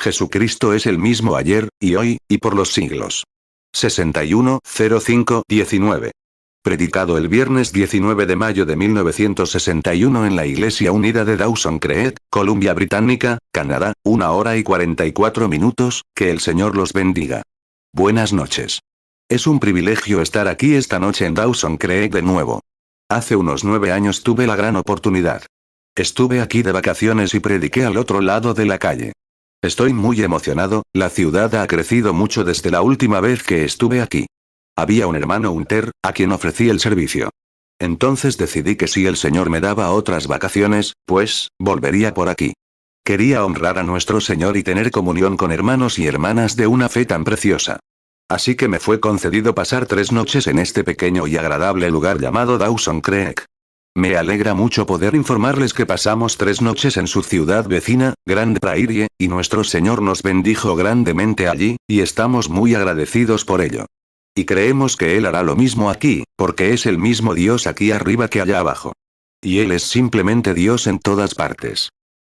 Jesucristo es el mismo ayer, y hoy, y por los siglos. 61-05-19. Predicado el viernes 19 de mayo de 1961 en la Iglesia Unida de Dawson Creek, Columbia Británica, Canadá, 1 hora y 44 minutos, que el Señor los bendiga. Buenas noches. Es un privilegio estar aquí esta noche en Dawson Creek de nuevo. Hace unos 9 años tuve la gran oportunidad. Estuve aquí de vacaciones y prediqué al otro lado de la calle. Estoy muy emocionado, la ciudad ha crecido mucho desde la última vez que estuve aquí. Había un hermano Hunter, a quien ofrecí el servicio. Entonces decidí que si el Señor me daba otras vacaciones, pues, volvería por aquí. Quería honrar a nuestro Señor y tener comunión con hermanos y hermanas de una fe tan preciosa. Así que me fue concedido pasar 3 noches en este pequeño y agradable lugar llamado Dawson Creek. Me alegra mucho poder informarles que pasamos 3 noches en su ciudad vecina, Grand Prairie, y nuestro Señor nos bendijo grandemente allí, y estamos muy agradecidos por ello. Y creemos que Él hará lo mismo aquí, porque es el mismo Dios aquí arriba que allá abajo. Y Él es simplemente Dios en todas partes.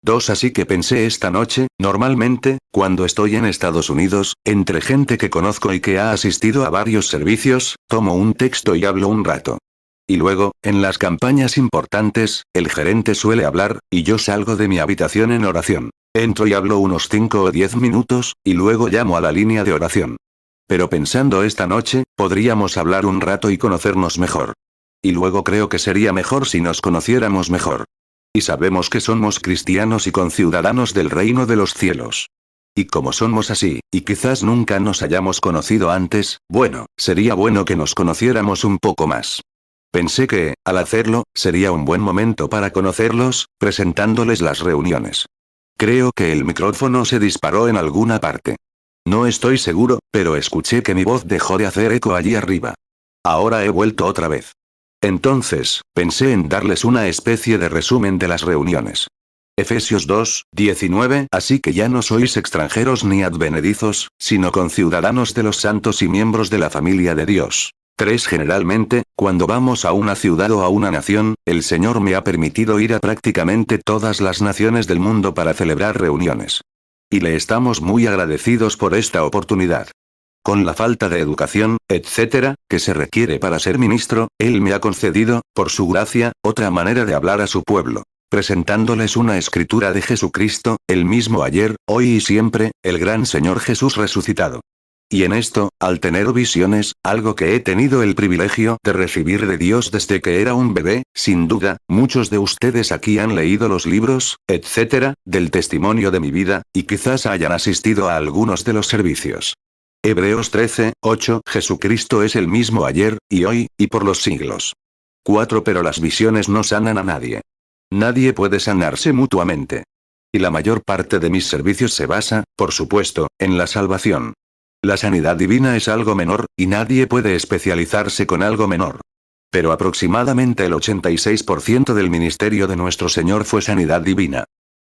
Así que pensé esta noche, normalmente, cuando estoy en Estados Unidos, entre gente que conozco y que ha asistido a varios servicios, tomo un texto y hablo un rato. Y luego, en las campañas importantes, el gerente suele hablar, y yo salgo de mi habitación en oración. Entro y hablo unos 5 o 10 minutos, y luego llamo a la línea de oración. Pero pensando esta noche, podríamos hablar un rato y conocernos mejor. Y luego creo que sería mejor si nos conociéramos mejor. Y sabemos que somos cristianos y conciudadanos del reino de los cielos. Y como somos así, y quizás nunca nos hayamos conocido antes, bueno, sería bueno que nos conociéramos un poco más. Pensé que, al hacerlo, sería un buen momento para conocerlos, presentándoles las reuniones. Creo que el micrófono se disparó en alguna parte. No estoy seguro, pero escuché que mi voz dejó de hacer eco allí arriba. Ahora he vuelto otra vez. Entonces, pensé en darles una especie de resumen de las reuniones. Efesios 2:19. Así que ya no sois extranjeros ni advenedizos, sino conciudadanos de los santos y miembros de la familia de Dios. 3. Generalmente, cuando vamos a una ciudad o a una nación, el Señor me ha permitido ir a prácticamente todas las naciones del mundo para celebrar reuniones. Y le estamos muy agradecidos por esta oportunidad. Con la falta de educación, etc., que se requiere para ser ministro, Él me ha concedido, por su gracia, otra manera de hablar a su pueblo, presentándoles una escritura de Jesucristo, el mismo ayer, hoy y siempre, el gran Señor Jesús resucitado. Y en esto, al tener visiones, algo que he tenido el privilegio de recibir de Dios desde que era un bebé, sin duda, muchos de ustedes aquí han leído los libros, etc., del testimonio de mi vida, y quizás hayan asistido a algunos de los servicios. Hebreos 13:8. Jesucristo es el mismo ayer, y hoy, y por los siglos. 4. Pero las visiones no sanan a nadie. Nadie puede sanarse mutuamente. Y la mayor parte de mis servicios se basa, por supuesto, en la salvación. La sanidad divina es algo menor, y nadie puede especializarse con algo menor. Pero aproximadamente el 86% del ministerio de nuestro Señor fue sanidad divina.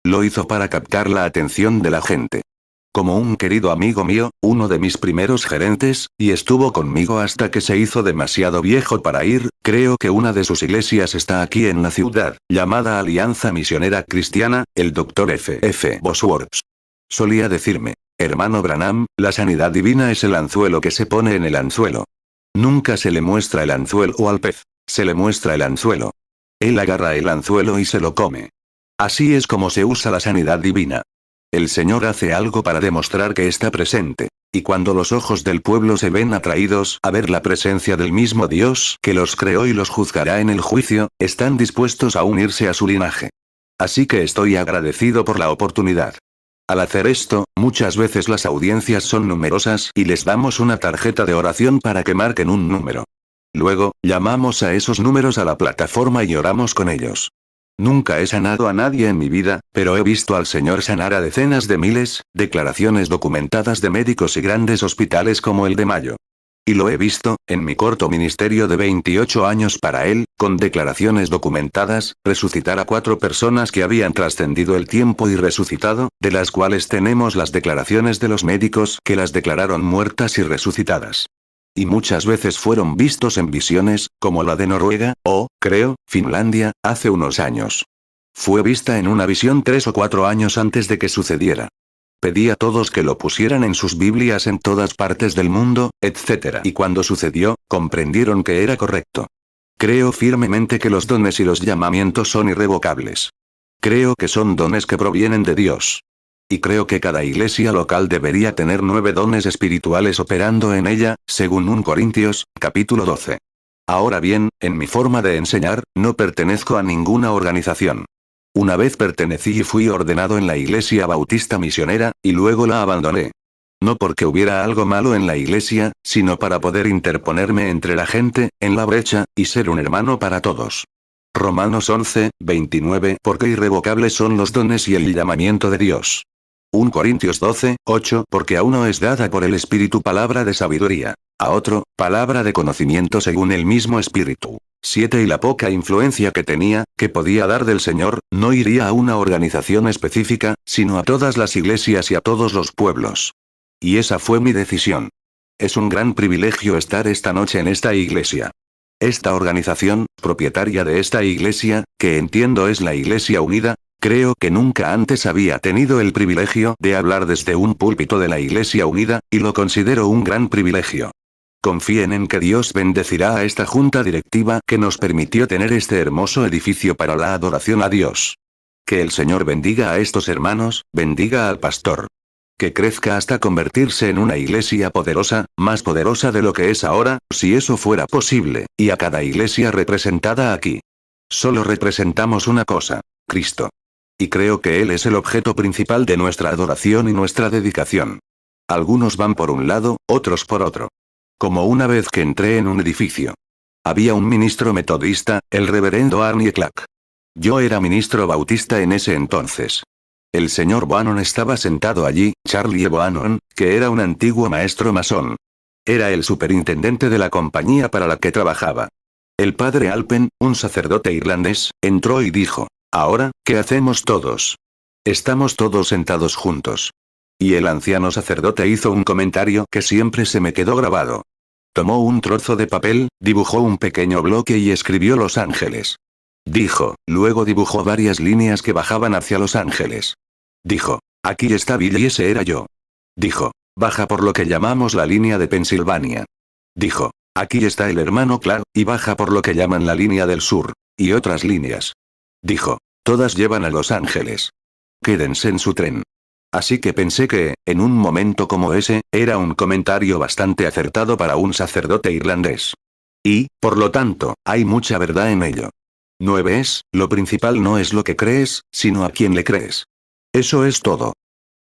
Lo hizo para captar la atención de la gente. Como un querido amigo mío, uno de mis primeros gerentes, y estuvo conmigo hasta que se hizo demasiado viejo para ir, creo que una de sus iglesias está aquí en la ciudad, llamada Alianza Misionera Cristiana, el Dr. F. Bosworth. Solía decirme: hermano Branham, la sanidad divina es el anzuelo que se pone en el anzuelo. Nunca se le muestra el anzuelo al pez, se le muestra el anzuelo. Él agarra el anzuelo y se lo come. Así es como se usa la sanidad divina. El Señor hace algo para demostrar que está presente. Y cuando los ojos del pueblo se ven atraídos a ver la presencia del mismo Dios que los creó y los juzgará en el juicio, están dispuestos a unirse a su linaje. Así que estoy agradecido por la oportunidad. Al hacer esto, muchas veces las audiencias son numerosas y les damos una tarjeta de oración para que marquen un número. Luego, llamamos a esos números a la plataforma y oramos con ellos. Nunca he sanado a nadie en mi vida, pero he visto al Señor sanar a decenas de miles, declaraciones documentadas de médicos y grandes hospitales como el de Mayo. Y lo he visto, en mi corto ministerio de 28 años para Él, con declaraciones documentadas, resucitar a 4 personas que habían trascendido el tiempo y resucitado, de las cuales tenemos las declaraciones de los médicos que las declararon muertas y resucitadas. Y muchas veces fueron vistos en visiones, como la de Noruega, o, creo, Finlandia, hace unos años. Fue vista en una visión 3 o 4 años antes de que sucediera. pedí a todos que lo pusieran en sus Biblias en todas partes del mundo, etc. Y cuando sucedió, comprendieron que era correcto. Creo firmemente que los dones y los llamamientos son irrevocables. Creo que son dones que provienen de Dios. Y creo que cada iglesia local debería tener 9 dones espirituales operando en ella, según 1 Corintios, capítulo 12. Ahora bien, en mi forma de enseñar, no pertenezco a ninguna organización. Una vez pertenecí y fui ordenado en la iglesia bautista misionera, y luego la abandoné. No porque hubiera algo malo en la iglesia, sino para poder interponerme entre la gente, en la brecha, y ser un hermano para todos. Romanos 11, 29. Porque irrevocables son los dones y el llamamiento de Dios. 1 Corintios 12, 8. Porque a uno es dada por el Espíritu palabra de sabiduría, a otro, palabra de conocimiento según el mismo Espíritu. 7. Y la poca influencia que tenía, que podía dar del Señor, no iría a una organización específica, sino a todas las iglesias y a todos los pueblos. Y esa fue mi decisión. Es un gran privilegio estar esta noche en esta iglesia. Esta organización, propietaria de esta iglesia, que entiendo es la Iglesia Unida, creo que nunca antes había tenido el privilegio de hablar desde un púlpito de la Iglesia Unida, y lo considero un gran privilegio. Confíen en que Dios bendecirá a esta junta directiva que nos permitió tener este hermoso edificio para la adoración a Dios. Que el Señor bendiga a estos hermanos, bendiga al pastor. Que crezca hasta convertirse en una iglesia poderosa, más poderosa de lo que es ahora, si eso fuera posible, y a cada iglesia representada aquí. Solo representamos una cosa, Cristo. Y creo que Él es el objeto principal de nuestra adoración y nuestra dedicación. Algunos van por un lado, otros por otro. Como una vez que entré en un edificio. Había un ministro metodista, el reverendo Arnie Clark. Yo era ministro bautista en ese entonces. El señor Bohannon estaba sentado allí, Charlie Bohannon, que era un antiguo maestro masón. Era el superintendente de la compañía para la que trabajaba. El padre Alpen, un sacerdote irlandés, entró y dijo: «Ahora, ¿qué hacemos todos? Estamos todos sentados juntos». Y el anciano sacerdote hizo un comentario que siempre se me quedó grabado. Tomó un trozo de papel, dibujó un pequeño bloque y escribió Los Ángeles. Dijo, luego dibujó varias líneas que bajaban hacia Los Ángeles. Dijo, aquí está Bill y ese era yo. Dijo, baja por lo que llamamos la línea de Pensilvania. Dijo, aquí está el hermano Clark, y baja por lo que llaman la línea del sur, y otras líneas. Dijo, todas llevan a Los Ángeles. Quédense en su tren. Así que pensé que, en un momento como ese, era un comentario bastante acertado para un sacerdote irlandés. Y, por lo tanto, hay mucha verdad en ello. 9. Lo principal no es lo que crees, sino a quién le crees. Eso es todo.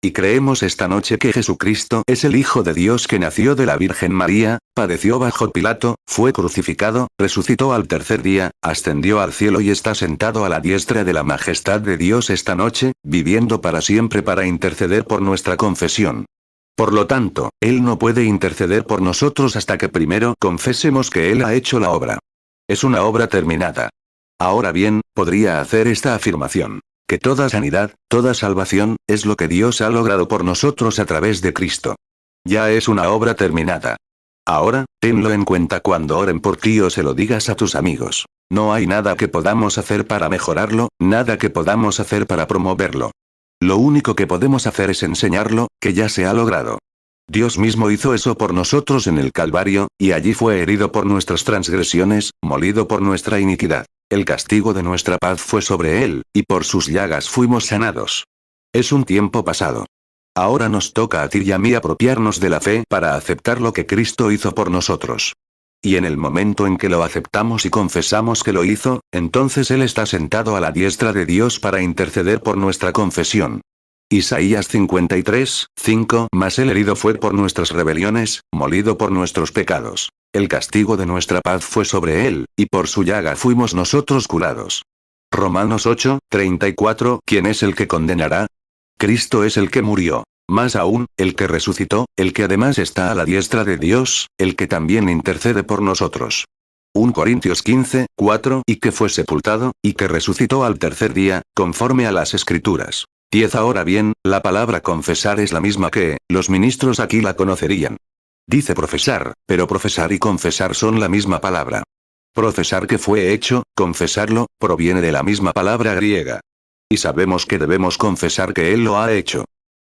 Y creemos esta noche que Jesucristo es el Hijo de Dios que nació de la Virgen María, padeció bajo Pilato, fue crucificado, resucitó al tercer día, ascendió al cielo y está sentado a la diestra de la majestad de Dios esta noche, viviendo para siempre para interceder por nuestra confesión. Por lo tanto, Él no puede interceder por nosotros hasta que primero confesemos que Él ha hecho la obra. Es una obra terminada. Ahora bien, podría hacer esta afirmación. Que toda sanidad, toda salvación, es lo que Dios ha logrado por nosotros a través de Cristo. Ya es una obra terminada. Ahora, tenlo en cuenta cuando oren por ti o se lo digas a tus amigos. No hay nada que podamos hacer para mejorarlo, nada que podamos hacer para promoverlo. Lo único que podemos hacer es enseñarlo, que ya se ha logrado. Dios mismo hizo eso por nosotros en el Calvario, y allí fue herido por nuestras transgresiones, molido por nuestra iniquidad. El castigo de nuestra paz fue sobre él, y por sus llagas fuimos sanados. Es un tiempo pasado. Ahora nos toca a ti y a mí apropiarnos de la fe para aceptar lo que Cristo hizo por nosotros. Y en el momento en que lo aceptamos y confesamos que lo hizo, entonces Él está sentado a la diestra de Dios para interceder por nuestra confesión. Isaías 53, 5. Mas Él herido fue por nuestras rebeliones, molido por nuestros pecados. El castigo de nuestra paz fue sobre Él, y por su llaga fuimos nosotros curados. Romanos 8, 34. ¿Quién es el que condenará? Cristo es el que murió. Más aún, el que resucitó, el que además está a la diestra de Dios, el que también intercede por nosotros. 1 Corintios 15, 4. Y que fue sepultado, y que resucitó al tercer día, conforme a las Escrituras. 10. Ahora bien, la palabra confesar es la misma que, los ministros aquí la conocerían. Dice profesar, pero profesar y confesar son la misma palabra. Profesar que fue hecho, confesarlo, proviene de la misma palabra griega. Y sabemos que debemos confesar que Él lo ha hecho.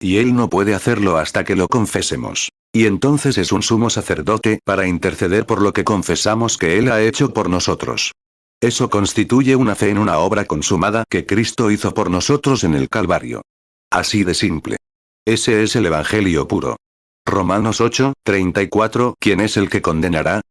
Y él no puede hacerlo hasta que lo confesemos. Y entonces es un sumo sacerdote para interceder por lo que confesamos que él ha hecho por nosotros. Eso constituye una fe en una obra consumada que Cristo hizo por nosotros en el Calvario. Así de simple. Ese es el Evangelio puro. Romanos 8:34. ¿Quién es el que condenará?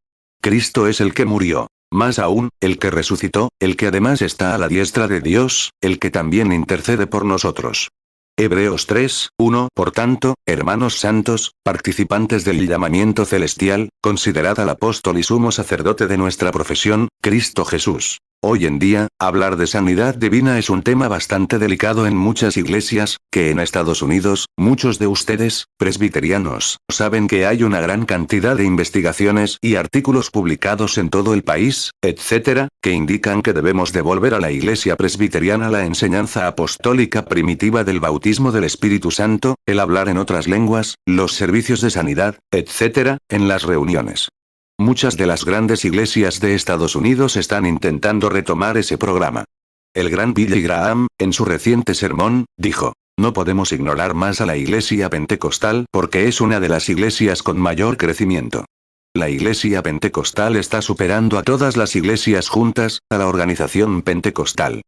Cristo es el que murió. Más aún, el que resucitó, el que además está a la diestra de Dios, el que también intercede por nosotros. Hebreos 3:1. Por tanto, hermanos santos, participantes del llamamiento celestial, considerad al apóstol y sumo sacerdote de nuestra profesión, Cristo Jesús. Hoy en día, hablar de sanidad divina es un tema bastante delicado en muchas iglesias, que en Estados Unidos, muchos de ustedes, presbiterianos, saben que hay una gran cantidad de investigaciones y artículos publicados en todo el país, etc., que indican que debemos devolver a la iglesia presbiteriana la enseñanza apostólica primitiva del bautismo del Espíritu Santo, el hablar en otras lenguas, los servicios de sanidad, etc., en las reuniones. Muchas de las grandes iglesias de Estados Unidos están intentando retomar ese programa. El gran Billy Graham, en su reciente sermón, dijo: no podemos ignorar más a la iglesia pentecostal porque es una de las iglesias con mayor crecimiento. La iglesia pentecostal está superando a todas las iglesias juntas, a la organización pentecostal.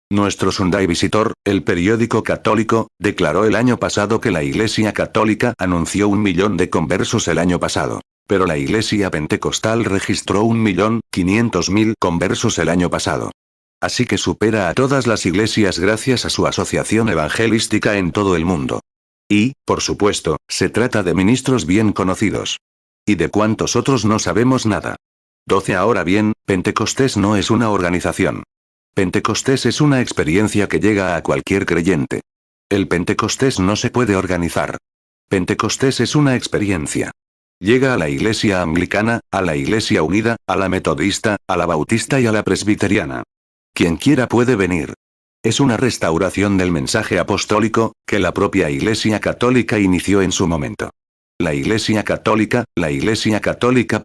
Nuestro Sunday Visitor, el periódico católico, declaró el año pasado que la iglesia católica anunció 1 millón de conversos el año pasado. Pero la iglesia pentecostal registró 1.500.000 conversos el año pasado. Así que supera a todas las iglesias gracias a su asociación evangelística en todo el mundo. Y, por supuesto, se trata de ministros bien conocidos. ¿Y de cuántos otros no sabemos nada? 12. Ahora bien, Pentecostés no es una organización. Pentecostés es una experiencia que llega a cualquier creyente. El Pentecostés no se puede organizar. Pentecostés es una experiencia. Llega a la iglesia anglicana, a la iglesia unida, a la metodista, a la bautista y a la presbiteriana. Quien quiera puede venir. Es una restauración del mensaje apostólico, que la propia iglesia católica inició en su momento. La iglesia católica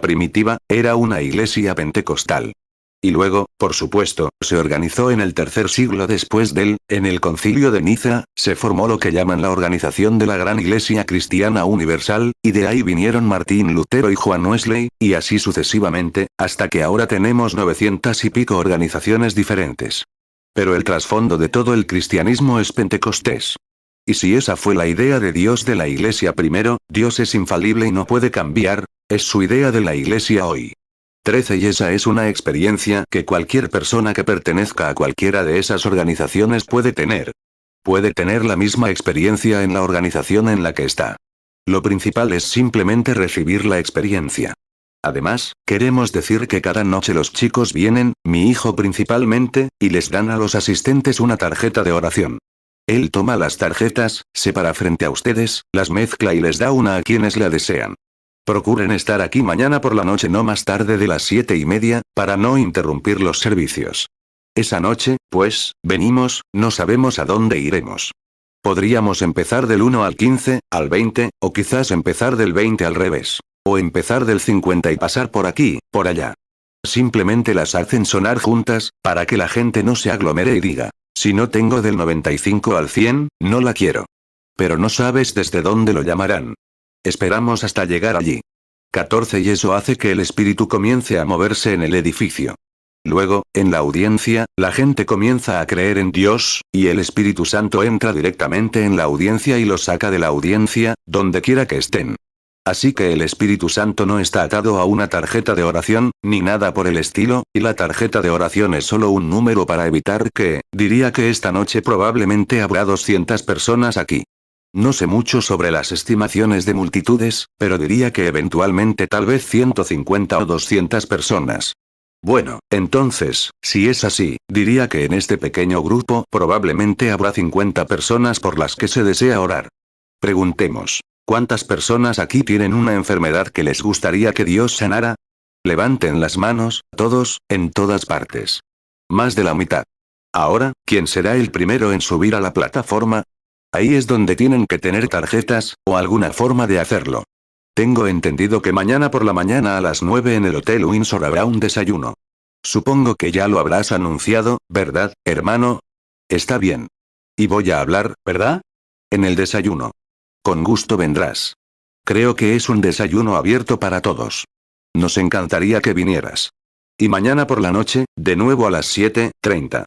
primitiva, era una iglesia pentecostal. Y luego, por supuesto, se organizó en el tercer siglo después en el Concilio de Nicea, se formó lo que llaman la organización de la Gran Iglesia Cristiana Universal, y de ahí vinieron Martín Lutero y Juan Wesley, y así sucesivamente, hasta que ahora tenemos 900 y pico organizaciones diferentes. Pero el trasfondo de todo el cristianismo es Pentecostés. Y si esa fue la idea de Dios de la iglesia primero, Dios es infalible y no puede cambiar, es su idea de la iglesia hoy. 13. Y esa es una experiencia que cualquier persona que pertenezca a cualquiera de esas organizaciones puede tener. Puede tener la misma experiencia en la organización en la que está. Lo principal es simplemente recibir la experiencia. Además, queremos decir que cada noche los chicos vienen, mi hijo principalmente, y les dan a los asistentes una tarjeta de oración. Él toma las tarjetas, se para frente a ustedes, las mezcla y les da una a quienes la desean. Procuren estar aquí mañana por la noche no más tarde de las 7:30, para no interrumpir los servicios. Esa noche, pues, venimos, no sabemos a dónde iremos. Podríamos empezar del 1 al 15, al 20, o quizás empezar del 20 al revés. O empezar del 50 y pasar por aquí, por allá. Simplemente las hacen sonar juntas, para que la gente no se aglomere y diga: si no tengo del 95 al 100, no la quiero. Pero no sabes desde dónde lo llamarán. Esperamos hasta llegar allí. 14. Y eso hace que el espíritu comience a moverse en el edificio. Luego, en la audiencia, la gente comienza a creer en Dios, y el Espíritu Santo entra directamente en la audiencia y los saca de la audiencia, donde quiera que estén. Así que el Espíritu Santo no está atado a una tarjeta de oración, ni nada por el estilo, y la tarjeta de oración es solo un número para evitar diría que esta noche probablemente habrá 200 personas aquí. No sé mucho sobre las estimaciones de multitudes, pero diría que eventualmente tal vez 150 o 200 personas. Bueno, entonces, si es así, diría que en este pequeño grupo probablemente habrá 50 personas por las que se desea orar. Preguntemos, ¿cuántas personas aquí tienen una enfermedad que les gustaría que Dios sanara? Levanten las manos, todos, en todas partes. Más de la mitad. Ahora, ¿quién será el primero en subir a la plataforma? Ahí es donde tienen que tener tarjetas, o alguna forma de hacerlo. Tengo entendido que mañana por la mañana a las 9 en el Hotel Windsor habrá un desayuno. Supongo que ya lo habrás anunciado, ¿verdad, hermano? Está bien. Y voy a hablar, ¿verdad? En el desayuno. con gusto vendrás. Creo que es un desayuno abierto para todos. Nos encantaría que vinieras. Y mañana por la noche, de nuevo a las 7:30.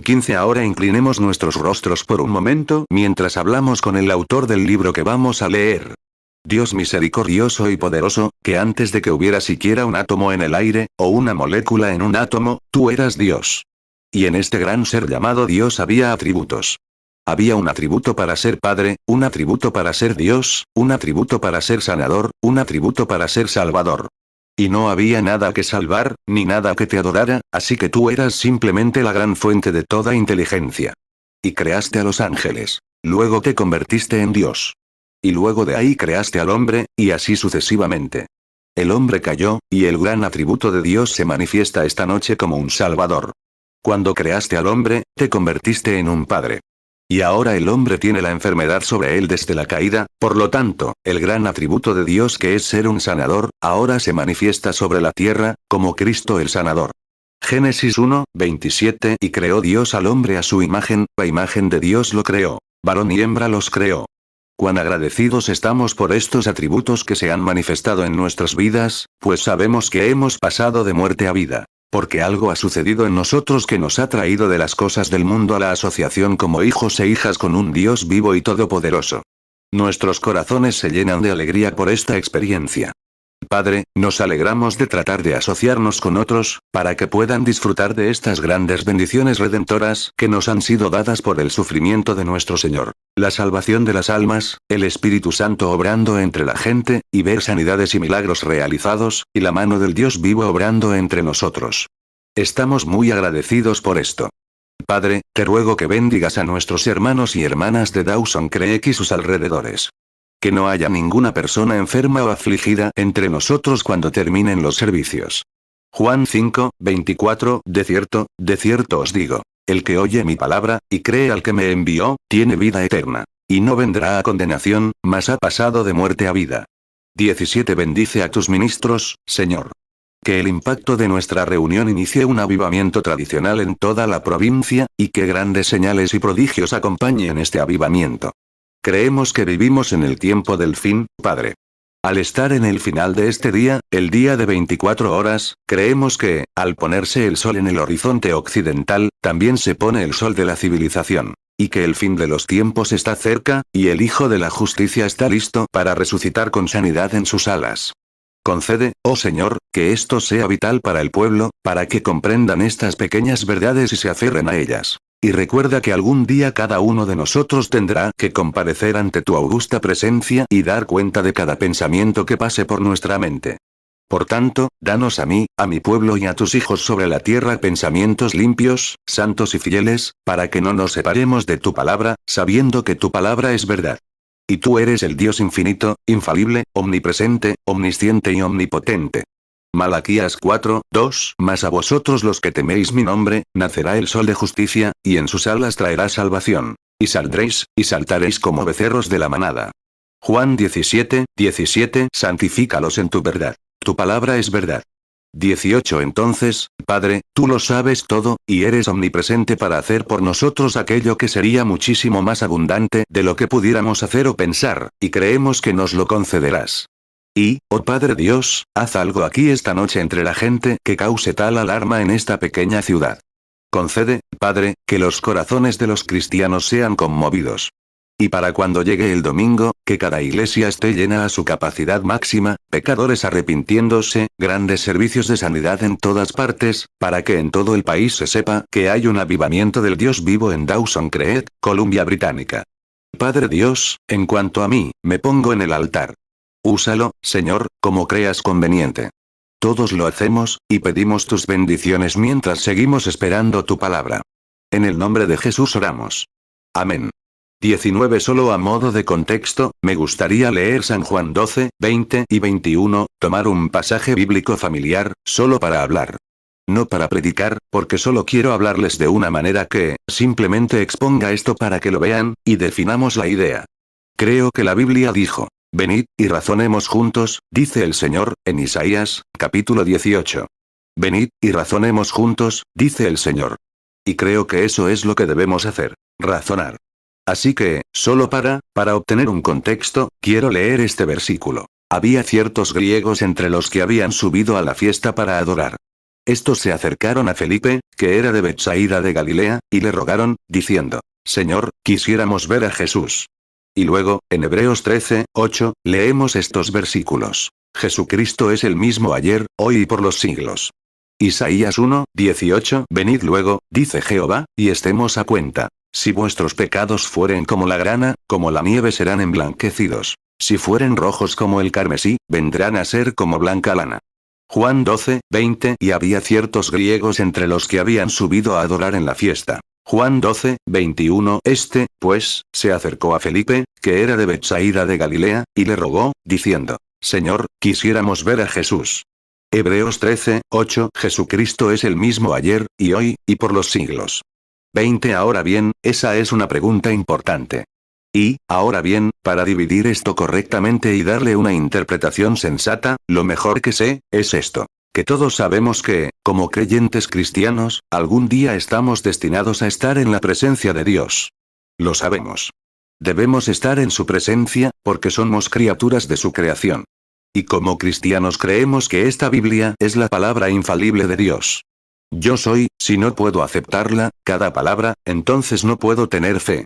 15. Ahora inclinemos nuestros rostros por un momento mientras hablamos con el autor del libro que vamos a leer. Dios misericordioso y poderoso, que antes de que hubiera siquiera un átomo en el aire, o una molécula en un átomo, tú eras Dios. Y en este gran ser llamado Dios había atributos. Había un atributo para ser Padre, un atributo para ser Dios, un atributo para ser sanador, un atributo para ser Salvador. Y no había nada que salvar, ni nada que te adorara, así que tú eras simplemente la gran fuente de toda inteligencia. Y creaste a los ángeles. Luego te convertiste en Dios. Y luego de ahí creaste al hombre, y así sucesivamente. El hombre cayó, y el gran atributo de Dios se manifiesta esta noche como un Salvador. Cuando creaste al hombre, te convertiste en un Padre. Y ahora el hombre tiene la enfermedad sobre él desde la caída, por lo tanto, el gran atributo de Dios que es ser un sanador, ahora se manifiesta sobre la tierra, como Cristo el sanador. Génesis 1:27. Y creó Dios al hombre a su imagen, a imagen de Dios lo creó. Varón y hembra los creó. Cuán agradecidos estamos por estos atributos que se han manifestado en nuestras vidas, pues sabemos que hemos pasado de muerte a vida. Porque algo ha sucedido en nosotros que nos ha traído de las cosas del mundo a la asociación como hijos e hijas con un Dios vivo y todopoderoso. Nuestros corazones se llenan de alegría por esta experiencia. Padre, nos alegramos de tratar de asociarnos con otros, para que puedan disfrutar de estas grandes bendiciones redentoras que nos han sido dadas por el sufrimiento de nuestro Señor, la salvación de las almas, el Espíritu Santo obrando entre la gente, y ver sanidades y milagros realizados, y la mano del Dios vivo obrando entre nosotros. Estamos muy agradecidos por esto. Padre, te ruego que bendigas a nuestros hermanos y hermanas de Dawson Creek y sus alrededores. Que no haya ninguna persona enferma o afligida entre nosotros cuando terminen los servicios. Juan 5:24. De cierto os digo, el que oye mi palabra, y cree al que me envió, tiene vida eterna. Y no vendrá a condenación, mas ha pasado de muerte a vida. 17. Bendice a tus ministros, Señor. Que el impacto de nuestra reunión inicie un avivamiento tradicional en toda la provincia, y que grandes señales y prodigios acompañen este avivamiento. Creemos que vivimos en el tiempo del fin, Padre. Al estar en el final de este día, el día de 24 horas, creemos que, al ponerse el sol en el horizonte occidental, también se pone el sol de la civilización. Y que el fin de los tiempos está cerca, y el Hijo de la Justicia está listo para resucitar con sanidad en sus alas. Concede, oh Señor, que esto sea vital para el pueblo, para que comprendan estas pequeñas verdades y se aferren a ellas. Y recuerda que algún día cada uno de nosotros tendrá que comparecer ante tu augusta presencia y dar cuenta de cada pensamiento que pase por nuestra mente. Por tanto, danos a mí, a mi pueblo y a tus hijos sobre la tierra pensamientos limpios, santos y fieles, para que no nos separemos de tu palabra, sabiendo que tu palabra es verdad. Y tú eres el Dios infinito, infalible, omnipresente, omnisciente y omnipotente. Malaquías 4:2. Mas a vosotros los que teméis mi nombre, nacerá el sol de justicia, y en sus alas traerá salvación. Y saldréis, y saltaréis como becerros de la manada. Juan 17:17. Santifícalos en tu verdad. Tu palabra es verdad. 18. Entonces, Padre, tú lo sabes todo, y eres omnipresente para hacer por nosotros aquello que sería muchísimo más abundante de lo que pudiéramos hacer o pensar, y creemos que nos lo concederás. Y, oh Padre Dios, haz algo aquí esta noche entre la gente que cause tal alarma en esta pequeña ciudad. Concede, Padre, que los corazones de los cristianos sean conmovidos. Y para cuando llegue el domingo, que cada iglesia esté llena a su capacidad máxima, pecadores arrepintiéndose, grandes servicios de sanidad en todas partes, para que en todo el país se sepa que hay un avivamiento del Dios vivo en Dawson Creek, Columbia Británica. Padre Dios, en cuanto a mí, me pongo en el altar. Úsalo, Señor, como creas conveniente. Todos lo hacemos, y pedimos tus bendiciones mientras seguimos esperando tu palabra. En el nombre de Jesús oramos. Amén. 19. Solo a modo de contexto, me gustaría leer San Juan 12:20 y 21, tomar un pasaje bíblico familiar, solo para hablar. No para predicar, porque solo quiero hablarles de una manera que, simplemente exponga esto para que lo vean, y definamos la idea. Creo que la Biblia dijo: venid, y razonemos juntos, dice el Señor, en Isaías, capítulo 18. Venid, y razonemos juntos, dice el Señor. Y creo que eso es lo que debemos hacer, razonar. Así que, solo para obtener un contexto, quiero leer este versículo. Había ciertos griegos entre los que habían subido a la fiesta para adorar. Estos se acercaron a Felipe, que era de Betsaida de Galilea, y le rogaron, diciendo: Señor, quisiéramos ver a Jesús. Y luego, en Hebreos 13:8, leemos estos versículos. Jesucristo es el mismo ayer, hoy y por los siglos. Isaías 1:18, venid luego, dice Jehová, y estemos a cuenta. Si vuestros pecados fueren como la grana, como la nieve serán emblanquecidos. Si fueren rojos como el carmesí, vendrán a ser como blanca lana. Juan 12:20, y había ciertos griegos entre los que habían subido a adorar en la fiesta. Juan 12:21, pues, se acercó a Felipe, que era de Betsaida de Galilea, y le rogó, diciendo: Señor, quisiéramos ver a Jesús. Hebreos 13:8, Jesucristo es el mismo ayer, y hoy, y por los siglos. 20. Ahora bien, esa es una pregunta importante. Y, ahora bien, para dividir esto correctamente y darle una interpretación sensata, lo mejor que sé, es esto. Que todos sabemos que, como creyentes cristianos, algún día estamos destinados a estar en la presencia de Dios. Lo sabemos. Debemos estar en su presencia, porque somos criaturas de su creación. Y como cristianos creemos que esta Biblia es la palabra infalible de Dios. Yo soy, si no puedo aceptarla, cada palabra, entonces no puedo tener fe.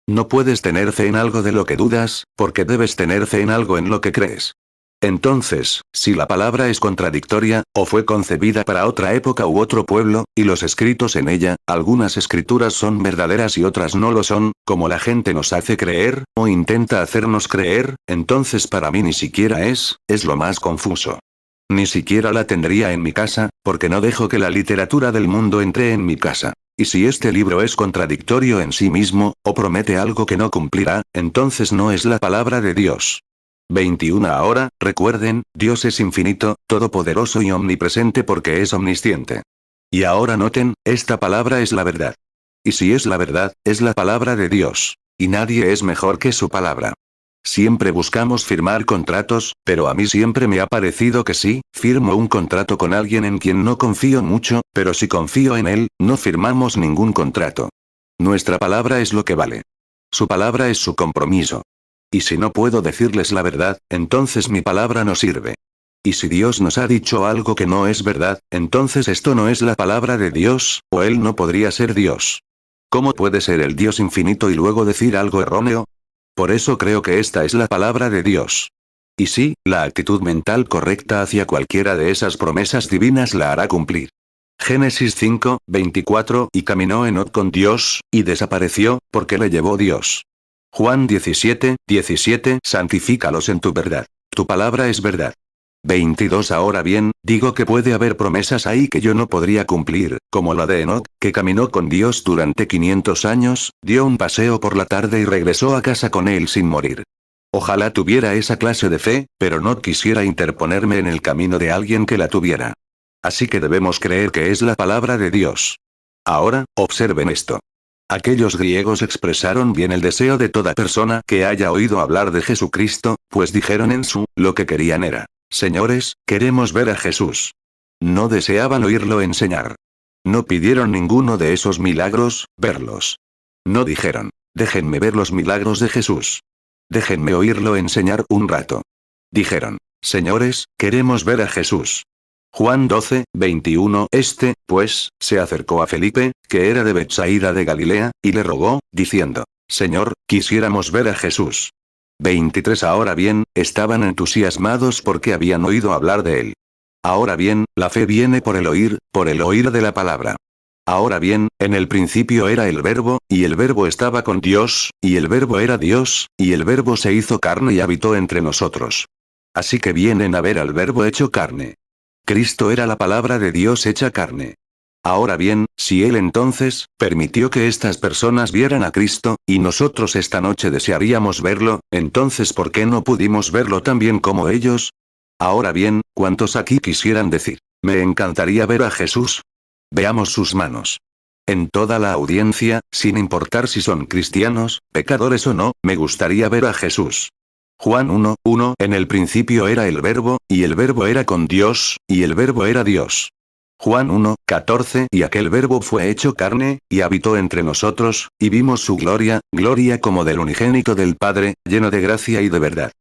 No puedes tener fe en algo de lo que dudas, porque debes tener fe en algo en lo que crees. Entonces, si la palabra es contradictoria, o fue concebida para otra época u otro pueblo, y los escritos en ella, algunas escrituras son verdaderas y otras no lo son, como la gente nos hace creer, o intenta hacernos creer, entonces para mí ni siquiera es lo más confuso. Ni siquiera la tendría en mi casa, porque no dejo que la literatura del mundo entre en mi casa. Y si este libro es contradictorio en sí mismo, o promete algo que no cumplirá, entonces no es la palabra de Dios. 21. Ahora, recuerden, Dios es infinito, todopoderoso y omnipresente porque es omnisciente. Y ahora noten, esta palabra es la verdad. Y si es la verdad, es la palabra de Dios. Y nadie es mejor que su palabra. Siempre buscamos firmar contratos, pero a mí siempre me ha parecido que sí, firmo un contrato con alguien en quien no confío mucho, pero si confío en él, no firmamos ningún contrato. Nuestra palabra es lo que vale. Su palabra es su compromiso. Y si no puedo decirles la verdad, entonces mi palabra no sirve. Y si Dios nos ha dicho algo que no es verdad, entonces esto no es la palabra de Dios, o Él no podría ser Dios. ¿Cómo puede ser el Dios infinito y luego decir algo erróneo? Por eso creo que esta es la palabra de Dios. Y sí, la actitud mental correcta hacia cualquiera de esas promesas divinas la hará cumplir. Génesis 5:24, y caminó Enoc con Dios, y desapareció, porque le llevó Dios. Juan 17:17, santifícalos en tu verdad. Tu palabra es verdad. 22. Ahora bien, digo que puede haber promesas ahí que yo no podría cumplir, como la de Enoc, que caminó con Dios durante 500 años, dio un paseo por la tarde y regresó a casa con él sin morir. Ojalá tuviera esa clase de fe, pero no quisiera interponerme en el camino de alguien que la tuviera. Así que debemos creer que es la palabra de Dios. Ahora, observen esto. Aquellos griegos expresaron bien el deseo de toda persona que haya oído hablar de Jesucristo, pues dijeron lo que querían era: Señores, queremos ver a Jesús. No deseaban oírlo enseñar. No pidieron ninguno de esos milagros, verlos. No dijeron: déjenme ver los milagros de Jesús. Déjenme oírlo enseñar un rato. Dijeron: Señores, queremos ver a Jesús. Juan 12:21, pues, se acercó a Felipe, que era de Betsaida de Galilea, y le rogó, diciendo: Señor, quisiéramos ver a Jesús. 23. Ahora bien, estaban entusiasmados porque habían oído hablar de él. Ahora bien, la fe viene por el oír de la palabra. Ahora bien, en el principio era el Verbo, y el Verbo estaba con Dios, y el Verbo era Dios, y el Verbo se hizo carne y habitó entre nosotros. Así que vienen a ver al Verbo hecho carne. Cristo era la palabra de Dios hecha carne. Ahora bien, si Él entonces permitió que estas personas vieran a Cristo, y nosotros esta noche desearíamos verlo, entonces ¿por qué no pudimos verlo tan bien como ellos? Ahora bien, ¿cuántos aquí quisieran decir: me encantaría ver a Jesús? Veamos sus manos. En toda la audiencia, sin importar si son cristianos, pecadores o no, me gustaría ver a Jesús. Juan 1:1, en el principio era el Verbo, y el Verbo era con Dios, y el Verbo era Dios. Juan 1:14 Y aquel verbo fue hecho carne, y habitó entre nosotros, y vimos su gloria, gloria como del unigénito del Padre, lleno de gracia y de verdad.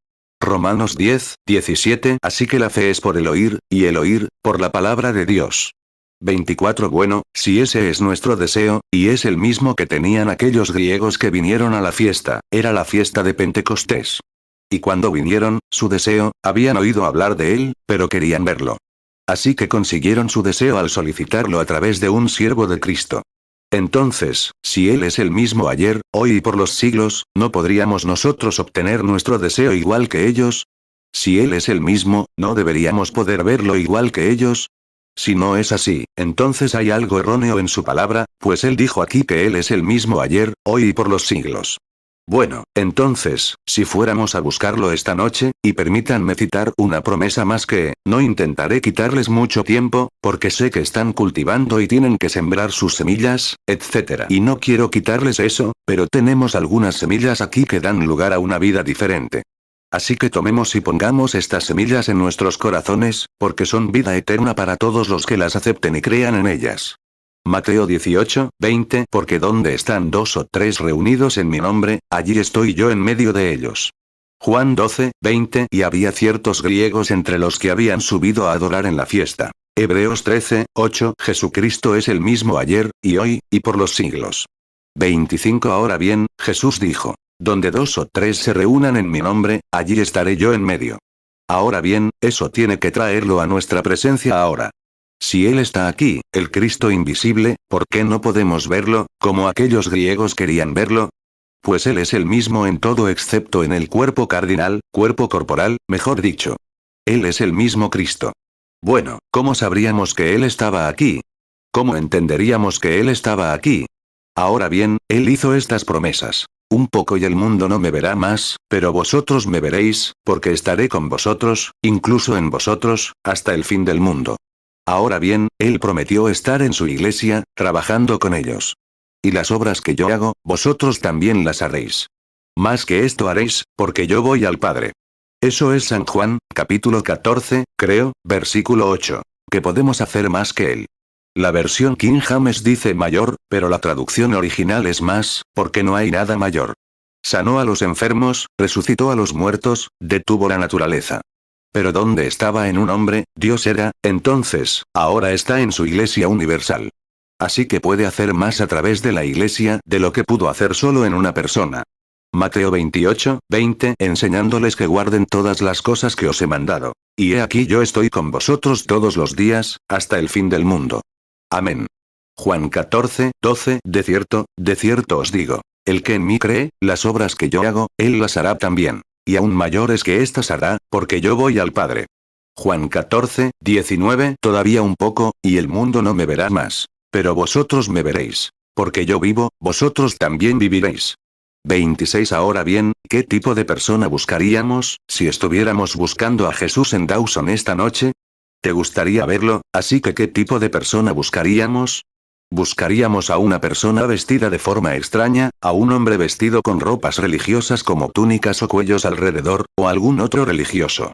Romanos 10:17 Así que la fe es por el oír, y el oír, por la palabra de Dios. 24 Bueno, si ese es nuestro deseo, y es el mismo que tenían aquellos griegos que vinieron a la fiesta, era la fiesta de Pentecostés. Y cuando vinieron, su deseo, habían oído hablar de él, pero querían verlo. Así que consiguieron su deseo al solicitarlo a través de un siervo de Cristo. Entonces, si Él es el mismo ayer, hoy y por los siglos, ¿no podríamos nosotros obtener nuestro deseo igual que ellos? Si Él es el mismo, ¿no deberíamos poder verlo igual que ellos? Si no es así, entonces hay algo erróneo en su palabra, pues Él dijo aquí que Él es el mismo ayer, hoy y por los siglos. Bueno, entonces, si fuéramos a buscarlo esta noche, y permítanme citar una promesa más que, no intentaré quitarles mucho tiempo, porque sé que están cultivando y tienen que sembrar sus semillas, etc. Y no quiero quitarles eso, pero tenemos algunas semillas aquí que dan lugar a una vida diferente. Así que tomemos y pongamos estas semillas en nuestros corazones, porque son vida eterna para todos los que las acepten y crean en ellas. Mateo 18:20 Porque donde están 2 o 3 reunidos en mi nombre, allí estoy yo en medio de ellos. Juan 12:20 Y había ciertos griegos entre los que habían subido a adorar en la fiesta. Hebreos 13:8 Jesucristo es el mismo ayer, y hoy, y por los siglos. 25 Ahora bien, Jesús dijo, donde 2 o 3 se reúnan en mi nombre, allí estaré yo en medio. Ahora bien, eso tiene que traerlo a nuestra presencia ahora. Si Él está aquí, el Cristo invisible, ¿por qué no podemos verlo, como aquellos griegos querían verlo? Pues Él es el mismo en todo excepto en el cuerpo cardinal, cuerpo corporal, mejor dicho. Él es el mismo Cristo. Bueno, ¿cómo sabríamos que Él estaba aquí? ¿Cómo entenderíamos que Él estaba aquí? Ahora bien, Él hizo estas promesas. Un poco y el mundo no me verá más, pero vosotros me veréis, porque estaré con vosotros, incluso en vosotros, hasta el fin del mundo. Ahora bien, Él prometió estar en su iglesia, trabajando con ellos. Y las obras que yo hago, vosotros también las haréis. Más que esto haréis, porque yo voy al Padre. Eso es San Juan, capítulo 14, creo, versículo 8. Que podemos hacer más que Él. La versión King James dice mayor, pero la traducción original es más, porque no hay nada mayor. Sanó a los enfermos, resucitó a los muertos, detuvo la naturaleza. Pero donde estaba en un hombre, Dios era, entonces, ahora está en su iglesia universal. Así que puede hacer más a través de la iglesia de lo que pudo hacer solo en una persona. Mateo 28:20 Enseñándoles que guarden todas las cosas que os he mandado. Y he aquí yo estoy con vosotros todos los días, hasta el fin del mundo. Amén. Juan 14:12 De cierto os digo, el que en mí cree, las obras que yo hago, él las hará también. Y aún mayores que éstas hará, porque yo voy al Padre. Juan 14:19 Todavía un poco, y el mundo no me verá más. Pero vosotros me veréis. Porque yo vivo, vosotros también viviréis. 26 Ahora bien, ¿qué tipo de persona buscaríamos, si estuviéramos buscando a Jesús en Dawson esta noche? ¿Te gustaría verlo? Así que ¿qué tipo de persona buscaríamos? ¿Buscaríamos a una persona vestida de forma extraña, a un hombre vestido con ropas religiosas como túnicas o cuellos alrededor, o algún otro religioso?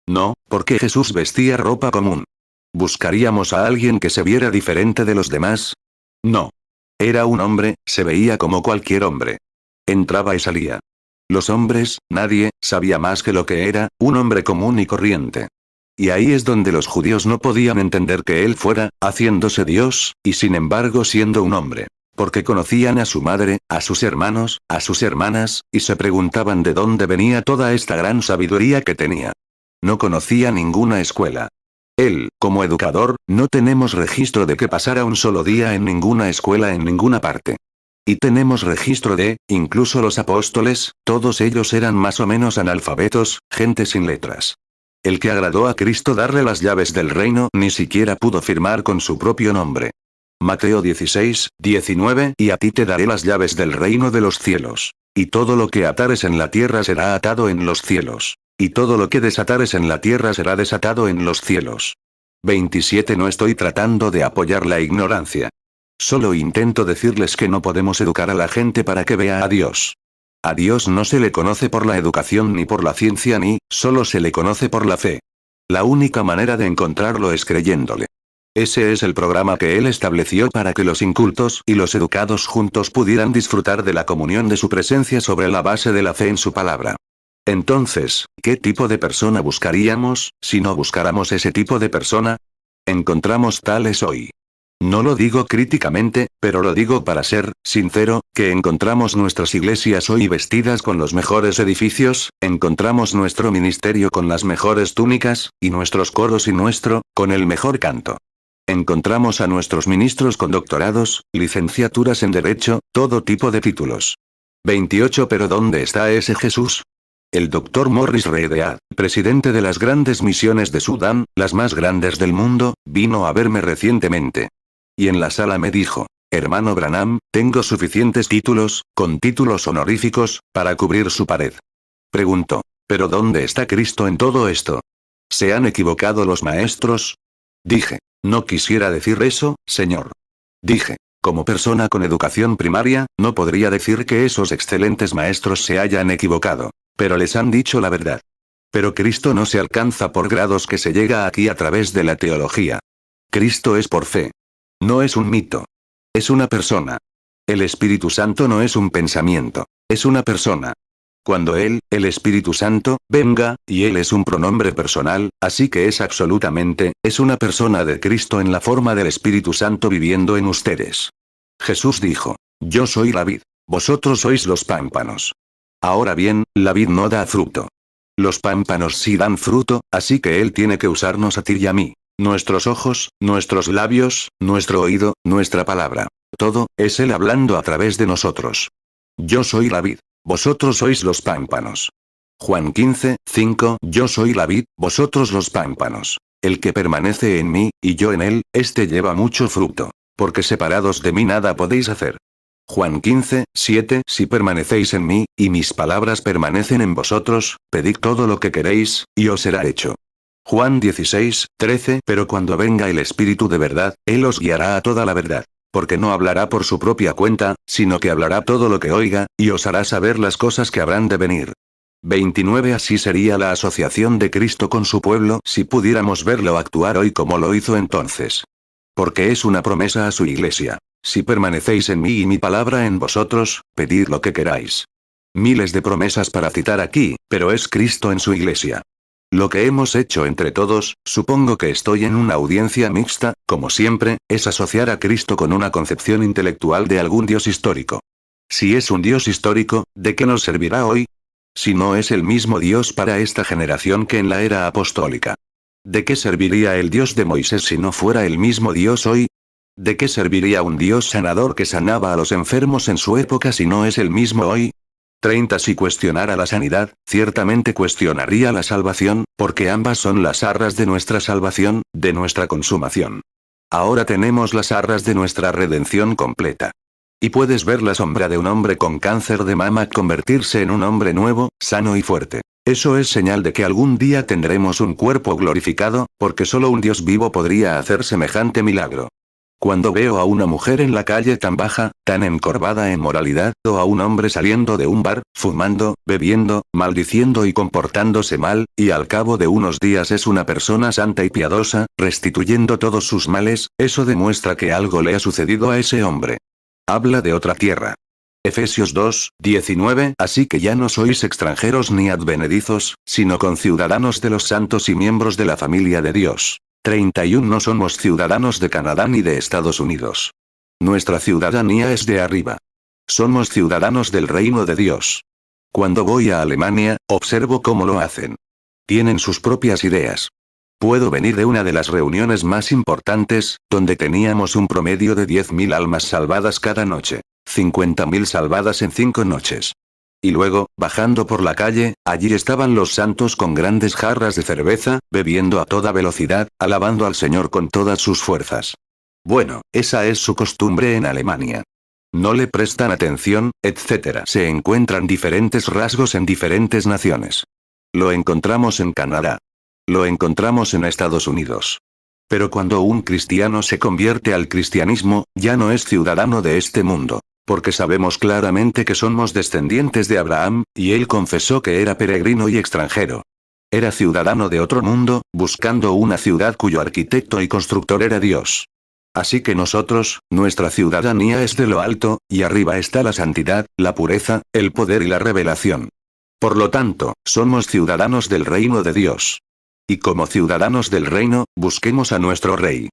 No, porque Jesús vestía ropa común. ¿Buscaríamos a alguien que se viera diferente de los demás? No. Era un hombre, se veía como cualquier hombre. Entraba y salía. Los hombres, nadie, sabía más que lo que era, un hombre común y corriente. Y ahí es donde los judíos no podían entender que él fuera, haciéndose Dios, y sin embargo siendo un hombre. Porque conocían a su madre, a sus hermanos, a sus hermanas, y se preguntaban de dónde venía toda esta gran sabiduría que tenía. No conocía ninguna escuela. Él, como educador, no tenemos registro de que pasara un solo día en ninguna escuela en ninguna parte. Y tenemos registro de, incluso los apóstoles, todos ellos eran más o menos analfabetos, gente sin letras. El que agradó a Cristo darle las llaves del reino ni siquiera pudo firmar con su propio nombre. Mateo 16:19 Y a ti te daré las llaves del reino de los cielos. Y todo lo que atares en la tierra será atado en los cielos. Y todo lo que desatares en la tierra será desatado en los cielos. 27 No estoy tratando de apoyar la ignorancia. Solo intento decirles que no podemos educar a la gente para que vea a Dios. A Dios no se le conoce por la educación ni por la ciencia solo se le conoce por la fe. La única manera de encontrarlo es creyéndole. Ese es el programa que él estableció para que los incultos y los educados juntos pudieran disfrutar de la comunión de su presencia sobre la base de la fe en su palabra. Entonces, ¿qué tipo de persona buscaríamos, si no buscáramos ese tipo de persona? Encontramos tales hoy. No lo digo críticamente, pero lo digo para ser sincero, que encontramos nuestras iglesias hoy vestidas con los mejores edificios, encontramos nuestro ministerio con las mejores túnicas, y nuestros coros con el mejor canto. Encontramos a nuestros ministros con doctorados, licenciaturas en derecho, todo tipo de títulos. 28 Pero ¿dónde está ese Jesús? El Dr. Morris Reid, presidente de las grandes misiones de Sudán, las más grandes del mundo, vino a verme recientemente. Y en la sala me dijo: hermano Branham, tengo suficientes títulos, con títulos honoríficos, para cubrir su pared. Preguntó: ¿pero dónde está Cristo en todo esto? ¿Se han equivocado los maestros? Dije: no quisiera decir eso, señor. Dije: como persona con educación primaria, no podría decir que esos excelentes maestros se hayan equivocado. Pero les han dicho la verdad. Pero Cristo no se alcanza por grados que se llega aquí a través de la teología. Cristo es por fe. No es un mito. Es una persona. El Espíritu Santo no es un pensamiento. Es una persona. Cuando Él, el Espíritu Santo, venga, y Él es un pronombre personal, así que es absolutamente, es una persona de Cristo en la forma del Espíritu Santo viviendo en ustedes. Jesús dijo: yo soy la vid. Vosotros sois los pámpanos. Ahora bien, la vid no da fruto. Los pámpanos sí dan fruto, así que Él tiene que usarnos a ti y a mí. Nuestros ojos, nuestros labios, nuestro oído, nuestra palabra. Todo, es Él hablando a través de nosotros. Yo soy la vid. Vosotros sois los pámpanos. Juan 15:5 Yo soy la vid, vosotros los pámpanos. El que permanece en mí, y yo en él, éste lleva mucho fruto. Porque separados de mí nada podéis hacer. Juan 15:7 Si permanecéis en mí, y mis palabras permanecen en vosotros, pedid todo lo que queréis, y os será hecho. Juan 16:13 Pero cuando venga el Espíritu de verdad, Él os guiará a toda la verdad. Porque no hablará por su propia cuenta, sino que hablará todo lo que oiga, y os hará saber las cosas que habrán de venir. 29 Así sería la asociación de Cristo con su pueblo si pudiéramos verlo actuar hoy como lo hizo entonces. Porque es una promesa a su iglesia. Si permanecéis en mí y mi palabra en vosotros, pedid lo que queráis. Miles de promesas para citar aquí, pero es Cristo en su iglesia. Lo que hemos hecho entre todos, supongo que estoy en una audiencia mixta, como siempre, es asociar a Cristo con una concepción intelectual de algún Dios histórico. Si es un Dios histórico, ¿de qué nos servirá hoy? Si no es el mismo Dios para esta generación que en la era apostólica. ¿De qué serviría el Dios de Moisés si no fuera el mismo Dios hoy? ¿De qué serviría un Dios sanador que sanaba a los enfermos en su época si no es el mismo hoy? 30 Si cuestionara la sanidad, ciertamente cuestionaría la salvación, porque ambas son las arras de nuestra salvación, de nuestra consumación. Ahora tenemos las arras de nuestra redención completa. Y puedes ver la sombra de un hombre con cáncer de mama convertirse en un hombre nuevo, sano y fuerte. Eso es señal de que algún día tendremos un cuerpo glorificado, porque solo un Dios vivo podría hacer semejante milagro. Cuando veo a una mujer en la calle tan baja, tan encorvada en moralidad, o a un hombre saliendo de un bar, fumando, bebiendo, maldiciendo y comportándose mal, y al cabo de unos días es una persona santa y piadosa, restituyendo todos sus males, eso demuestra que algo le ha sucedido a ese hombre. Habla de otra tierra. Efesios 2:19 Así que ya no sois extranjeros ni advenedizos, sino conciudadanos de los santos y miembros de la familia de Dios. 31 No somos ciudadanos de Canadá ni de Estados Unidos. Nuestra ciudadanía es de arriba. Somos ciudadanos del reino de Dios. Cuando voy a Alemania, observo cómo lo hacen. Tienen sus propias ideas. Puedo venir de una de las reuniones más importantes, donde teníamos un promedio de 10.000 almas salvadas cada noche. 50.000 salvadas en 5 noches. Y luego, bajando por la calle, allí estaban los santos con grandes jarras de cerveza, bebiendo a toda velocidad, alabando al Señor con todas sus fuerzas. Bueno, esa es su costumbre en Alemania. No le prestan atención, etc. Se encuentran diferentes rasgos en diferentes naciones. Lo encontramos en Canadá. Lo encontramos en Estados Unidos. Pero cuando un cristiano se convierte al cristianismo, ya no es ciudadano de este mundo. Porque sabemos claramente que somos descendientes de Abraham, y él confesó que era peregrino y extranjero. Era ciudadano de otro mundo, buscando una ciudad cuyo arquitecto y constructor era Dios. Así que nosotros, nuestra ciudadanía es de lo alto, y arriba está la santidad, la pureza, el poder y la revelación. Por lo tanto, somos ciudadanos del reino de Dios. Y como ciudadanos del reino, busquemos a nuestro Rey.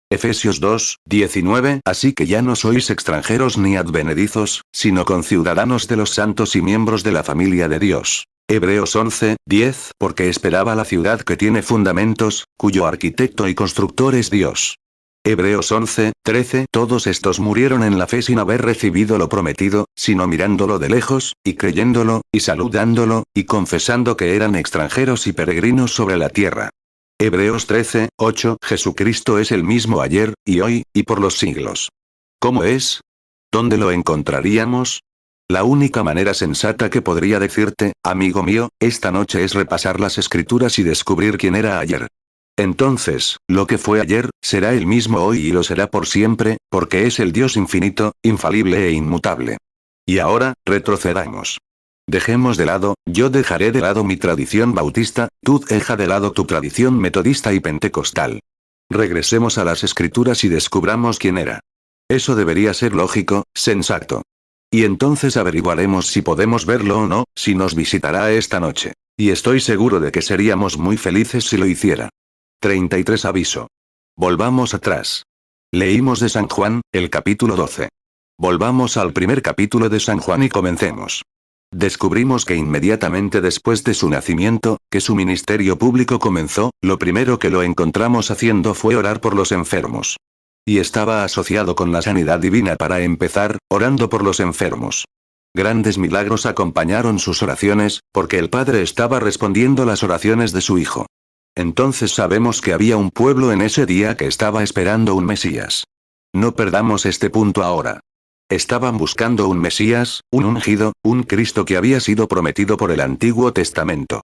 Efesios 2, 19. Así que ya no sois extranjeros ni advenedizos, sino conciudadanos de los santos y miembros de la familia de Dios. Hebreos 11, 10. Porque esperaba la ciudad que tiene fundamentos, cuyo arquitecto y constructor es Dios. Hebreos 11, 13. Todos estos murieron en la fe sin haber recibido lo prometido, sino mirándolo de lejos, y creyéndolo, y saludándolo, y confesando que eran extranjeros y peregrinos sobre la tierra. Hebreos 13, 8. Jesucristo es el mismo ayer, y hoy, y por los siglos. ¿Cómo es? ¿Dónde lo encontraríamos? La única manera sensata que podría decirte, amigo mío, esta noche es repasar las escrituras y descubrir quién era ayer. Entonces, lo que fue ayer, será el mismo hoy y lo será por siempre, porque es el Dios infinito, infalible e inmutable. Y ahora, retrocedamos. Dejemos de lado, yo dejaré de lado mi tradición bautista, tú deja de lado tu tradición metodista y pentecostal. Regresemos a las escrituras y descubramos quién era. Eso debería ser lógico, sensato. Y entonces averiguaremos si podemos verlo o no, si nos visitará esta noche. Y estoy seguro de que seríamos muy felices si lo hiciera. 33 Aviso. Volvamos atrás. Leímos de San Juan, el capítulo 12. Volvamos al primer capítulo de San Juan y comencemos. Descubrimos que inmediatamente después de su nacimiento, que su ministerio público comenzó, lo primero que lo encontramos haciendo fue orar por los enfermos. Y estaba asociado con la sanidad divina para empezar, orando por los enfermos. Grandes milagros acompañaron sus oraciones, porque el Padre estaba respondiendo las oraciones de su Hijo. Entonces sabemos que había un pueblo en ese día que estaba esperando un Mesías. No perdamos este punto ahora. Estaban buscando un Mesías, un ungido, un Cristo que había sido prometido por el Antiguo Testamento.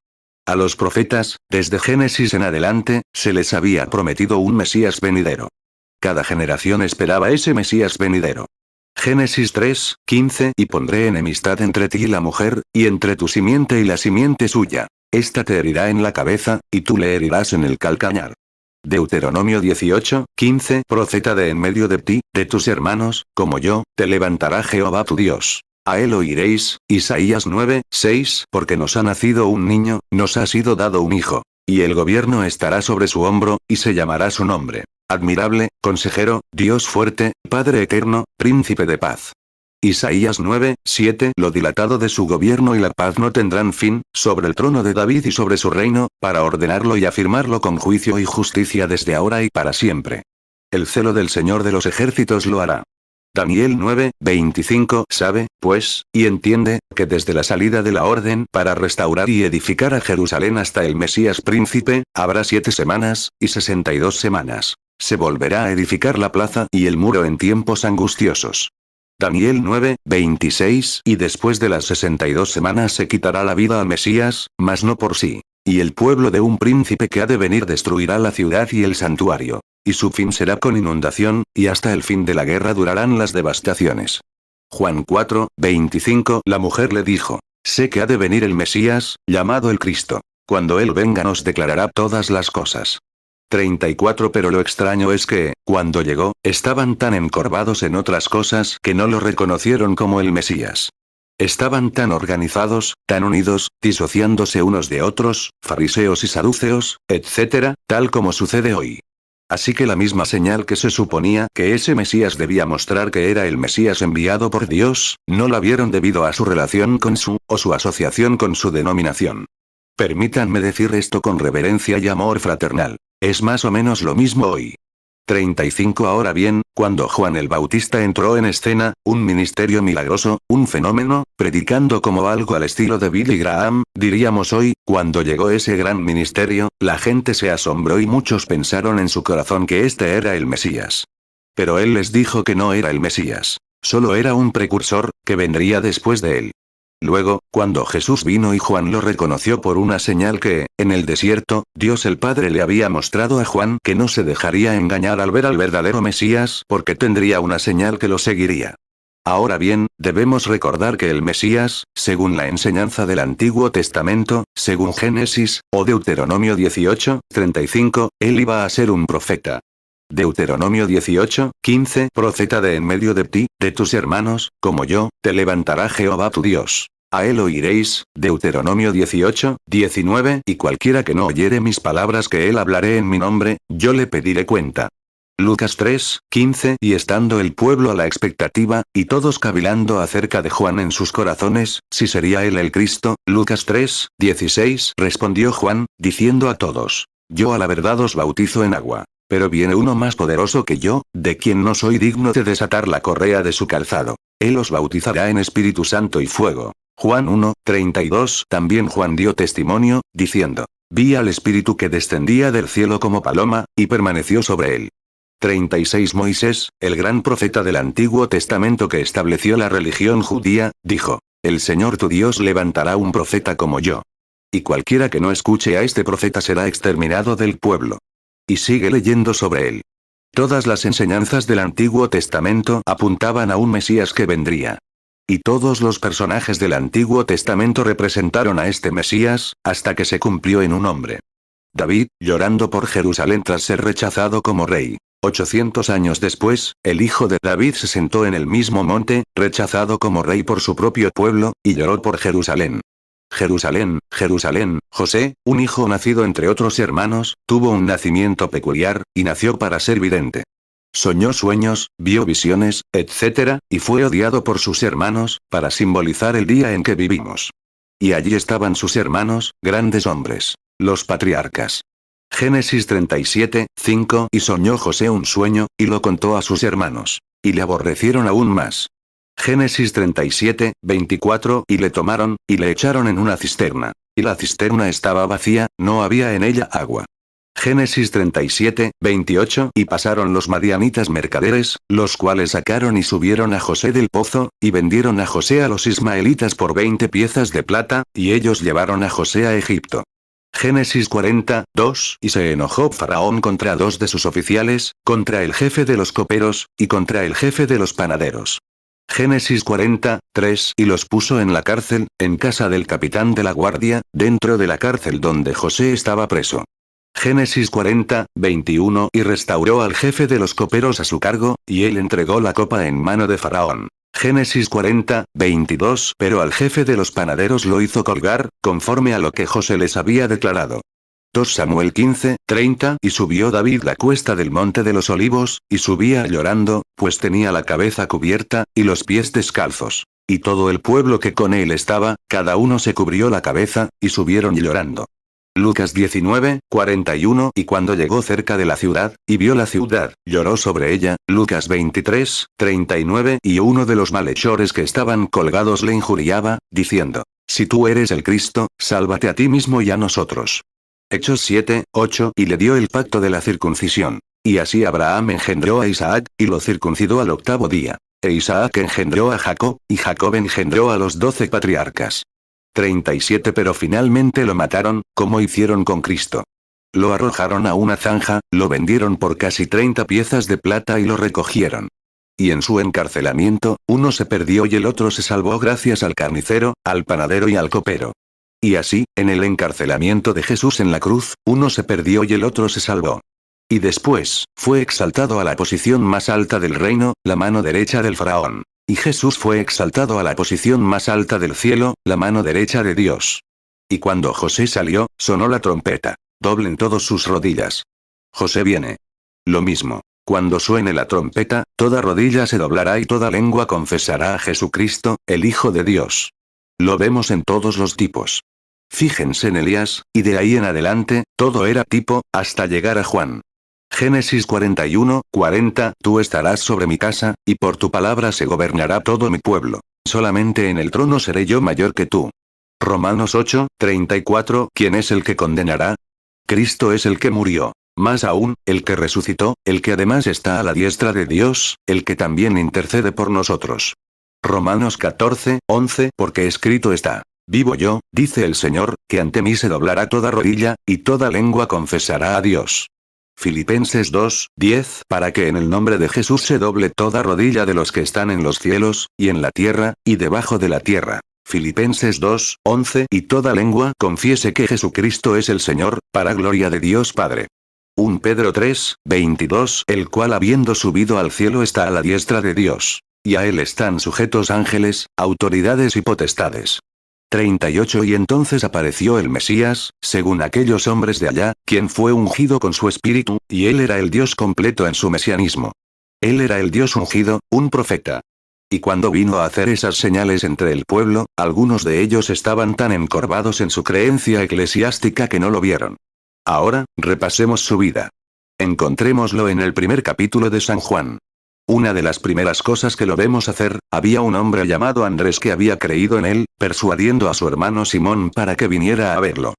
A los profetas, desde Génesis en adelante, se les había prometido un Mesías venidero. Cada generación esperaba ese Mesías venidero. Génesis 3, 15. Y pondré enemistad entre ti y la mujer, y entre tu simiente y la simiente suya. Esta te herirá en la cabeza, y tú le herirás en el calcañar. Deuteronomio 18, 15. Profeta de en medio de ti, de tus hermanos, como yo, te levantará Jehová tu Dios. A él oiréis. Isaías 9, 6. Porque nos ha nacido un niño, nos ha sido dado un hijo. Y el gobierno estará sobre su hombro, y se llamará su nombre. Admirable, consejero, Dios fuerte, Padre eterno, príncipe de paz. Isaías 9, 7. Lo dilatado de su gobierno y la paz no tendrán fin, sobre el trono de David y sobre su reino, para ordenarlo y afirmarlo con juicio y justicia desde ahora y para siempre. El celo del Señor de los ejércitos lo hará. Daniel 9, 25. Sabe, pues, y entiende, que desde la salida de la orden para restaurar y edificar a Jerusalén hasta el Mesías príncipe, habrá 7 semanas, y 62 semanas. Se volverá a edificar la plaza y el muro en tiempos angustiosos. Daniel 9, 26. Y después de las 62 semanas se quitará la vida al Mesías, mas no por sí. Y el pueblo de un príncipe que ha de venir destruirá la ciudad y el santuario. Y su fin será con inundación, y hasta el fin de la guerra durarán las devastaciones. Juan 4, 25. La mujer le dijo: sé que ha de venir el Mesías, llamado el Cristo. Cuando él venga nos declarará todas las cosas. 34. Pero lo extraño es que, cuando llegó, estaban tan encorvados en otras cosas que no lo reconocieron como el Mesías. Estaban tan organizados, tan unidos, disociándose unos de otros, fariseos y saduceos, etc., tal como sucede hoy. Así que la misma señal que se suponía que ese Mesías debía mostrar que era el Mesías enviado por Dios, no la vieron debido a su relación con o su asociación con su denominación. Permítanme decir esto con reverencia y amor fraternal. Es más o menos lo mismo hoy. 35. Ahora bien, cuando Juan el Bautista entró en escena, un ministerio milagroso, un fenómeno, predicando como algo al estilo de Billy Graham, diríamos hoy, cuando llegó ese gran ministerio, la gente se asombró y muchos pensaron en su corazón que este era el Mesías. Pero él les dijo que no era el Mesías. Solo era un precursor, que vendría después de él. Luego, cuando Jesús vino y Juan lo reconoció por una señal que, en el desierto, Dios el Padre le había mostrado a Juan que no se dejaría engañar al ver al verdadero Mesías porque tendría una señal que lo seguiría. Ahora bien, debemos recordar que el Mesías, según la enseñanza del Antiguo Testamento, según Génesis, o Deuteronomio 18, 35, él iba a ser un profeta. Deuteronomio 18, 15, profeta de en medio de ti, de tus hermanos, como yo, te levantará Jehová tu Dios. A él oiréis, Deuteronomio 18, 19, y cualquiera que no oyere mis palabras que él hablaré en mi nombre, yo le pediré cuenta. Lucas 3, 15, y estando el pueblo a la expectativa, y todos cavilando acerca de Juan en sus corazones, si sería él el Cristo, Lucas 3, 16, respondió Juan, diciendo a todos, yo a la verdad os bautizo en agua. Pero viene uno más poderoso que yo, de quien no soy digno de desatar la correa de su calzado. Él os bautizará en Espíritu Santo y fuego. Juan 1, 32. También Juan dio testimonio, diciendo, vi al Espíritu que descendía del cielo como paloma, y permaneció sobre él. 36. Moisés, el gran profeta del Antiguo Testamento que estableció la religión judía, dijo, el Señor tu Dios levantará un profeta como yo. Y cualquiera que no escuche a este profeta será exterminado del pueblo. Y sigue leyendo sobre él. Todas las enseñanzas del Antiguo Testamento apuntaban a un Mesías que vendría. Y todos los personajes del Antiguo Testamento representaron a este Mesías, hasta que se cumplió en un hombre. David, llorando por Jerusalén tras ser rechazado como rey. 800 años después, el hijo de David se sentó en el mismo monte, rechazado como rey por su propio pueblo, y lloró por Jerusalén. Jerusalén, Jerusalén, José, un hijo nacido entre otros hermanos, tuvo un nacimiento peculiar, y nació para ser vidente. Soñó sueños, vio visiones, etc., y fue odiado por sus hermanos, para simbolizar el día en que vivimos. Y allí estaban sus hermanos, grandes hombres, los patriarcas. Génesis 37, 5, y soñó José un sueño, y lo contó a sus hermanos. Y le aborrecieron aún más. Génesis 37, 24, y le tomaron, y le echaron en una cisterna. Y la cisterna estaba vacía, no había en ella agua. Génesis 37, 28, y pasaron los madianitas mercaderes, los cuales sacaron y subieron a José del pozo, y vendieron a José a los ismaelitas por 20 piezas de plata, y ellos llevaron a José a Egipto. Génesis 40, 2, y se enojó Faraón contra 2 de sus oficiales, contra el jefe de los coperos, y contra el jefe de los panaderos. Génesis 40, 3, y los puso en la cárcel, en casa del capitán de la guardia, dentro de la cárcel donde José estaba preso. Génesis 40, 21, y restauró al jefe de los coperos a su cargo, y él entregó la copa en mano de Faraón. Génesis 40, 22, pero al jefe de los panaderos lo hizo colgar, conforme a lo que José les había declarado. 2 Samuel 15, 30, y subió David la cuesta del monte de los olivos, y subía llorando, pues tenía la cabeza cubierta, y los pies descalzos. Y todo el pueblo que con él estaba, cada uno se cubrió la cabeza, y subieron llorando. Lucas 19, 41, y cuando llegó cerca de la ciudad, y vio la ciudad, lloró sobre ella. Lucas 23, 39, y uno de los malhechores que estaban colgados le injuriaba, diciendo, si tú eres el Cristo, sálvate a ti mismo y a nosotros. Hechos 7, 8, y le dio el pacto de la circuncisión. Y así Abraham engendró a Isaac, y lo circuncidó al 8º día. E Isaac engendró a Jacob, y Jacob engendró a los 12 patriarcas. 37 Pero finalmente lo mataron, como hicieron con Cristo. Lo arrojaron a una zanja, lo vendieron por casi 30 piezas de plata y lo recogieron. Y en su encarcelamiento, uno se perdió y el otro se salvó gracias al carnicero, al panadero y al copero. Y así, en el encarcelamiento de Jesús en la cruz, uno se perdió y el otro se salvó. Y después, fue exaltado a la posición más alta del reino, la mano derecha del faraón. Y Jesús fue exaltado a la posición más alta del cielo, la mano derecha de Dios. Y cuando José salió, sonó la trompeta. Doblen todos sus rodillas. José viene. Lo mismo. Cuando suene la trompeta, toda rodilla se doblará y toda lengua confesará a Jesucristo, el Hijo de Dios. Lo vemos en todos los tipos. Fíjense en Elías, y de ahí en adelante, todo era tipo, hasta llegar a Juan. Génesis 41, 40, tú estarás sobre mi casa, y por tu palabra se gobernará todo mi pueblo. Solamente en el trono seré yo mayor que tú. Romanos 8, 34, ¿quién es el que condenará? Cristo es el que murió. Más aún, el que resucitó, el que además está a la diestra de Dios, el que también intercede por nosotros. Romanos 14, 11, porque escrito está. Vivo yo, dice el Señor, que ante mí se doblará toda rodilla, y toda lengua confesará a Dios. Filipenses 2:10 para que en el nombre de Jesús se doble toda rodilla de los que están en los cielos, y en la tierra, y debajo de la tierra. Filipenses 2:11 y toda lengua confiese que Jesucristo es el Señor, para gloria de Dios Padre. 1 Pedro 3:22 el cual habiendo subido al cielo está a la diestra de Dios. Y a él están sujetos ángeles, autoridades y potestades. 38 Y entonces apareció el Mesías, según aquellos hombres de allá, quien fue ungido con su espíritu, y él era el Dios completo en su mesianismo. Él era el Dios ungido, un profeta. Y cuando vino a hacer esas señales entre el pueblo, algunos de ellos estaban tan encorvados en su creencia eclesiástica que no lo vieron. Ahora, repasemos su vida. Encontrémoslo en el primer capítulo de San Juan. Una de las primeras cosas que lo vemos hacer, había un hombre llamado Andrés que había creído en él, persuadiendo a su hermano Simón para que viniera a verlo.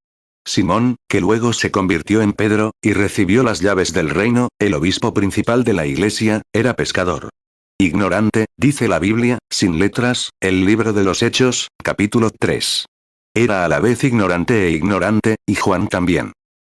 Simón, que luego se convirtió en Pedro, y recibió las llaves del reino, el obispo principal de la iglesia, era pescador. Ignorante, dice la Biblia, sin letras, el libro de los Hechos, capítulo 3. Era a la vez ignorante e ignorante, y Juan también.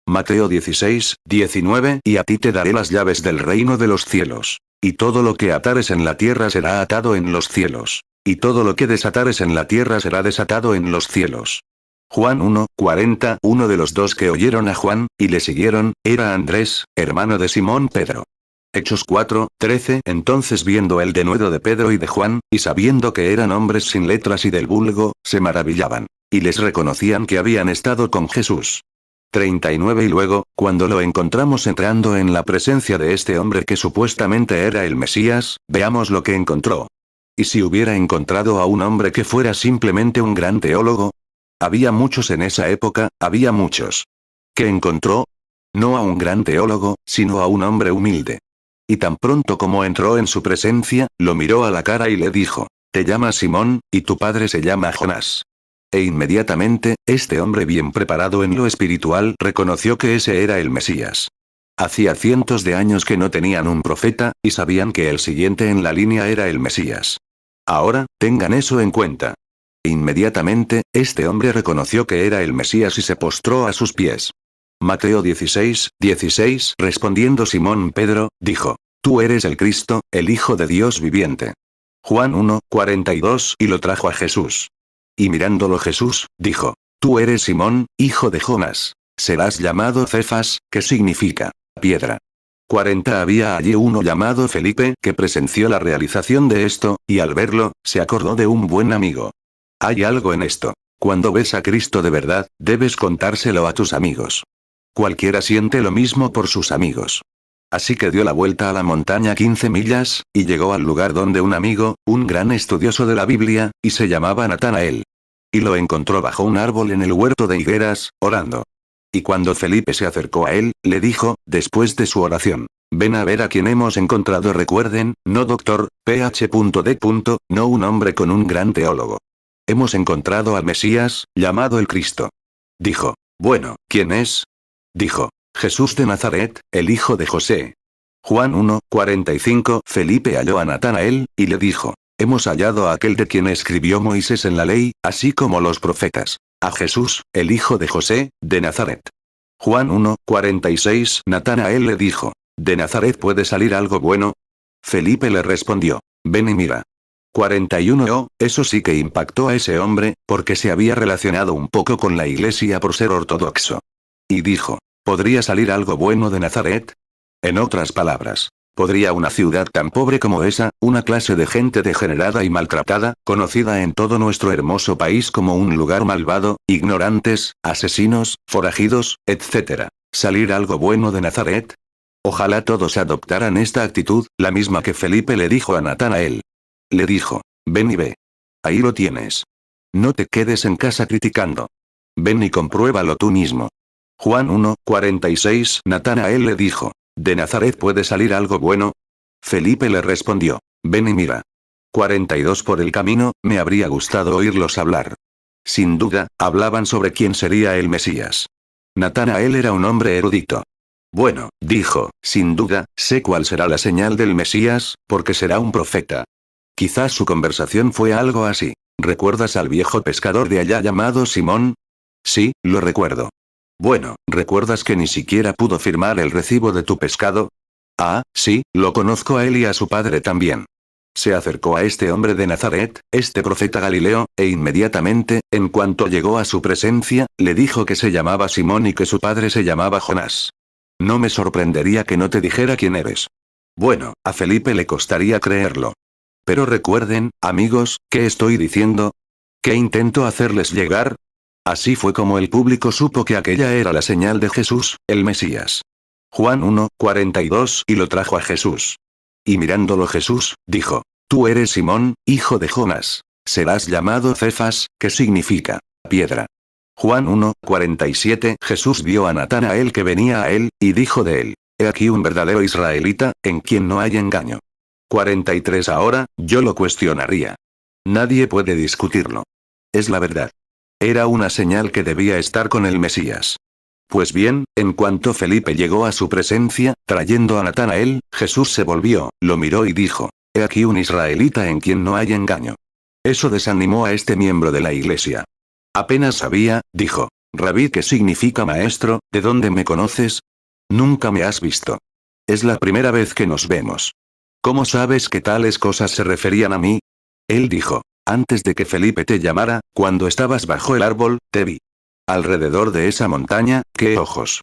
Mateo 16:19 y a ti te daré las llaves del reino de los cielos. Y todo lo que atares en la tierra será atado en los cielos. Y todo lo que desatares en la tierra será desatado en los cielos. Juan 1:40 Uno de los dos que oyeron a Juan, y le siguieron, era Andrés, hermano de Simón Pedro. Hechos 4:13 Entonces viendo el denuedo de Pedro y de Juan, y sabiendo que eran hombres sin letras y del vulgo, se maravillaban. Y les reconocían que habían estado con Jesús. 39 Y luego, cuando lo encontramos entrando en la presencia de este hombre que supuestamente era el Mesías, veamos lo que encontró. ¿Y si hubiera encontrado a un hombre que fuera simplemente un gran teólogo? Había muchos en esa época, había muchos. ¿Qué encontró? No a un gran teólogo, sino a un hombre humilde. Y tan pronto como entró en su presencia, lo miró a la cara y le dijo: Te llamas Simón, y tu padre se llama Jonás. E inmediatamente, este hombre bien preparado en lo espiritual reconoció que ese era el Mesías. Hacía cientos de años que no tenían un profeta, y sabían que el siguiente en la línea era el Mesías. Ahora, tengan eso en cuenta. Inmediatamente, este hombre reconoció que era el Mesías y se postró a sus pies. Mateo 16:16 Respondiendo Simón Pedro, dijo: Tú eres el Cristo, el Hijo de Dios viviente. Juan 1:42 Y lo trajo a Jesús. Y mirándolo Jesús, dijo: Tú eres Simón, hijo de Jonás. Serás llamado Cefas, que significa piedra. 40 Había allí uno llamado Felipe que presenció la realización de esto, y al verlo, se acordó de un buen amigo. Hay algo en esto. Cuando ves a Cristo de verdad, debes contárselo a tus amigos. Cualquiera siente lo mismo por sus amigos. Así que dio la vuelta a la montaña 15 millas, y llegó al lugar donde un amigo, un gran estudioso de la Biblia, y se llamaba Natanael. Y lo encontró bajo un árbol en el huerto de higueras, orando. Y cuando Felipe se acercó a él, le dijo, después de su oración: Ven a ver a quien hemos encontrado. Recuerden, no doctor, Ph.D. No un hombre con un gran teólogo. Hemos encontrado al Mesías, llamado el Cristo. Dijo: Bueno, ¿quién es? Dijo: Jesús de Nazaret, el hijo de José. Juan 1:45 Felipe halló a Natanael, y le dijo: Hemos hallado a aquel de quien escribió Moisés en la ley, así como los profetas. A Jesús, el hijo de José, de Nazaret. Juan 1:46 Natanael le dijo: ¿De Nazaret puede salir algo bueno? Felipe le respondió: Ven y mira. 41 Eso sí que impactó a ese hombre, porque se había relacionado un poco con la iglesia por ser ortodoxo. Y dijo: ¿Podría salir algo bueno de Nazaret? En otras palabras, ¿podría una ciudad tan pobre como esa, una clase de gente degenerada y maltratada, conocida en todo nuestro hermoso país como un lugar malvado, ignorantes, asesinos, forajidos, etc., salir algo bueno de Nazaret? Ojalá todos adoptaran esta actitud, la misma que Felipe le dijo a Natanael. Le dijo: Ven y ve. Ahí lo tienes. No te quedes en casa criticando. Ven y compruébalo tú mismo. Juan 1:46 Natanael le dijo: ¿De Nazaret puede salir algo bueno? Felipe le respondió: Ven y mira. 42 Por el camino, me habría gustado oírlos hablar. Sin duda, hablaban sobre quién sería el Mesías. Natanael era un hombre erudito. Bueno, dijo, sin duda, sé cuál será la señal del Mesías, porque será un profeta. Quizás su conversación fue algo así: ¿recuerdas al viejo pescador de allá llamado Simón? Sí, lo recuerdo. Bueno, ¿recuerdas que ni siquiera pudo firmar el recibo de tu pescado? Ah, sí, lo conozco a él y a su padre también. Se acercó a este hombre de Nazaret, este profeta Galileo, e inmediatamente, en cuanto llegó a su presencia, le dijo que se llamaba Simón y que su padre se llamaba Jonás. No me sorprendería que no te dijera quién eres. Bueno, a Felipe le costaría creerlo. Pero recuerden, amigos, ¿qué estoy diciendo? ¿Qué intento hacerles llegar? Así fue como el público supo que aquella era la señal de Jesús, el Mesías. Juan 1:42 y lo trajo a Jesús. Y mirándolo Jesús, dijo: Tú eres Simón, hijo de Jonás. Serás llamado Cefas, que significa piedra. Juan 1:47 Jesús vio a Natanael que venía a él, y dijo de él: He aquí un verdadero israelita, en quien no hay engaño. 43 Ahora, yo lo cuestionaría. Nadie puede discutirlo. Es la verdad. Era una señal que debía estar con el Mesías. Pues bien, en cuanto Felipe llegó a su presencia, trayendo a Natanael, Jesús se volvió, lo miró y dijo: He aquí un israelita en quien no hay engaño. Eso desanimó a este miembro de la iglesia. Apenas sabía, dijo: Rabí, que significa maestro, ¿de dónde me conoces? Nunca me has visto. Es la primera vez que nos vemos. ¿Cómo sabes que tales cosas se referían a mí? Él dijo: Antes de que Felipe te llamara, cuando estabas bajo el árbol, te vi. Alrededor de esa montaña, ¿qué ojos?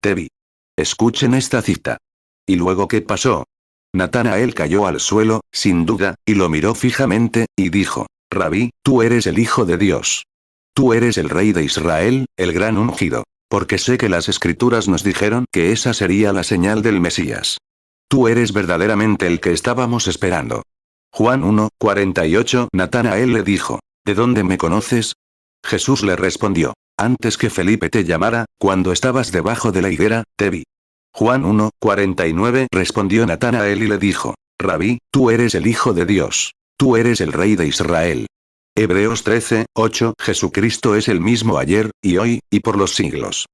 Te vi. Escuchen esta cita. ¿Y luego qué pasó? Natanael cayó al suelo, sin duda, y lo miró fijamente, y dijo: Rabí, tú eres el Hijo de Dios. Tú eres el Rey de Israel, el gran ungido. Porque sé que las Escrituras nos dijeron que esa sería la señal del Mesías. Tú eres verdaderamente el que estábamos esperando. Juan 1:48 Natanael le dijo: ¿De dónde me conoces? Jesús le respondió: Antes que Felipe te llamara, cuando estabas debajo de la higuera, te vi. Juan 1:49 Respondió Natanael y le dijo: Rabí, tú eres el Hijo de Dios. Tú eres el Rey de Israel. Hebreos 13:8 Jesucristo es el mismo ayer, y hoy, y por los siglos.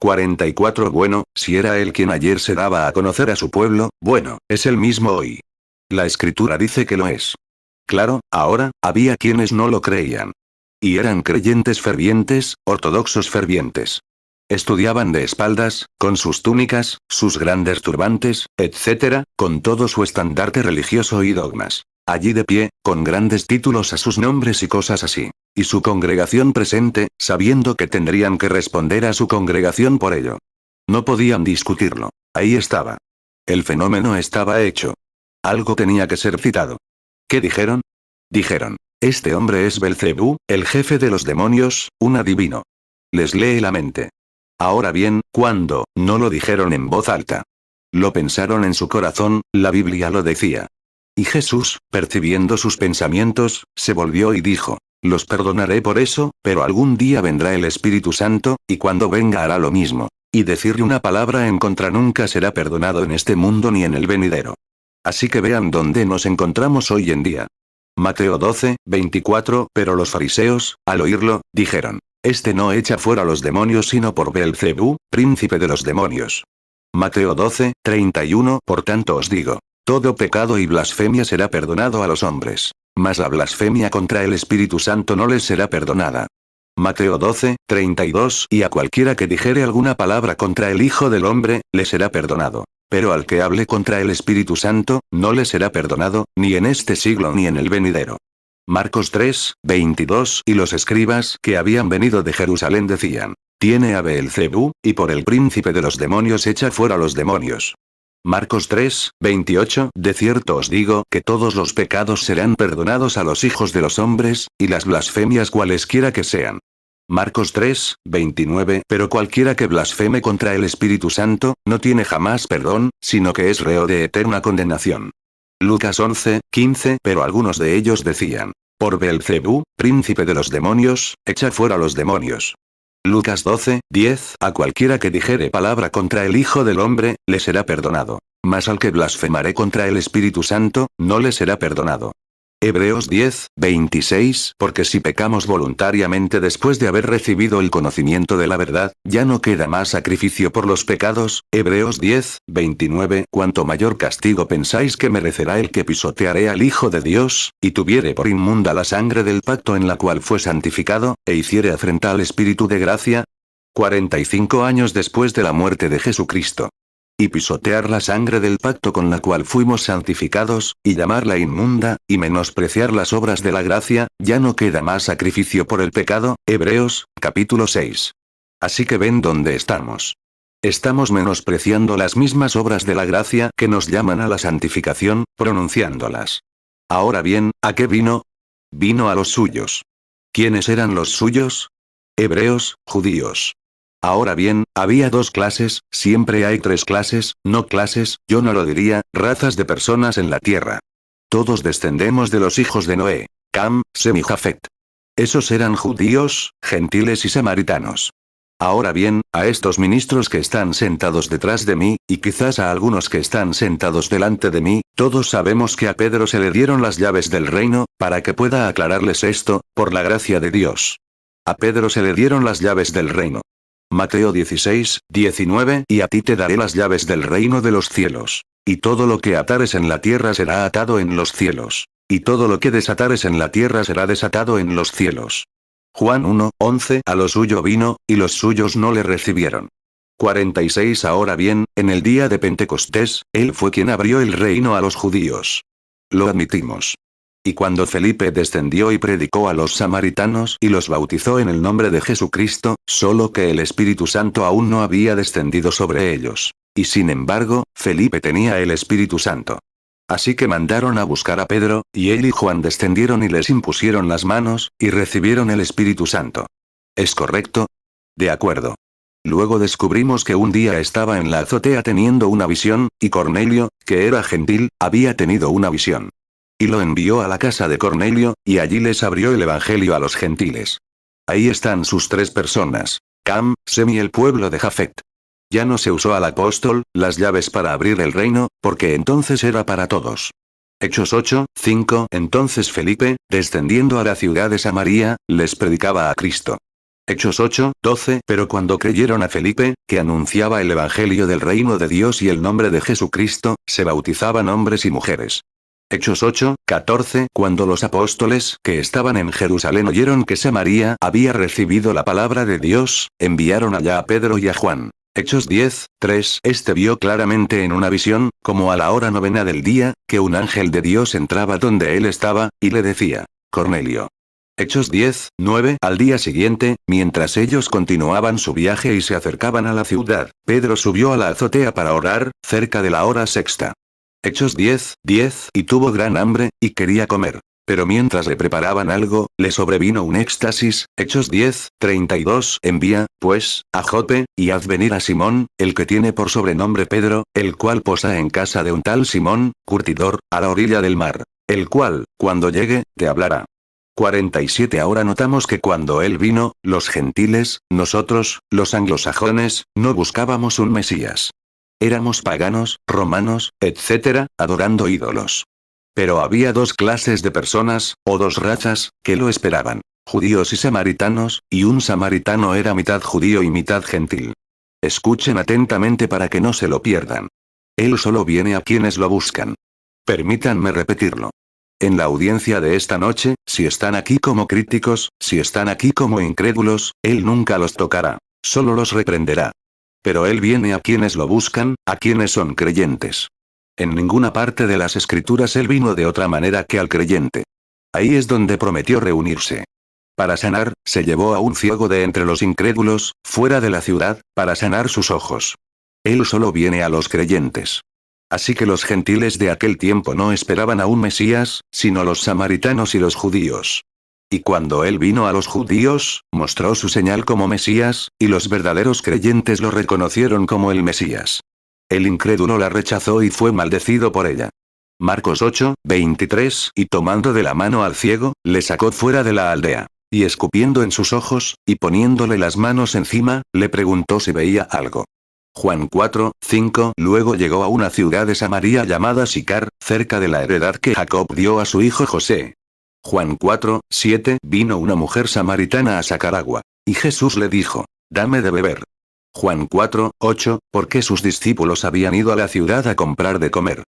44 Bueno, si era él quien ayer se daba a conocer a su pueblo, bueno, es el mismo hoy. La Escritura dice que lo es. Claro, ahora, había quienes no lo creían. Y eran creyentes fervientes, ortodoxos fervientes. Estudiaban de espaldas, con sus túnicas, sus grandes turbantes, etc., con todo su estandarte religioso y dogmas. Allí de pie, con grandes títulos a sus nombres y cosas así. Y su congregación presente, sabiendo que tendrían que responder a su congregación por ello. No podían discutirlo. Ahí estaba. El fenómeno estaba hecho. Algo tenía que ser citado. ¿Qué dijeron? Dijeron: Este hombre es Belcebú, el jefe de los demonios, un adivino. Les lee la mente. Ahora bien, ¿cuándo? No lo dijeron en voz alta. Lo pensaron en su corazón, la Biblia lo decía. Y Jesús, percibiendo sus pensamientos, se volvió y dijo: Los perdonaré por eso, pero algún día vendrá el Espíritu Santo, y cuando venga hará lo mismo. Y decirle una palabra en contra nunca será perdonado en este mundo ni en el venidero. Así que vean dónde nos encontramos hoy en día. Mateo 12:24 Pero los fariseos, al oírlo, dijeron: Este no echa fuera los demonios sino por Belcebú, príncipe de los demonios. Mateo 12:31 Por tanto os digo: todo pecado y blasfemia será perdonado a los hombres, mas la blasfemia contra el Espíritu Santo no les será perdonada. Mateo 12:32 Y a cualquiera que dijere alguna palabra contra el Hijo del Hombre, le será perdonado. Pero al que hable contra el Espíritu Santo, no le será perdonado, ni en este siglo ni en el venidero. Marcos 3:22 Y los escribas que habían venido de Jerusalén decían: Tiene a Beelzebú, y por el príncipe de los demonios echa fuera los demonios. Marcos 3:28 De cierto os digo que todos los pecados serán perdonados a los hijos de los hombres, y las blasfemias cualesquiera que sean. Marcos 3:29 Pero cualquiera que blasfeme contra el Espíritu Santo, no tiene jamás perdón, sino que es reo de eterna condenación. Lucas 11:15 Pero algunos de ellos decían: Por Beelzebú, príncipe de los demonios, echa fuera los demonios. Lucas 12:10 A cualquiera que dijere palabra contra el Hijo del Hombre, le será perdonado. Mas al que blasfemare contra el Espíritu Santo, no le será perdonado. Hebreos 10:26 Porque si pecamos voluntariamente después de haber recibido el conocimiento de la verdad, ya no queda más sacrificio por los pecados. Hebreos 10:29 Cuanto mayor castigo pensáis que merecerá el que pisoteare al Hijo de Dios, y tuviere por inmunda la sangre del pacto en la cual fue santificado, e hiciere afrenta al Espíritu de gracia. 45 años después de la muerte de Jesucristo. Y pisotear la sangre del pacto con la cual fuimos santificados, y llamarla inmunda, y menospreciar las obras de la gracia, ya no queda más sacrificio por el pecado. Hebreos, capítulo 6. Así que ven dónde estamos. Estamos menospreciando las mismas obras de la gracia que nos llaman a la santificación, pronunciándolas. Ahora bien, ¿a qué vino? Vino a los suyos. ¿Quiénes eran los suyos? Hebreos, judíos. Ahora bien, había dos clases, siempre hay tres clases, no clases, yo no lo diría, razas de personas en la tierra. Todos descendemos de los hijos de Noé, Cam, Sem y Jafet. Esos eran judíos, gentiles y samaritanos. Ahora bien, a estos ministros que están sentados detrás de mí, y quizás a algunos que están sentados delante de mí, todos sabemos que a Pedro se le dieron las llaves del reino, para que pueda aclararles esto, por la gracia de Dios. A Pedro se le dieron las llaves del reino. Mateo 16, 19, y a ti te daré las llaves del reino de los cielos. Y todo lo que atares en la tierra será atado en los cielos. Y todo lo que desatares en la tierra será desatado en los cielos. Juan 1, 11. A lo suyo vino, y los suyos no le recibieron. 46. Ahora bien, en el día de Pentecostés, él fue quien abrió el reino a los judíos. Lo admitimos. Y cuando Felipe descendió y predicó a los samaritanos y los bautizó en el nombre de Jesucristo, solo que el Espíritu Santo aún no había descendido sobre ellos. Y sin embargo, Felipe tenía el Espíritu Santo. Así que mandaron a buscar a Pedro, y él y Juan descendieron y les impusieron las manos, y recibieron el Espíritu Santo. ¿Es correcto? De acuerdo. Luego descubrimos que un día estaba en la azotea teniendo una visión, y Cornelio, que era gentil, había tenido una visión. Y lo envió a la casa de Cornelio, y allí les abrió el evangelio a los gentiles. Ahí están sus tres personas, Cam, Sem y el pueblo de Jafet. Ya no se usó al apóstol, las llaves para abrir el reino, porque entonces era para todos. Hechos 8, 5. Entonces Felipe, descendiendo a la ciudad de Samaria, les predicaba a Cristo. Hechos 8, 12. Pero cuando creyeron a Felipe, que anunciaba el evangelio del reino de Dios y el nombre de Jesucristo, se bautizaban hombres y mujeres. Hechos 8, 14. Cuando los apóstoles que estaban en Jerusalén oyeron que Samaria había recibido la palabra de Dios, enviaron allá a Pedro y a Juan. Hechos 10, 3. Este vio claramente en una visión, como a la hora 9 del día, que un ángel de Dios entraba donde él estaba, y le decía: Cornelio. Hechos 10, 9. Al día siguiente, mientras ellos continuaban su viaje y se acercaban a la ciudad, Pedro subió a la azotea para orar, cerca de la hora sexta. Hechos 10, 10. Y tuvo gran hambre, y quería comer. Pero mientras le preparaban algo, le sobrevino un éxtasis. Hechos 10, 32. Envía, pues, a Jope, y haz venir a Simón, el que tiene por sobrenombre Pedro, el cual posa en casa de un tal Simón, curtidor, a la orilla del mar. El cual, cuando llegue, te hablará. 47. Ahora notamos que cuando él vino, los gentiles, nosotros, los anglosajones, no buscábamos un Mesías. Éramos paganos, romanos, etc., adorando ídolos. Pero había dos clases de personas, o dos razas, que lo esperaban: judíos y samaritanos, y un samaritano era mitad judío y mitad gentil. Escuchen atentamente para que no se lo pierdan. Él solo viene a quienes lo buscan. Permítanme repetirlo. En la audiencia de esta noche, si están aquí como críticos, si están aquí como incrédulos, él nunca los tocará, solo los reprenderá. Pero él viene a quienes lo buscan, a quienes son creyentes. En ninguna parte de las escrituras él vino de otra manera que al creyente. Ahí es donde prometió reunirse. Para sanar, se llevó a un ciego de entre los incrédulos, fuera de la ciudad, para sanar sus ojos. Él solo viene a los creyentes. Así que los gentiles de aquel tiempo no esperaban a un Mesías, sino los samaritanos y los judíos. Y cuando él vino a los judíos, mostró su señal como Mesías, y los verdaderos creyentes lo reconocieron como el Mesías. El incrédulo la rechazó y fue maldecido por ella. Marcos 8, 23. Y tomando de la mano al ciego, le sacó fuera de la aldea. Y escupiendo en sus ojos, y poniéndole las manos encima, le preguntó si veía algo. Juan 4, 5. Luego llegó a una ciudad de Samaria llamada Sicar, cerca de la heredad que Jacob dio a su hijo José. Juan 4, 7. Vino una mujer samaritana a sacar agua. Y Jesús le dijo: dame de beber. Juan 4, 8. Porque sus discípulos habían ido a la ciudad a comprar de comer.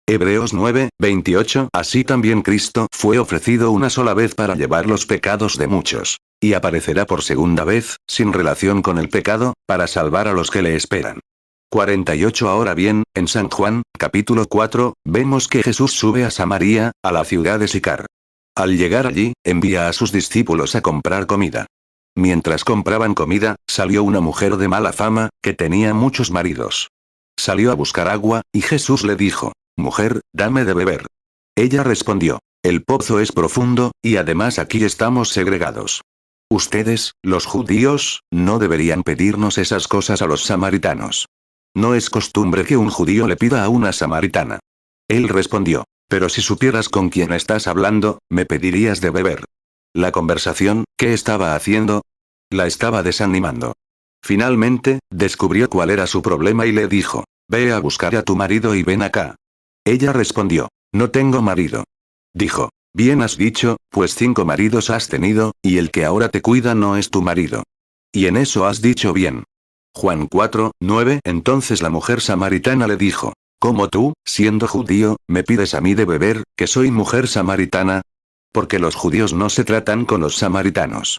Hebreos 9, 28. Así también Cristo fue ofrecido una sola vez para llevar los pecados de muchos. y aparecerá por segunda vez, sin relación con el pecado, para salvar a los que le esperan. 48 Ahora bien, en San Juan, capítulo 4, vemos que Jesús sube a Samaria, a la ciudad de Sicar. Al llegar allí, envía a sus discípulos a comprar comida. Mientras compraban comida, salió una mujer de mala fama, que tenía muchos maridos. Salió a buscar agua, y Jesús le dijo: «Mujer, dame de beber». Ella respondió: «El pozo es profundo, y además aquí estamos segregados. Ustedes, los judíos, no deberían pedirnos esas cosas a los samaritanos. No es costumbre que un judío le pida a una samaritana». Él respondió: «Pero si supieras con quién estás hablando, me pedirías de beber». La conversación, ¿qué estaba haciendo? La estaba desanimando. Finalmente, descubrió cuál era su problema y le dijo: «Ve a buscar a tu marido y ven acá». Ella respondió: «No tengo marido». Dijo: «Bien has dicho, pues 5 maridos has tenido, y el que ahora te cuida no es tu marido. Y en eso has dicho bien». Juan 4:9 Entonces la mujer samaritana le dijo: «¿Cómo tú, siendo judío, me pides a mí de beber, que soy mujer samaritana? Porque los judíos no se tratan con los samaritanos».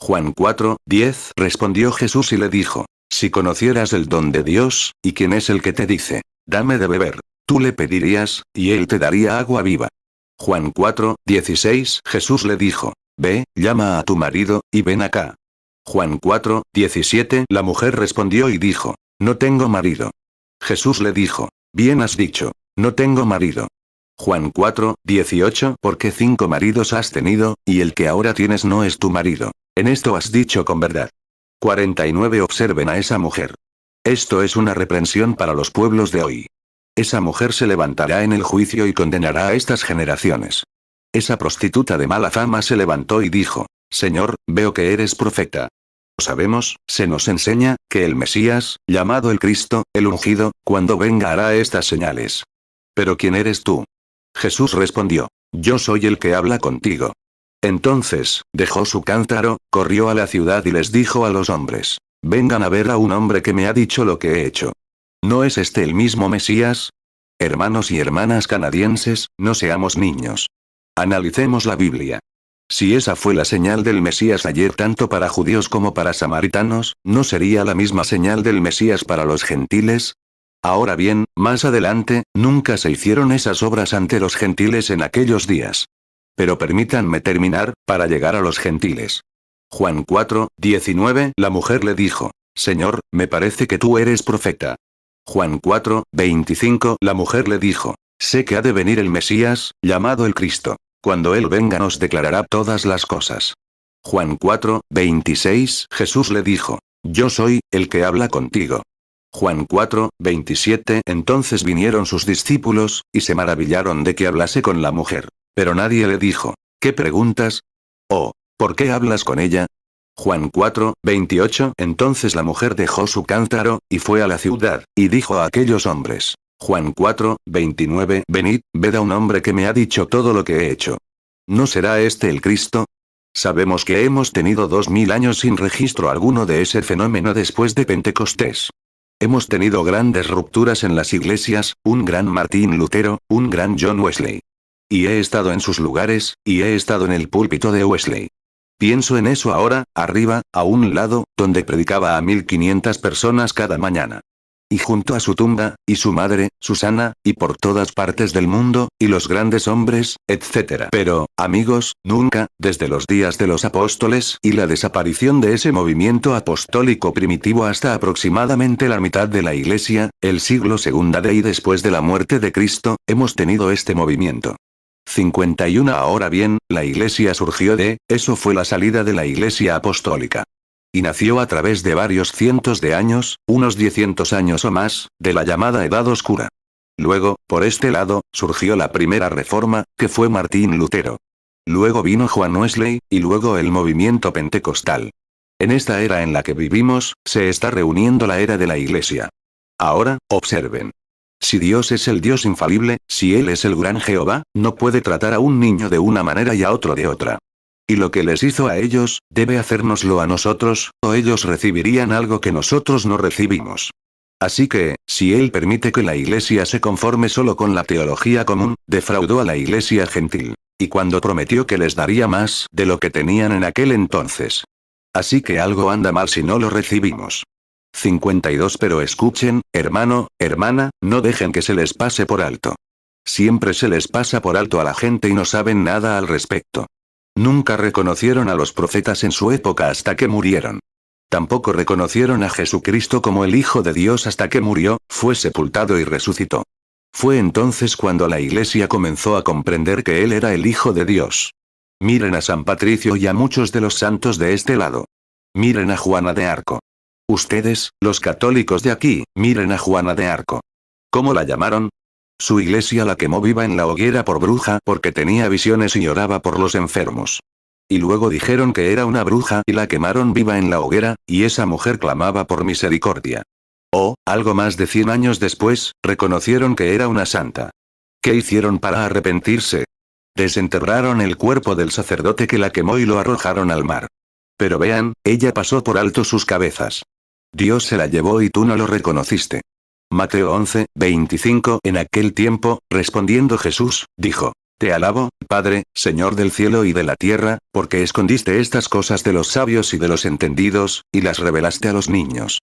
Juan 4:10 Respondió Jesús y le dijo: «Si conocieras el don de Dios, y quién es el que te dice, dame de beber, tú le pedirías, y él te daría agua viva». Juan 4:16 Jesús le dijo: «Ve, llama a tu marido, y ven acá». Juan 4:17 La mujer respondió y dijo: «No tengo marido». Jesús le dijo: «Bien has dicho, no tengo marido». Juan 4:18 Porque 5 maridos has tenido, y el que ahora tienes no es tu marido. En esto has dicho con verdad. 49 Observen a esa mujer. Esto es una reprensión para los pueblos de hoy. Esa mujer se levantará en el juicio y condenará a estas generaciones. Esa prostituta de mala fama se levantó y dijo: «Señor, veo que eres profeta. Sabemos, se nos enseña, que el Mesías, llamado el Cristo, el ungido, cuando venga hará estas señales. Pero ¿quién eres tú?». Jesús respondió: «Yo soy el que habla contigo». Entonces, dejó su cántaro, corrió a la ciudad y les dijo a los hombres: «Vengan a ver a un hombre que me ha dicho lo que he hecho. ¿No es este el mismo Mesías? Hermanos y hermanas canadienses, no seamos niños. Analicemos la Biblia. Si esa fue la señal del Mesías ayer tanto para judíos como para samaritanos, ¿no sería la misma señal del Mesías para los gentiles? Ahora bien, más adelante, nunca se hicieron esas obras ante los gentiles en aquellos días. Pero permítanme terminar, para llegar a los gentiles. Juan 4:19 La mujer le dijo: «Señor, me parece que tú eres profeta». Juan 4:25 La mujer le dijo: «Sé que ha de venir el Mesías, llamado el Cristo. Cuando él venga nos declarará todas las cosas». Juan 4:26 Jesús le dijo: «Yo soy, el que habla contigo». Juan 4:27 Entonces vinieron sus discípulos, y se maravillaron de que hablase con la mujer. Pero nadie le dijo: «¿Qué preguntas? ¿O, por qué hablas con ella?». Juan 4:28 Entonces la mujer dejó su cántaro, y fue a la ciudad, y dijo a aquellos hombres. Juan 4:29 Venid, ved a un hombre que me ha dicho todo lo que he hecho. ¿No será este el Cristo? Sabemos que hemos tenido 2000 años sin registro alguno de ese fenómeno después de Pentecostés. Hemos tenido grandes rupturas en las iglesias, un gran Martín Lutero, un gran John Wesley. Y he estado en sus lugares, y he estado en el púlpito de Wesley. Pienso en eso ahora, arriba, a un lado, donde predicaba a 1500 personas cada mañana. Y junto a su tumba, y su madre, Susana, y por todas partes del mundo, y los grandes hombres, etc. Pero, amigos, nunca, desde los días de los apóstoles y la desaparición de ese movimiento apostólico primitivo hasta aproximadamente la mitad de la Iglesia, el siglo II de y después de la muerte de Cristo, hemos tenido este movimiento. 51 Ahora bien, la Iglesia surgió eso fue la salida de la Iglesia apostólica. Y nació a través de varios cientos de años, unos 900 años o más, de la llamada Edad Oscura. Luego, por este lado, surgió la primera reforma, que fue Martín Lutero. Luego vino Juan Wesley, y luego el movimiento pentecostal. En esta era en la que vivimos, se está reuniendo la era de la Iglesia. Ahora, observen. Si Dios es el Dios infalible, si Él es el gran Jehová, no puede tratar a un niño de una manera y a otro de otra. Y lo que les hizo a ellos, debe hacérnoslo a nosotros, o ellos recibirían algo que nosotros no recibimos. Así que, si Él permite que la Iglesia se conforme solo con la teología común, defraudó a la Iglesia gentil. Y cuando prometió que les daría más de lo que tenían en aquel entonces. Así que algo anda mal si no lo recibimos. 52 Pero escuchen, hermano, hermana, no dejen que se les pase por alto. Siempre se les pasa por alto a la gente y no saben nada al respecto. Nunca reconocieron a los profetas en su época hasta que murieron. Tampoco reconocieron a Jesucristo como el Hijo de Dios hasta que murió, fue sepultado y resucitó. Fue entonces cuando la Iglesia comenzó a comprender que Él era el Hijo de Dios. Miren a San Patricio y a muchos de los santos de este lado. Miren a Juana de Arco. Ustedes, los católicos de aquí, miren a Juana de Arco. ¿Cómo la llamaron? Su iglesia la quemó viva en la hoguera por bruja porque tenía visiones y oraba por los enfermos. Y luego dijeron que era una bruja y la quemaron viva en la hoguera, y esa mujer clamaba por misericordia. O, algo más de 100 años después, reconocieron que era una santa. ¿Qué hicieron para arrepentirse? Desenterraron el cuerpo del sacerdote que la quemó y lo arrojaron al mar. Pero vean, ella pasó por alto sus cabezas. Dios se la llevó y tú no lo reconociste. Mateo 11, 25 En aquel tiempo, respondiendo Jesús, dijo: Te alabo, Padre, Señor del cielo y de la tierra, porque escondiste estas cosas de los sabios y de los entendidos, y las revelaste a los niños.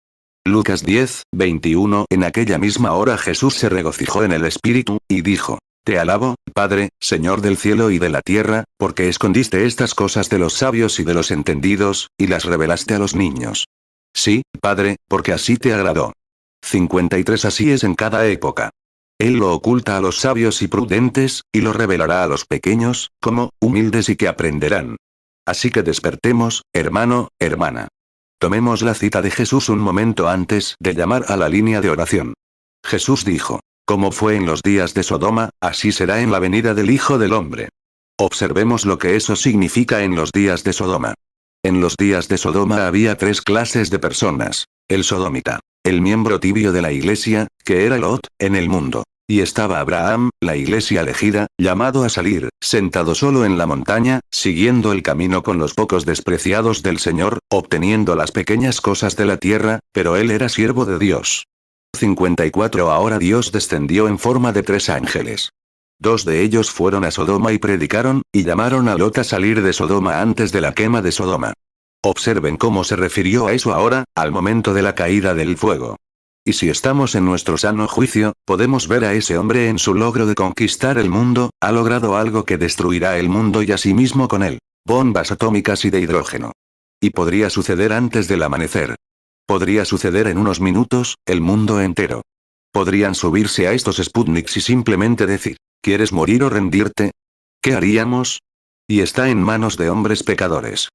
Lucas 10, 21 En aquella misma hora Jesús se regocijó en el Espíritu, y dijo: Te alabo, Padre, Señor del cielo y de la tierra, porque escondiste estas cosas de los sabios y de los entendidos, y las revelaste a los niños. Sí, Padre, porque así te agradó. 53 Así es en cada época. Él lo oculta a los sabios y prudentes, y lo revelará a los pequeños, como humildes y que aprenderán. Así que despertemos, hermano, hermana. Tomemos la cita de Jesús un momento antes de llamar a la línea de oración. Jesús dijo: Como fue en los días de Sodoma, así será en la venida del Hijo del Hombre. Observemos lo que eso significa en los días de Sodoma. En los días de Sodoma había 3 clases de personas. El sodómita, el miembro tibio de la iglesia, que era Lot, en el mundo. Y estaba Abraham, la iglesia elegida, llamado a salir, sentado solo en la montaña, siguiendo el camino con los pocos despreciados del Señor, obteniendo las pequeñas cosas de la tierra, pero él era siervo de Dios. 54 Ahora Dios descendió en forma de 3 ángeles. 2 de ellos fueron a Sodoma y predicaron, y llamaron a Lot a salir de Sodoma antes de la quema de Sodoma. Observen cómo se refirió a eso ahora, al momento de la caída del fuego. Y si estamos en nuestro sano juicio, podemos ver a ese hombre en su logro de conquistar el mundo, ha logrado algo que destruirá el mundo y asimismo con él: bombas atómicas y de hidrógeno. Y podría suceder antes del amanecer. Podría suceder en unos minutos, el mundo entero. Podrían subirse a estos Sputniks y simplemente decir: ¿quieres morir o rendirte? ¿Qué haríamos? Y está en manos de hombres pecadores.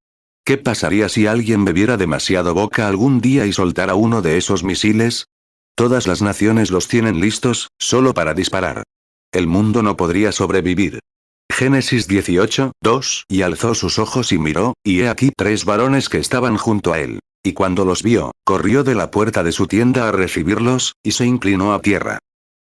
¿Qué pasaría si alguien bebiera demasiado vodka algún día y soltara uno de esos misiles? Todas las naciones los tienen listos, solo para disparar. El mundo no podría sobrevivir. Génesis 18, 2 Y alzó sus ojos y miró, y he aquí 3 varones que estaban junto a él. Y cuando los vio, corrió de la puerta de su tienda a recibirlos, y se inclinó a tierra.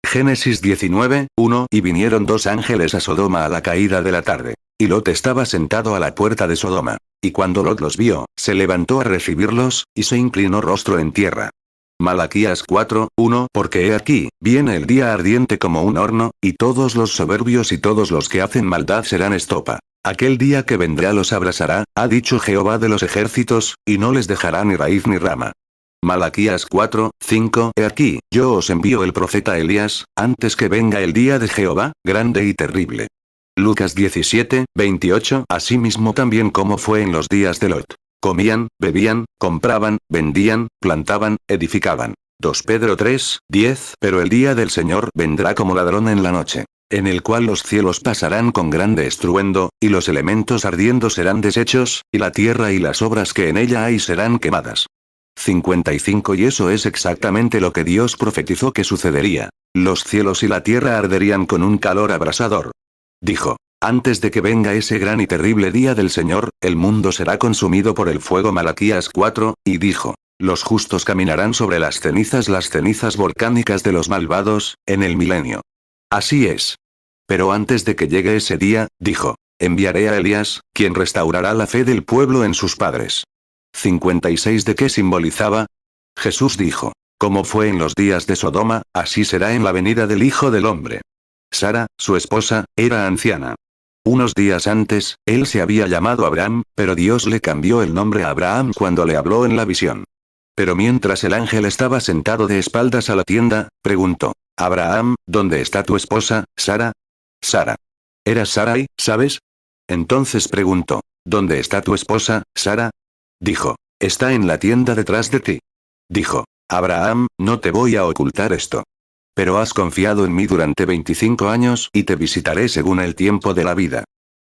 Génesis 19, 1 Y vinieron 2 ángeles a Sodoma a la caída de la tarde. Y Lot estaba sentado a la puerta de Sodoma. Y cuando Lot los vio, se levantó a recibirlos, y se inclinó rostro en tierra. Malaquías 4, 1 Porque he aquí, viene el día ardiente como un horno, y todos los soberbios y todos los que hacen maldad serán estopa. Aquel día que vendrá los abrasará, ha dicho Jehová de los ejércitos, y no les dejará ni raíz ni rama. Malaquías 4, 5 He aquí, yo os envío el profeta Elías, antes que venga el día de Jehová, grande y terrible. Lucas 17, 28 Asimismo también como fue en los días de Lot. Comían, bebían, compraban, vendían, plantaban, edificaban. 2 Pedro 3, 10 Pero el día del Señor vendrá como ladrón en la noche, en el cual los cielos pasarán con grande estruendo, y los elementos ardiendo serán deshechos, y la tierra y las obras que en ella hay serán quemadas. 55 Y eso es exactamente lo que Dios profetizó que sucedería. Los cielos y la tierra arderían con un calor abrasador. Dijo: antes de que venga ese gran y terrible día del Señor, el mundo será consumido por el fuego. Malaquías 4, y dijo: los justos caminarán sobre las cenizas volcánicas de los malvados, en el milenio. Así es. Pero antes de que llegue ese día, dijo: enviaré a Elías, quien restaurará la fe del pueblo en sus padres. 56 ¿De qué simbolizaba? Jesús dijo: como fue en los días de Sodoma, así será en la venida del Hijo del Hombre. Sara, su esposa, era anciana. Unos días antes, él se había llamado Abraham, pero Dios le cambió el nombre a Abraham cuando le habló en la visión. Pero mientras el ángel estaba sentado de espaldas a la tienda, preguntó: Abraham, ¿dónde está tu esposa, Sara? Sara. Era Sarai, ¿sabes? Entonces preguntó: ¿Dónde está tu esposa, Sara? Dijo: está en la tienda detrás de ti. Dijo: Abraham, no te voy a ocultar esto. Pero has confiado en mí durante 25 años y te visitaré según el tiempo de la vida.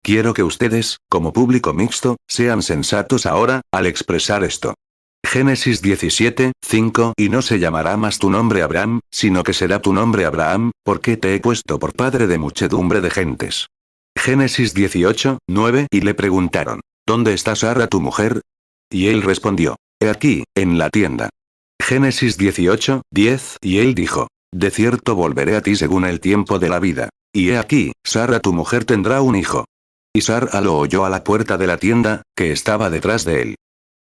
Quiero que ustedes, como público mixto, sean sensatos ahora, al expresar esto. Génesis 17, 5. Y no se llamará más tu nombre Abraham, sino que será tu nombre Abraham, porque te he puesto por padre de muchedumbre de gentes. Génesis 18, 9. Y le preguntaron: ¿dónde está Sara tu mujer? Y él respondió: he aquí, en la tienda. Génesis 18, 10. Y él dijo: de cierto volveré a ti según el tiempo de la vida. Y he aquí, Sara tu mujer tendrá un hijo. Y Sara lo oyó a la puerta de la tienda, que estaba detrás de él.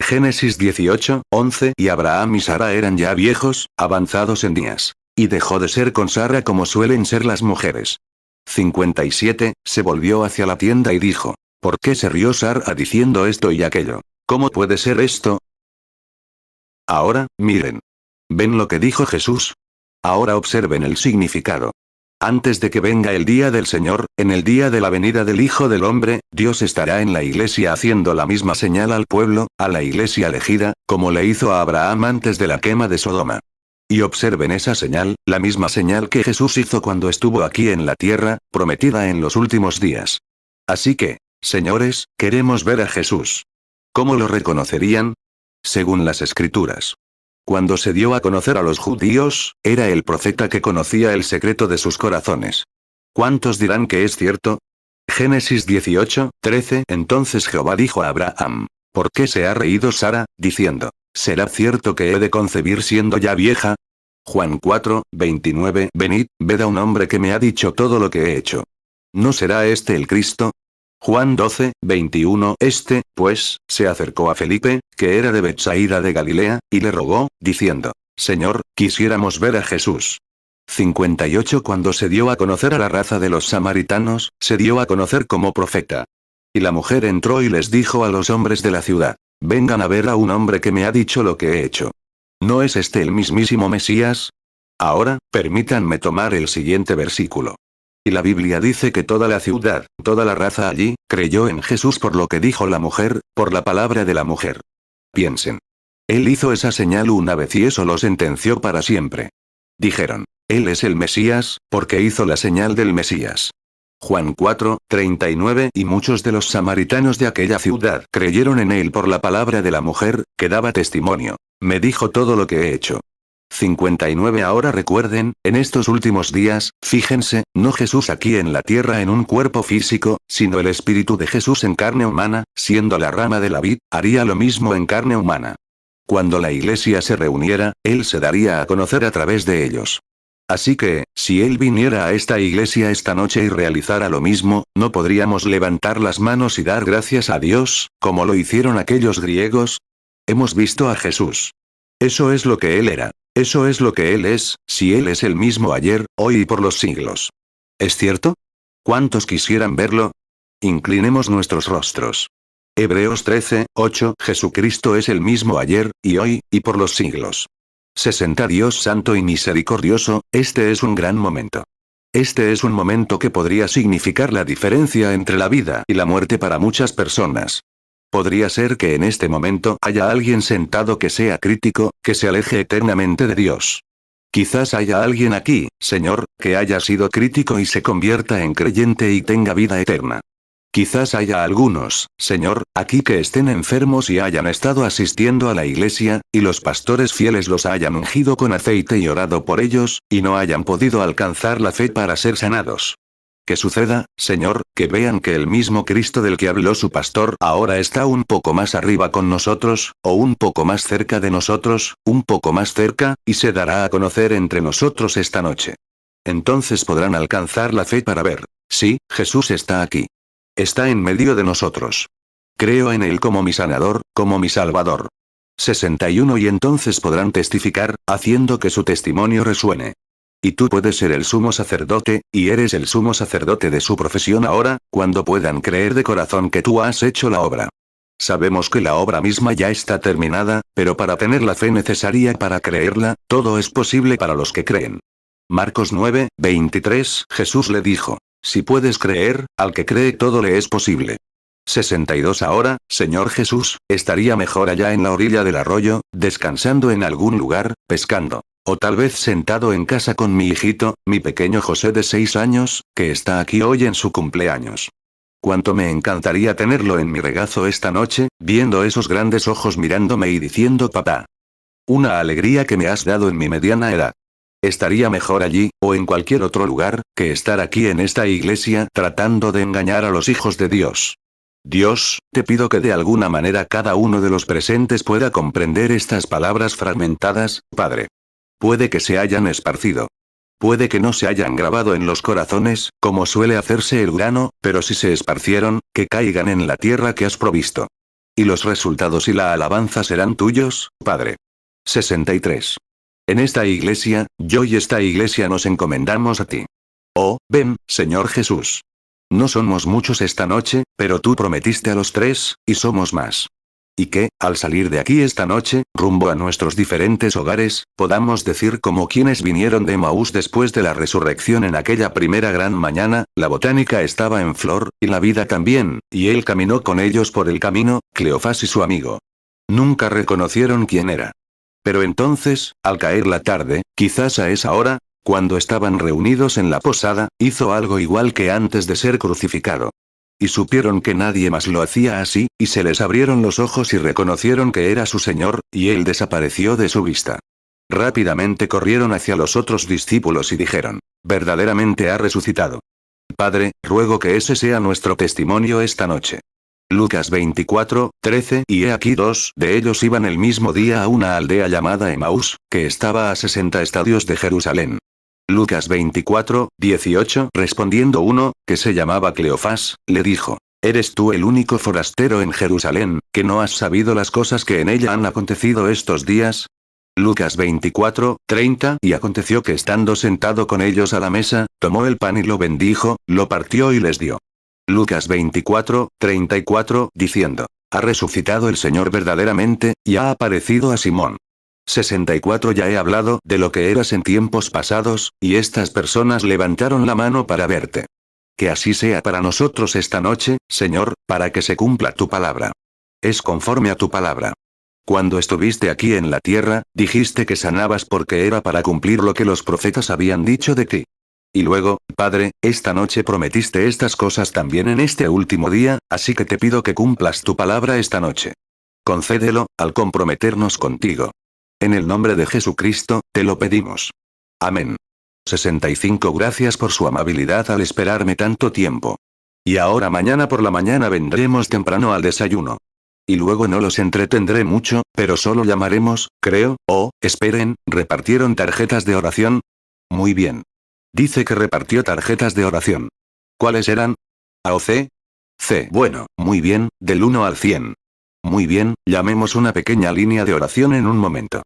Génesis 18, 11. Y Abraham y Sara eran ya viejos, avanzados en días. Y dejó de ser con Sara como suelen ser las mujeres. 57. Se volvió hacia la tienda y dijo: ¿por qué se rió Sara diciendo esto y aquello? ¿Cómo puede ser esto? Ahora, miren. ¿Ven lo que dijo Jesús? Ahora observen el significado. Antes de que venga el día del Señor, en el día de la venida del Hijo del Hombre, Dios estará en la iglesia haciendo la misma señal al pueblo, a la iglesia elegida, como le hizo a Abraham antes de la quema de Sodoma. Y observen esa señal, la misma señal que Jesús hizo cuando estuvo aquí en la tierra, prometida en los últimos días. Así que, señores, queremos ver a Jesús. ¿Cómo lo reconocerían? Según las Escrituras. Cuando se dio a conocer a los judíos, era el profeta que conocía el secreto de sus corazones. ¿Cuántos dirán que es cierto? Génesis 18, 13. Entonces Jehová dijo a Abraham: ¿por qué se ha reído Sara, diciendo: ¿será cierto que he de concebir siendo ya vieja? Juan 4, 29. Venid, ved a un hombre que me ha dicho todo lo que he hecho. ¿No será este el Cristo? Juan 12, 21. Pues, se acercó a Felipe, que era de Betsaida de Galilea, y le rogó, diciendo: Señor, quisiéramos ver a Jesús. 58. Cuando se dio a conocer a la raza de los samaritanos, se dio a conocer como profeta. Y la mujer entró y les dijo a los hombres de la ciudad: vengan a ver a un hombre que me ha dicho lo que he hecho. ¿No es este el mismísimo Mesías? Ahora, permítanme tomar el siguiente versículo. Y la Biblia dice que toda la ciudad, toda la raza allí, creyó en Jesús por lo que dijo la mujer, por la palabra de la mujer. Piensen. Él hizo esa señal una vez y eso lo sentenció para siempre. Dijeron: Él es el Mesías, porque hizo la señal del Mesías. Juan 4, 39. Y muchos de los samaritanos de aquella ciudad creyeron en él por la palabra de la mujer, que daba testimonio: me dijo todo lo que he hecho. 59. Ahora recuerden, en estos últimos días, fíjense, no Jesús aquí en la tierra en un cuerpo físico, sino el Espíritu de Jesús en carne humana, siendo la rama de la vid, haría lo mismo en carne humana. Cuando la iglesia se reuniera, Él se daría a conocer a través de ellos. Así que, si Él viniera a esta iglesia esta noche y realizara lo mismo, ¿no podríamos levantar las manos y dar gracias a Dios, como lo hicieron aquellos griegos? Hemos visto a Jesús. Eso es lo que Él era. Eso es lo que Él es, si Él es el mismo ayer, hoy y por los siglos. ¿Es cierto? ¿Cuántos quisieran verlo? Inclinemos nuestros rostros. Hebreos 13, 8. Jesucristo es el mismo ayer, y hoy, y por los siglos. 60. Dios santo y misericordioso, este es un gran momento. Este es un momento que podría significar la diferencia entre la vida y la muerte para muchas personas. Podría ser que en este momento haya alguien sentado que sea crítico, que se aleje eternamente de Dios. Quizás haya alguien aquí, Señor, que haya sido crítico y se convierta en creyente y tenga vida eterna. Quizás haya algunos, Señor, aquí que estén enfermos y hayan estado asistiendo a la iglesia, y los pastores fieles los hayan ungido con aceite y orado por ellos, y no hayan podido alcanzar la fe para ser sanados. Que suceda, Señor, que vean que el mismo Cristo del que habló su pastor ahora está un poco más arriba con nosotros, o un poco más cerca de nosotros, un poco más cerca, y se dará a conocer entre nosotros esta noche. Entonces podrán alcanzar la fe para ver: sí, Jesús está aquí. Está en medio de nosotros. Creo en Él como mi sanador, como mi salvador. 61. Y entonces podrán testificar, haciendo que su testimonio resuene. Y tú puedes ser el sumo sacerdote, y eres el sumo sacerdote de su profesión ahora, cuando puedan creer de corazón que tú has hecho la obra. Sabemos que la obra misma ya está terminada, pero para tener la fe necesaria para creerla, todo es posible para los que creen. Marcos 9, 23, Jesús le dijo: si puedes creer, al que cree todo le es posible. 62 Ahora, Señor Jesús, estaría mejor allá en la orilla del arroyo, descansando en algún lugar, pescando. O tal vez sentado en casa con mi hijito, mi pequeño José de 6 años, que está aquí hoy en su cumpleaños. Cuánto me encantaría tenerlo en mi regazo esta noche, viendo esos grandes ojos mirándome y diciendo papá. Una alegría que me has dado en mi mediana edad. Estaría mejor allí, o en cualquier otro lugar, que estar aquí en esta iglesia tratando de engañar a los hijos de Dios. Dios, te pido que de alguna manera cada uno de los presentes pueda comprender estas palabras fragmentadas, Padre. Puede que se hayan esparcido. Puede que no se hayan grabado en los corazones, como suele hacerse el grano, pero si se esparcieron, que caigan en la tierra que has provisto. Y los resultados y la alabanza serán tuyos, Padre. 63. En esta iglesia, yo y esta iglesia nos encomendamos a ti. Oh, ven, Señor Jesús. No somos muchos esta noche, pero tú prometiste a los 3, y somos más. Y que, al salir de aquí esta noche, rumbo a nuestros diferentes hogares, podamos decir como quienes vinieron de Emaús después de la resurrección en aquella primera gran mañana, la botánica estaba en flor, y la vida también, y él caminó con ellos por el camino, Cleofás y su amigo. Nunca reconocieron quién era. Pero entonces, al caer la tarde, quizás a esa hora, cuando estaban reunidos en la posada, hizo algo igual que antes de ser crucificado. Y supieron que nadie más lo hacía así, y se les abrieron los ojos y reconocieron que era su Señor, y él desapareció de su vista. Rápidamente corrieron hacia los otros discípulos y dijeron: verdaderamente ha resucitado. Padre, ruego que ese sea nuestro testimonio esta noche. Lucas 24, 13 Y he aquí 2 de ellos iban el mismo día a una aldea llamada Emaús, que estaba a 60 estadios de Jerusalén. Lucas 24, 18 Respondiendo uno, que se llamaba Cleofás, le dijo: ¿eres tú el único forastero en Jerusalén, que no has sabido las cosas que en ella han acontecido estos días? Lucas 24, 30 Y aconteció que estando sentado con ellos a la mesa, tomó el pan y lo bendijo, lo partió y les dio. Lucas 24, 34 diciendo: ha resucitado el Señor verdaderamente, y ha aparecido a Simón. 64 Ya he hablado de lo que eras en tiempos pasados, y estas personas levantaron la mano para verte. Que así sea para nosotros esta noche, Señor, para que se cumpla tu palabra. Es conforme a tu palabra. Cuando estuviste aquí en la tierra, dijiste que sanabas porque era para cumplir lo que los profetas habían dicho de ti. Y luego, Padre, esta noche prometiste estas cosas también en este último día, así que te pido que cumplas tu palabra esta noche. Concédelo, al comprometernos contigo. En el nombre de Jesucristo, te lo pedimos. Amén. 65 Gracias por su amabilidad al esperarme tanto tiempo. Y ahora mañana por la mañana vendremos temprano al desayuno. Y luego no los entretendré mucho, pero solo llamaremos, creo, esperen, ¿repartieron tarjetas de oración? Muy bien. Dice que repartió tarjetas de oración. ¿Cuáles eran? ¿A o C? C. Bueno, muy bien, del 1 al 100. Muy bien, llamemos una pequeña línea de oración en un momento.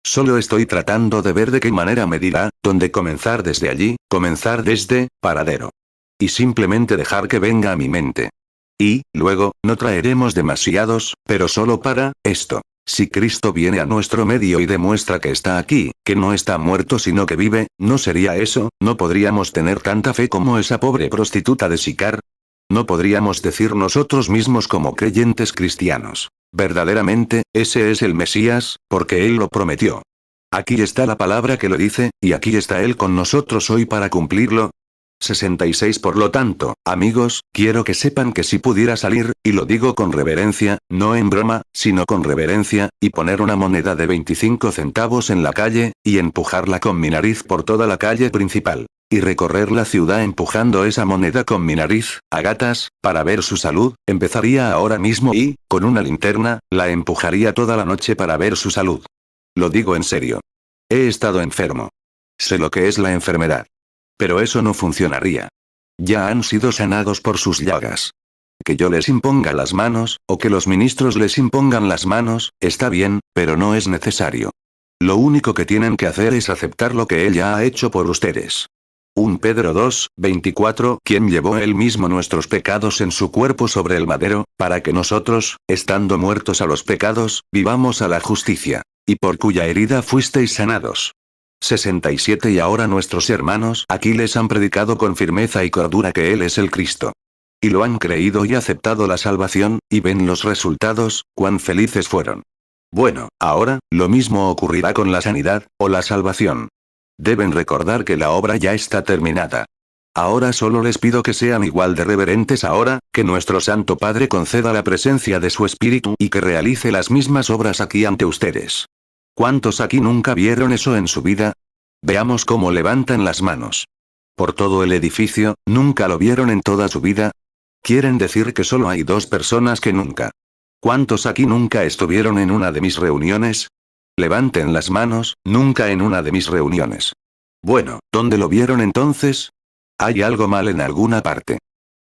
Solo estoy tratando de ver de qué manera me dirá, dónde comenzar desde allí, comenzar desde, paradero. Y simplemente dejar que venga a mi mente. Y, luego, no traeremos demasiados, pero solo para, esto. Si Cristo viene a nuestro medio y demuestra que está aquí, que no está muerto sino que vive, ¿no sería eso? ¿No podríamos tener tanta fe como esa pobre prostituta de Sicar? No podríamos decir nosotros mismos como creyentes cristianos: verdaderamente, ese es el Mesías, porque Él lo prometió. Aquí está la palabra que lo dice, y aquí está Él con nosotros hoy para cumplirlo. 66 Por lo tanto, amigos, quiero que sepan que si pudiera salir, y lo digo con reverencia, no en broma, sino con reverencia, y poner una moneda de 25 centavos en la calle, y empujarla con mi nariz por toda la calle principal. Y recorrer la ciudad empujando esa moneda con mi nariz, a gatas, para ver su salud, empezaría ahora mismo y, con una linterna, la empujaría toda la noche para ver su salud. Lo digo en serio. He estado enfermo. Sé lo que es la enfermedad. Pero eso no funcionaría. Ya han sido sanados por sus llagas. Que yo les imponga las manos, o que los ministros les impongan las manos, está bien, pero no es necesario. Lo único que tienen que hacer es aceptar lo que Él ya ha hecho por ustedes. 1 Pedro 2, 24, quien llevó Él mismo nuestros pecados en su cuerpo sobre el madero, para que nosotros, estando muertos a los pecados, vivamos a la justicia. Y por cuya herida fuisteis sanados. 67 Y ahora nuestros hermanos aquí les han predicado con firmeza y cordura que Él es el Cristo. Y lo han creído y aceptado la salvación, y ven los resultados, cuán felices fueron. Bueno, ahora, lo mismo ocurrirá con la sanidad, o la salvación. Deben recordar que la obra ya está terminada. Ahora solo les pido que sean igual de reverentes ahora, que nuestro Santo Padre conceda la presencia de su Espíritu y que realice las mismas obras aquí ante ustedes. ¿Cuántos aquí nunca vieron eso en su vida? Veamos cómo levantan las manos. Por todo el edificio, ¿nunca lo vieron en toda su vida? ¿Quieren decir que solo hay 2 personas que nunca? ¿Cuántos aquí nunca estuvieron en una de mis reuniones? Levanten las manos, nunca en una de mis reuniones. Bueno, ¿dónde lo vieron entonces? Hay algo mal en alguna parte.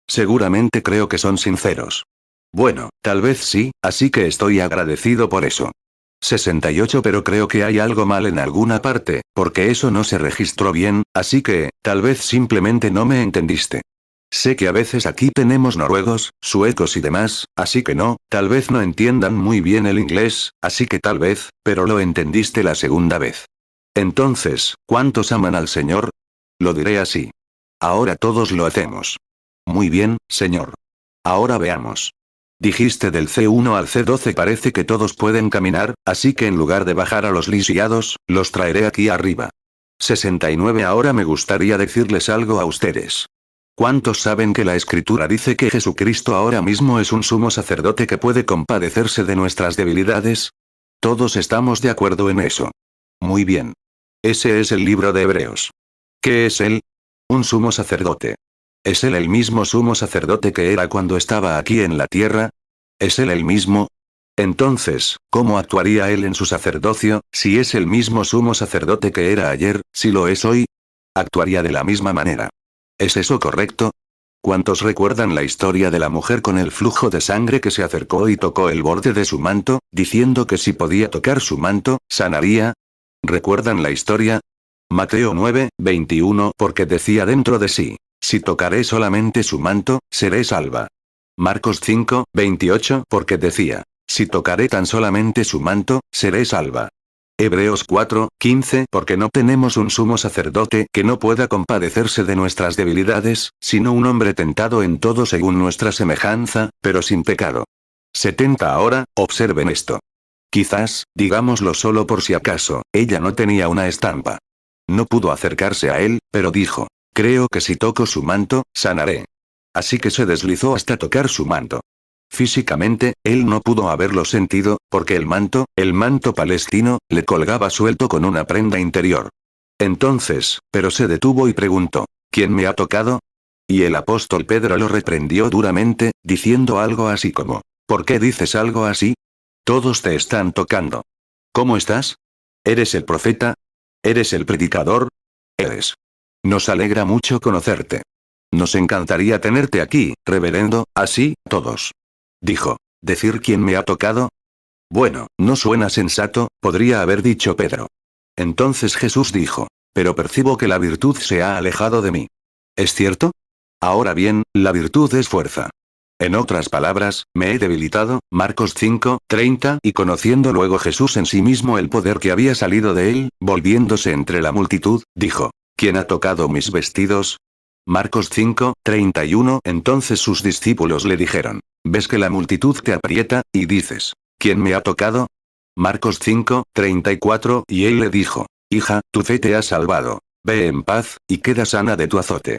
Seguramente creo que son sinceros. Bueno, tal vez sí, así que estoy agradecido por eso. 68 Pero creo que hay algo mal en alguna parte, porque eso no se registró bien, así que, tal vez simplemente no me entendiste. Sé que a veces aquí tenemos noruegos, suecos y demás, así que no, tal vez no entiendan muy bien el inglés, así que tal vez, pero lo entendiste la segunda vez. Entonces, ¿cuántos aman al Señor? Lo diré así. Ahora todos lo hacemos. Muy bien, Señor. Ahora veamos. Dijiste del C1 al C12 parece que todos pueden caminar, así que en lugar de bajar a los lisiados, los traeré aquí arriba. 69 Ahora me gustaría decirles algo a ustedes. ¿Cuántos saben que la Escritura dice que Jesucristo ahora mismo es un sumo sacerdote que puede compadecerse de nuestras debilidades? Todos estamos de acuerdo en eso. Muy bien. Ese es el libro de Hebreos. ¿Qué es él? Un sumo sacerdote. ¿Es él el mismo sumo sacerdote que era cuando estaba aquí en la tierra? ¿Es él el mismo? Entonces, ¿cómo actuaría él en su sacerdocio, si es el mismo sumo sacerdote que era ayer, si lo es hoy? Actuaría de la misma manera. ¿Es eso correcto? ¿Cuántos recuerdan la historia de la mujer con el flujo de sangre que se acercó y tocó el borde de su manto, diciendo que si podía tocar su manto, sanaría? ¿Recuerdan la historia? Mateo 9, 21 Porque decía dentro de sí, si tocaré solamente su manto, seré salva. Marcos 5, 28 Porque decía, si tocaré tan solamente su manto, seré salva. Hebreos 4, 15 Porque no tenemos un sumo sacerdote que no pueda compadecerse de nuestras debilidades, sino un hombre tentado en todo según nuestra semejanza, pero sin pecado. 70 Ahora, observen esto. Quizás, digámoslo solo por si acaso, ella no tenía una estampa. No pudo acercarse a él, pero dijo, creo que si toco su manto, sanaré. Así que se deslizó hasta tocar su manto. Físicamente, él no pudo haberlo sentido, porque el manto palestino, le colgaba suelto con una prenda interior. Entonces, pero se detuvo y preguntó, ¿quién me ha tocado? Y el apóstol Pedro lo reprendió duramente, diciendo algo así como, ¿por qué dices algo así? Todos te están tocando. ¿Cómo estás? ¿Eres el profeta? ¿Eres el predicador? Eres. Nos alegra mucho conocerte. Nos encantaría tenerte aquí, reverendo, así, todos. Dijo, ¿decir quién me ha tocado? Bueno, no suena sensato, podría haber dicho Pedro. Entonces Jesús dijo, pero percibo que la virtud se ha alejado de mí. ¿Es cierto? Ahora bien, la virtud es fuerza. En otras palabras, me he debilitado, Marcos 5, 30, y conociendo luego Jesús en sí mismo el poder que había salido de él, volviéndose entre la multitud, dijo, ¿quién ha tocado mis vestidos? Marcos 5, 31 Entonces sus discípulos le dijeron, ¿ves que la multitud te aprieta, y dices, ¿quién me ha tocado? Marcos 5, 34 Y él le dijo, hija, tu fe te ha salvado. Ve en paz, y queda sana de tu azote.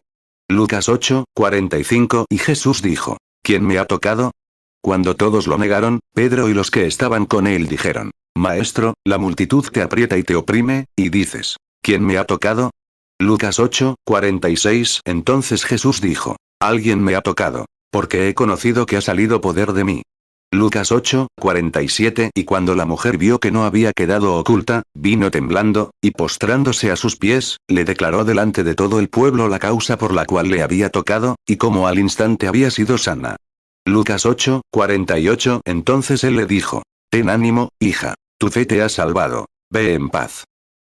Lucas 8, 45 Y Jesús dijo, ¿quién me ha tocado? Cuando todos lo negaron, Pedro y los que estaban con él dijeron, Maestro, la multitud te aprieta y te oprime, y dices, ¿quién me ha tocado? Lucas 8, 46 Entonces Jesús dijo, alguien me ha tocado, porque he conocido que ha salido poder de mí. Lucas 8, 47 Y cuando la mujer vio que no había quedado oculta, vino temblando, y postrándose a sus pies, le declaró delante de todo el pueblo la causa por la cual le había tocado, y cómo al instante había sido sana. Lucas 8, 48 Entonces él le dijo, ten ánimo, hija, tu fe te ha salvado. Ve en paz.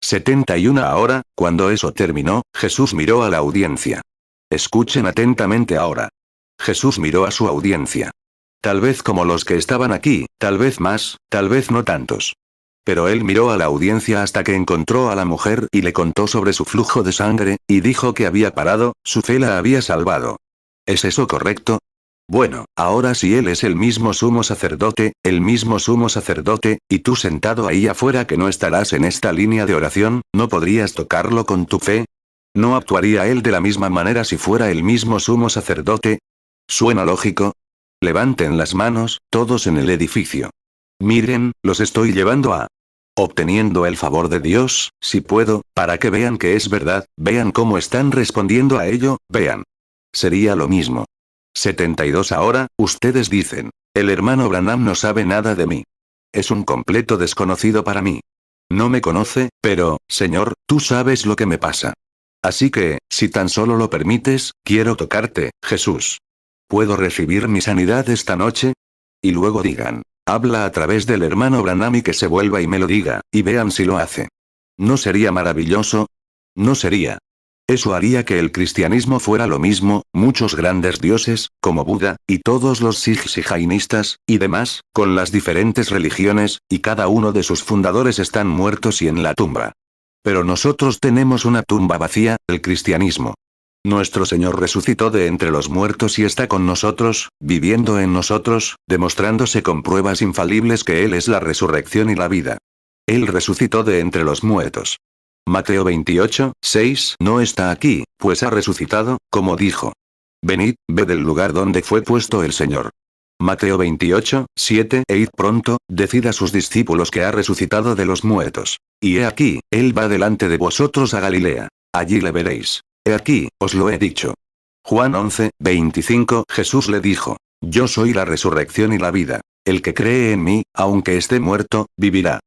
71 Ahora, cuando eso terminó, Jesús miró a la audiencia. Escuchen atentamente ahora. Jesús miró a su audiencia. Tal vez como los que estaban aquí, tal vez más, tal vez no tantos. Pero él miró a la audiencia hasta que encontró a la mujer y le contó sobre su flujo de sangre, y dijo que había parado, su fe la había salvado. ¿Es eso correcto? Bueno, ahora si él es el mismo sumo sacerdote, y tú sentado ahí afuera que no estarás en esta línea de oración, ¿no podrías tocarlo con tu fe? ¿No actuaría él de la misma manera si fuera el mismo sumo sacerdote? ¿Suena lógico? Levanten las manos, todos en el edificio. Miren, los estoy llevando a obteniendo el favor de Dios, si puedo, para que vean que es verdad, vean cómo están respondiendo a ello, vean. Sería lo mismo. 72 Ahora, ustedes dicen, el hermano Branham no sabe nada de mí. Es un completo desconocido para mí. No me conoce, pero, Señor, tú sabes lo que me pasa. Así que, si tan solo lo permites, quiero tocarte, Jesús. ¿Puedo recibir mi sanidad esta noche? Y luego digan, habla a través del hermano Branham y que se vuelva y me lo diga, y vean si lo hace. ¿No sería maravilloso? No sería. Eso haría que el cristianismo fuera lo mismo, muchos grandes dioses, como Buda, y todos los sikhs y jainistas, y demás, con las diferentes religiones, y cada uno de sus fundadores están muertos y en la tumba. Pero nosotros tenemos una tumba vacía, el cristianismo. Nuestro Señor resucitó de entre los muertos y está con nosotros, viviendo en nosotros, demostrándose con pruebas infalibles que Él es la resurrección y la vida. Él resucitó de entre los muertos. Mateo 28, 6 no está aquí, pues ha resucitado, como dijo. Venid, ved del lugar donde fue puesto el Señor. Mateo 28, 7 e id pronto, decid a sus discípulos que ha resucitado de los muertos. Y he aquí, Él va delante de vosotros a Galilea. Allí le veréis. He aquí, os lo he dicho. Juan 11, 25 Jesús le dijo, yo soy la resurrección y la vida. El que cree en mí, aunque esté muerto, vivirá.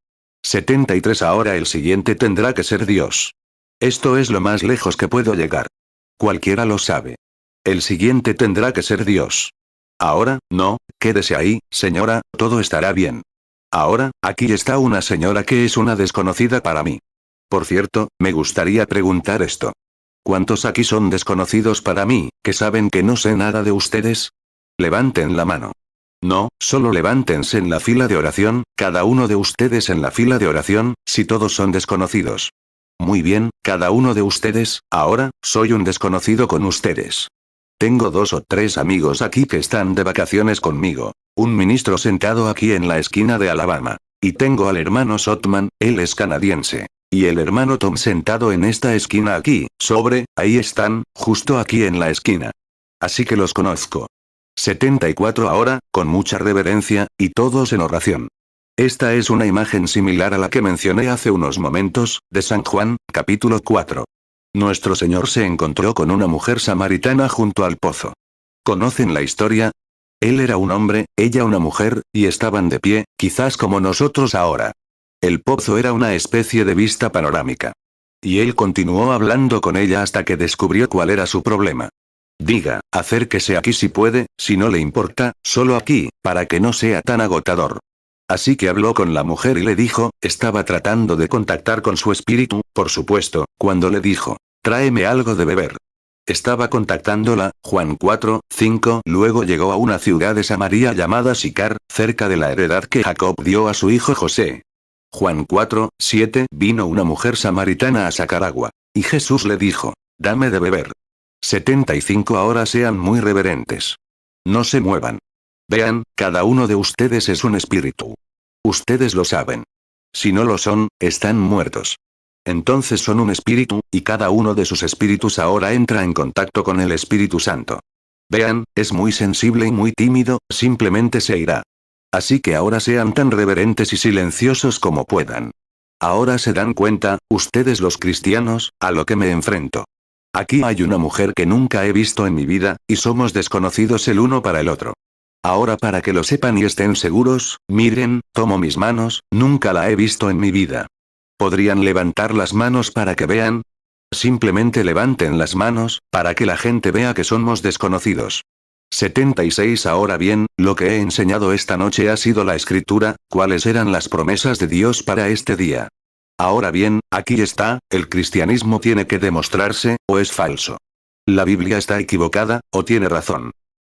73 Ahora el siguiente tendrá que ser Dios. Esto es lo más lejos que puedo llegar. Cualquiera lo sabe. El siguiente tendrá que ser Dios. Ahora, no, quédese ahí, señora, todo estará bien. Ahora, aquí está una señora que es una desconocida para mí. Por cierto, me gustaría preguntar esto. ¿Cuántos aquí son desconocidos para mí, que saben que no sé nada de ustedes? Levanten la mano. No, solo levántense en la fila de oración, cada uno de ustedes en la fila de oración, si todos son desconocidos. Muy bien, cada uno de ustedes, ahora, soy un desconocido con ustedes. Tengo 2 o 3 amigos aquí que están de vacaciones conmigo. Un ministro sentado aquí en la esquina de Alabama. Y tengo al hermano Sotman, él es canadiense. Y el hermano Tom sentado en esta esquina aquí, ahí están, justo aquí en la esquina. Así que los conozco. 74 Ahora, con mucha reverencia, y todos en oración. Esta es una imagen similar a la que mencioné hace unos momentos, de San Juan, capítulo 4. Nuestro Señor se encontró con una mujer samaritana junto al pozo. ¿Conocen la historia? Él era un hombre, ella una mujer, y estaban de pie, quizás como nosotros ahora. El pozo era una especie de vista panorámica. Y él continuó hablando con ella hasta que descubrió cuál era su problema. Diga, acérquese aquí si puede, si no le importa, solo aquí, para que no sea tan agotador. Así que habló con la mujer y le dijo, estaba tratando de contactar con su espíritu, por supuesto, cuando le dijo, tráeme algo de beber. Estaba contactándola, Juan 4, 5. Luego llegó a una ciudad de Samaria llamada Sicar, cerca de la heredad que Jacob dio a su hijo José. Juan 4, 7. Vino una mujer samaritana a sacar agua. Y Jesús le dijo, dame de beber. 75 Ahora sean muy reverentes. No se muevan. Vean, cada uno de ustedes es un espíritu. Ustedes lo saben. Si no lo son, están muertos. Entonces son un espíritu, y cada uno de sus espíritus ahora entra en contacto con el Espíritu Santo. Vean, es muy sensible y muy tímido, simplemente se irá. Así que ahora sean tan reverentes y silenciosos como puedan. Ahora se dan cuenta, ustedes los cristianos, a lo que me enfrento. Aquí hay una mujer que nunca he visto en mi vida, y somos desconocidos el uno para el otro. Ahora para que lo sepan y estén seguros, miren, tomo mis manos, nunca la he visto en mi vida. ¿Podrían levantar las manos para que vean? Simplemente levanten las manos, para que la gente vea que somos desconocidos. 76 Ahora bien, lo que he enseñado esta noche ha sido la escritura, cuáles eran las promesas de Dios para este día. Ahora bien, aquí está, el cristianismo tiene que demostrarse, o es falso. La Biblia está equivocada, o tiene razón.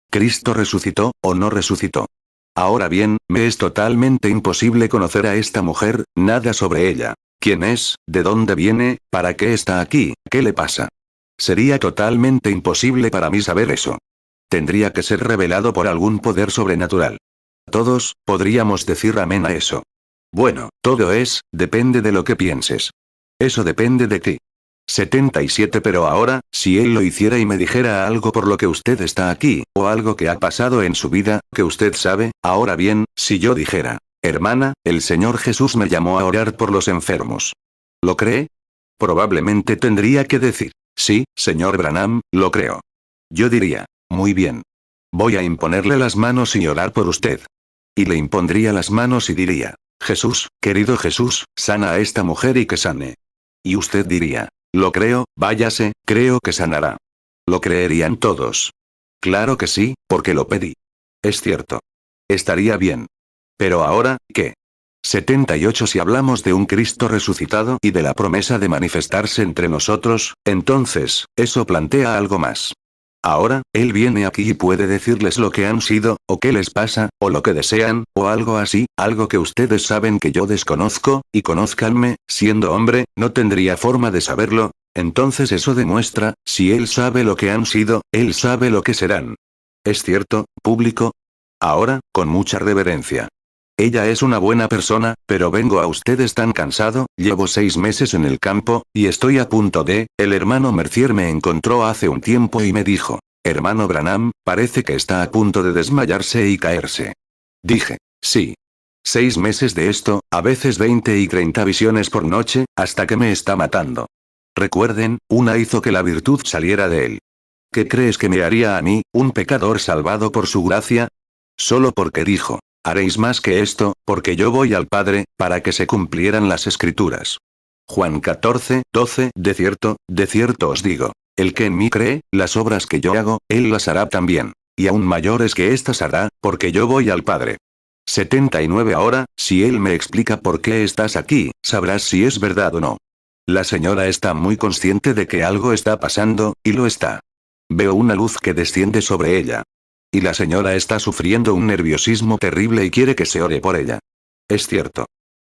Cristo resucitó, o no resucitó. Ahora bien, me es totalmente imposible conocer a esta mujer, nada sobre ella. ¿Quién es? ¿De dónde viene? ¿Para qué está aquí? ¿Qué le pasa? Sería totalmente imposible para mí saber eso. Tendría que ser revelado por algún poder sobrenatural. Todos, podríamos decir amén a eso. Bueno, todo depende de lo que pienses. Eso depende de ti. 77 Pero ahora, si él lo hiciera y me dijera algo por lo que usted está aquí, o algo que ha pasado en su vida, que usted sabe, ahora bien, si yo dijera, hermana, el Señor Jesús me llamó a orar por los enfermos. ¿Lo cree? Probablemente tendría que decir, sí, señor Branham, lo creo. Yo diría, muy bien. Voy a imponerle las manos y orar por usted. Y le impondría las manos y diría, Jesús, querido Jesús, sana a esta mujer y que sane. Y usted diría, lo creo, váyase, creo que sanará. Lo creerían todos. Claro que sí, porque lo pedí. Es cierto. Estaría bien. Pero ahora, ¿qué? 78 Si hablamos de un Cristo resucitado y de la promesa de manifestarse entre nosotros, entonces, eso plantea algo más. Ahora, Él viene aquí y puede decirles lo que han sido, o qué les pasa, o lo que desean, o algo así, algo que ustedes saben que yo desconozco, y conózcanme, siendo hombre, no tendría forma de saberlo. Entonces eso demuestra, si Él sabe lo que han sido, Él sabe lo que serán. ¿Es cierto, público? Ahora, con mucha reverencia. Ella es una buena persona, pero vengo a ustedes tan cansado, llevo 6 meses en el campo, y estoy a punto de, el hermano Mercier me encontró hace un tiempo y me dijo, hermano Branham, parece que está a punto de desmayarse y caerse. Dije, sí. 6 meses de esto, a veces 20 y 30 visiones por noche, hasta que me está matando. Recuerden, una hizo que la virtud saliera de él. ¿Qué crees que me haría a mí, un pecador salvado por su gracia? Solo porque dijo, haréis más que esto, porque yo voy al Padre, para que se cumplieran las Escrituras. Juan 14:12 De cierto os digo, el que en mí cree, las obras que yo hago, él las hará también. Y aún mayores que éstas hará, porque yo voy al Padre. 79 Ahora, si él me explica por qué estás aquí, sabrás si es verdad o no. La señora está muy consciente de que algo está pasando, y lo está. Veo una luz que desciende sobre ella. Y la señora está sufriendo un nerviosismo terrible y quiere que se ore por ella. Es cierto.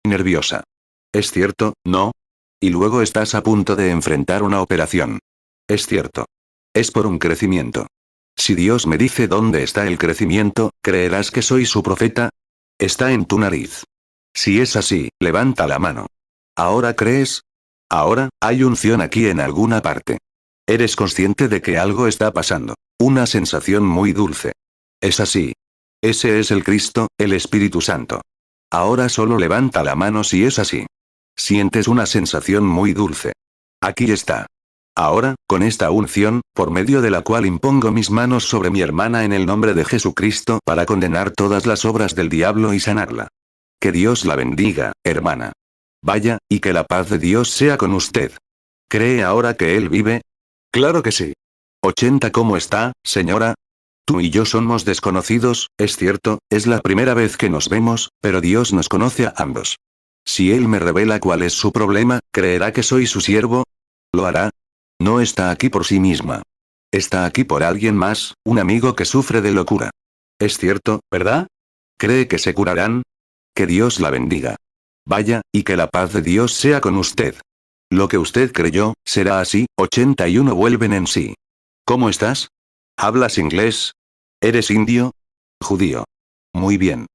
Nerviosa. Es cierto, ¿no? Y luego estás a punto de enfrentar una operación. Es cierto. Es por un crecimiento. Si Dios me dice dónde está el crecimiento, ¿creerás que soy su profeta? Está en tu nariz. Si es así, levanta la mano. ¿Ahora crees? Ahora, hay unción aquí en alguna parte. Eres consciente de que algo está pasando. Una sensación muy dulce. Es así. Ese es el Cristo, el Espíritu Santo. Ahora solo levanta la mano si es así. Sientes una sensación muy dulce. Aquí está. Ahora, con esta unción, por medio de la cual impongo mis manos sobre mi hermana en el nombre de Jesucristo para condenar todas las obras del diablo y sanarla. Que Dios la bendiga, hermana. Vaya, y que la paz de Dios sea con usted. ¿Cree ahora que Él vive? Claro que sí. 80 ¿Cómo está, señora? Tú y yo somos desconocidos, es cierto, es la primera vez que nos vemos, pero Dios nos conoce a ambos. Si Él me revela cuál es su problema, ¿creerá que soy su siervo? ¿Lo hará? No está aquí por sí misma. Está aquí por alguien más, un amigo que sufre de locura. Es cierto, ¿verdad? ¿Cree que se curarán? Que Dios la bendiga. Vaya, y que la paz de Dios sea con usted. Lo que usted creyó, será así. 81 Vuelven en sí. ¿Cómo estás? ¿Hablas inglés? ¿Eres indio? Judío. Muy bien.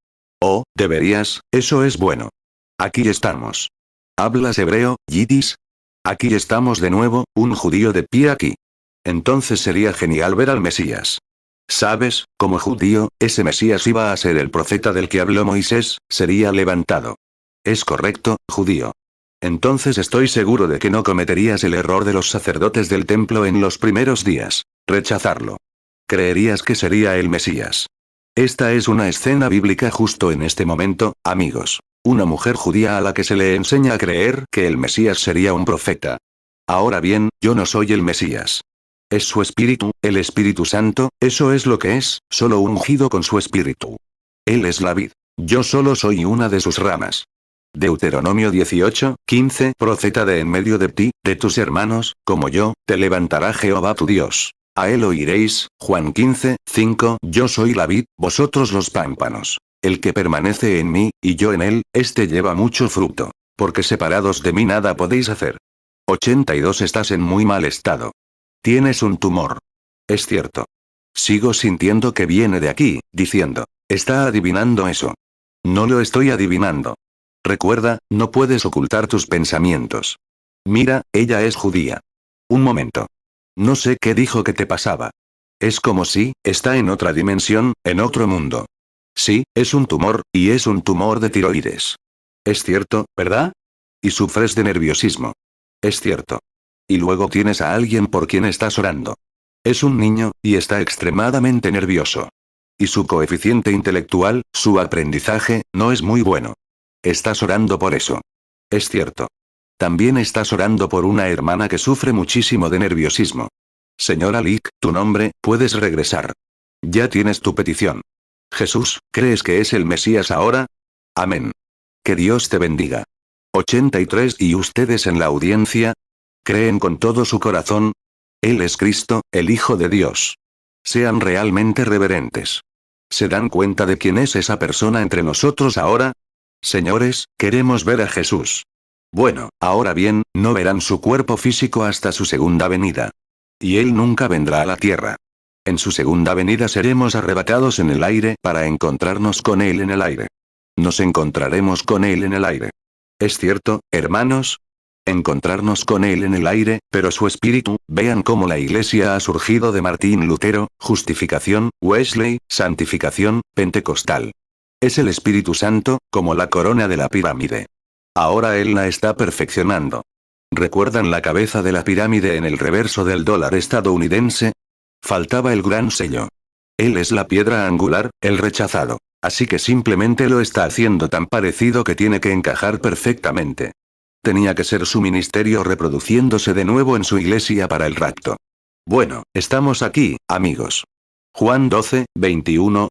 Oh, deberías, eso es bueno. Aquí estamos. ¿Hablas hebreo, yidis? Aquí estamos de nuevo, un judío de pie aquí. Entonces sería genial ver al Mesías. ¿Sabes, como judío, ese Mesías iba a ser el profeta del que habló Moisés, sería levantado? Es correcto, judío. Entonces estoy seguro de que no cometerías el error de los sacerdotes del templo en los primeros días. Rechazarlo. Creerías que sería el Mesías. Esta es una escena bíblica justo en este momento, amigos. Una mujer judía a la que se le enseña a creer que el Mesías sería un profeta. Ahora bien, yo no soy el Mesías. Es su espíritu, el Espíritu Santo, eso es lo que es, solo ungido con su espíritu. Él es la vid. Yo solo soy una de sus ramas. Deuteronomio 18:15. Profeta de en medio de ti, de tus hermanos, como yo, te levantará Jehová tu Dios. A él oiréis. Juan 15:5. Yo soy la vid, vosotros los pámpanos. El que permanece en mí, y yo en él, éste lleva mucho fruto. Porque separados de mí nada podéis hacer. 82. Estás en muy mal estado. Tienes un tumor. Es cierto. Sigo sintiendo que viene de aquí, diciendo, está adivinando eso. No lo estoy adivinando. Recuerda, no puedes ocultar tus pensamientos. Mira, ella es judía. Un momento. No sé qué dijo que te pasaba. Es como si, está en otra dimensión, en otro mundo. Sí, es un tumor, y es un tumor de tiroides. Es cierto, ¿verdad? Y sufres de nerviosismo. Es cierto. Y luego tienes a alguien por quien estás orando. Es un niño, y está extremadamente nervioso. Y su coeficiente intelectual, su aprendizaje, no es muy bueno. Estás orando por eso. Es cierto. También estás orando por una hermana que sufre muchísimo de nerviosismo. Señora Lick, tu nombre, puedes regresar. Ya tienes tu petición. Jesús, ¿crees que es el Mesías ahora? Amén. Que Dios te bendiga. 83. ¿Y ustedes en la audiencia? ¿Creen con todo su corazón? Él es Cristo, el Hijo de Dios. Sean realmente reverentes. ¿Se dan cuenta de quién es esa persona entre nosotros ahora? Señores, queremos ver a Jesús. Bueno, ahora bien, no verán su cuerpo físico hasta su segunda venida. Y Él nunca vendrá a la tierra. En su segunda venida seremos arrebatados en el aire para encontrarnos con Él en el aire. Nos encontraremos con Él en el aire. ¿Es cierto, hermanos? Encontrarnos con Él en el aire, pero su espíritu, vean cómo la iglesia ha surgido de Martín Lutero, justificación, Wesley, santificación, pentecostal. Es el Espíritu Santo, como la corona de la pirámide. Ahora Él la está perfeccionando. ¿Recuerdan la cabeza de la pirámide en el reverso del dólar estadounidense? Faltaba el gran sello. Él es la piedra angular, el rechazado. Así que simplemente lo está haciendo tan parecido que tiene que encajar perfectamente. Tenía que ser su ministerio reproduciéndose de nuevo en su iglesia para el rapto. Bueno, estamos aquí, amigos. Juan 12:21.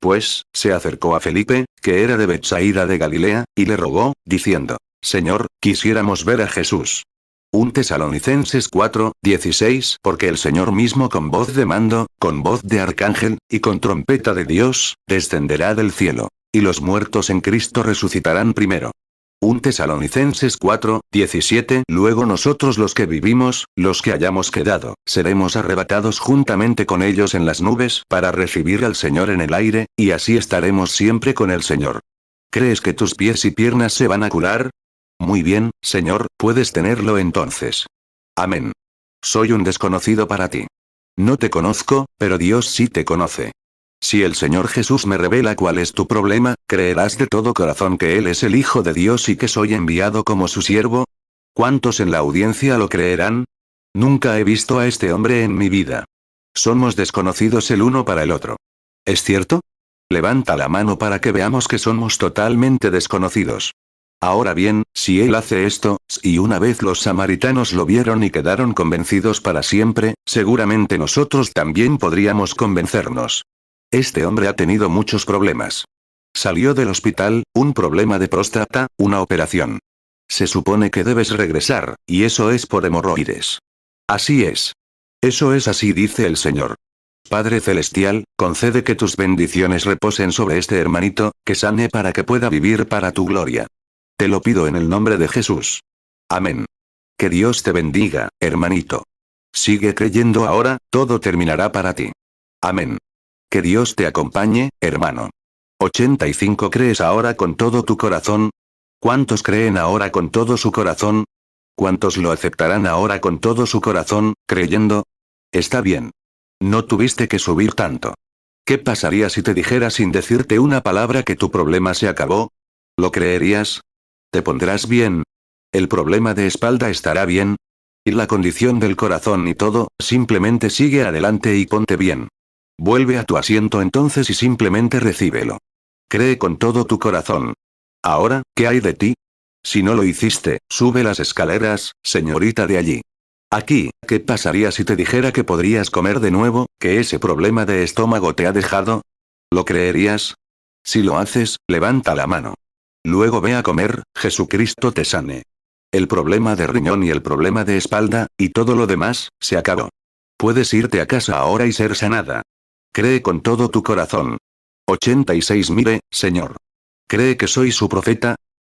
Pues, se acercó a Felipe, que era de Betsaida de Galilea, y le rogó, diciendo, Señor, quisiéramos ver a Jesús. 1 Tesalonicenses 4:16. Porque el Señor mismo con voz de mando, con voz de arcángel, y con trompeta de Dios, descenderá del cielo. Y los muertos en Cristo resucitarán primero. 1 Tesalonicenses 4:17. Luego nosotros los que vivimos, los que hayamos quedado, seremos arrebatados juntamente con ellos en las nubes para recibir al Señor en el aire, y así estaremos siempre con el Señor. ¿Crees que tus pies y piernas se van a curar? Muy bien, Señor, puedes tenerlo entonces. Amén. Soy un desconocido para ti. No te conozco, pero Dios sí te conoce. Si el Señor Jesús me revela cuál es tu problema, ¿creerás de todo corazón que Él es el Hijo de Dios y que soy enviado como su siervo? ¿Cuántos en la audiencia lo creerán? Nunca he visto a este hombre en mi vida. Somos desconocidos el uno para el otro. ¿Es cierto? Levanta la mano para que veamos que somos totalmente desconocidos. Ahora bien, si Él hace esto, y una vez los samaritanos lo vieron y quedaron convencidos para siempre, seguramente nosotros también podríamos convencernos. Este hombre ha tenido muchos problemas. Salió del hospital, un problema de próstata, una operación. Se supone que debes regresar, y eso es por hemorroides. Así es. Eso es así, dice el Señor. Padre Celestial, concede que tus bendiciones reposen sobre este hermanito, que sane para que pueda vivir para tu gloria. Te lo pido en el nombre de Jesús. Amén. Que Dios te bendiga, hermanito. Sigue creyendo ahora, todo terminará para ti. Amén. Que Dios te acompañe, hermano. 85. ¿Crees ahora con todo tu corazón? ¿Cuántos creen ahora con todo su corazón? ¿Cuántos lo aceptarán ahora con todo su corazón, creyendo? Está bien. No tuviste que subir tanto. ¿Qué pasaría si te dijera sin decirte una palabra que tu problema se acabó? ¿Lo creerías? ¿Te pondrás bien? ¿El problema de espalda estará bien? ¿Y la condición del corazón y todo? Simplemente sigue adelante y ponte bien. Vuelve a tu asiento entonces y simplemente recíbelo. Cree con todo tu corazón. Ahora, ¿qué hay de ti? Si no lo hiciste, sube las escaleras, señorita de allí. Aquí, ¿qué pasaría si te dijera que podrías comer de nuevo, que ese problema de estómago te ha dejado? ¿Lo creerías? Si lo haces, levanta la mano. luego ve a comer, Jesucristo te sane. El problema de riñón y el problema de espalda, y todo lo demás, se acabó. Puedes irte a casa ahora y ser sanada. Cree con todo tu corazón. 86. Mire, señor. ¿Cree que soy su profeta?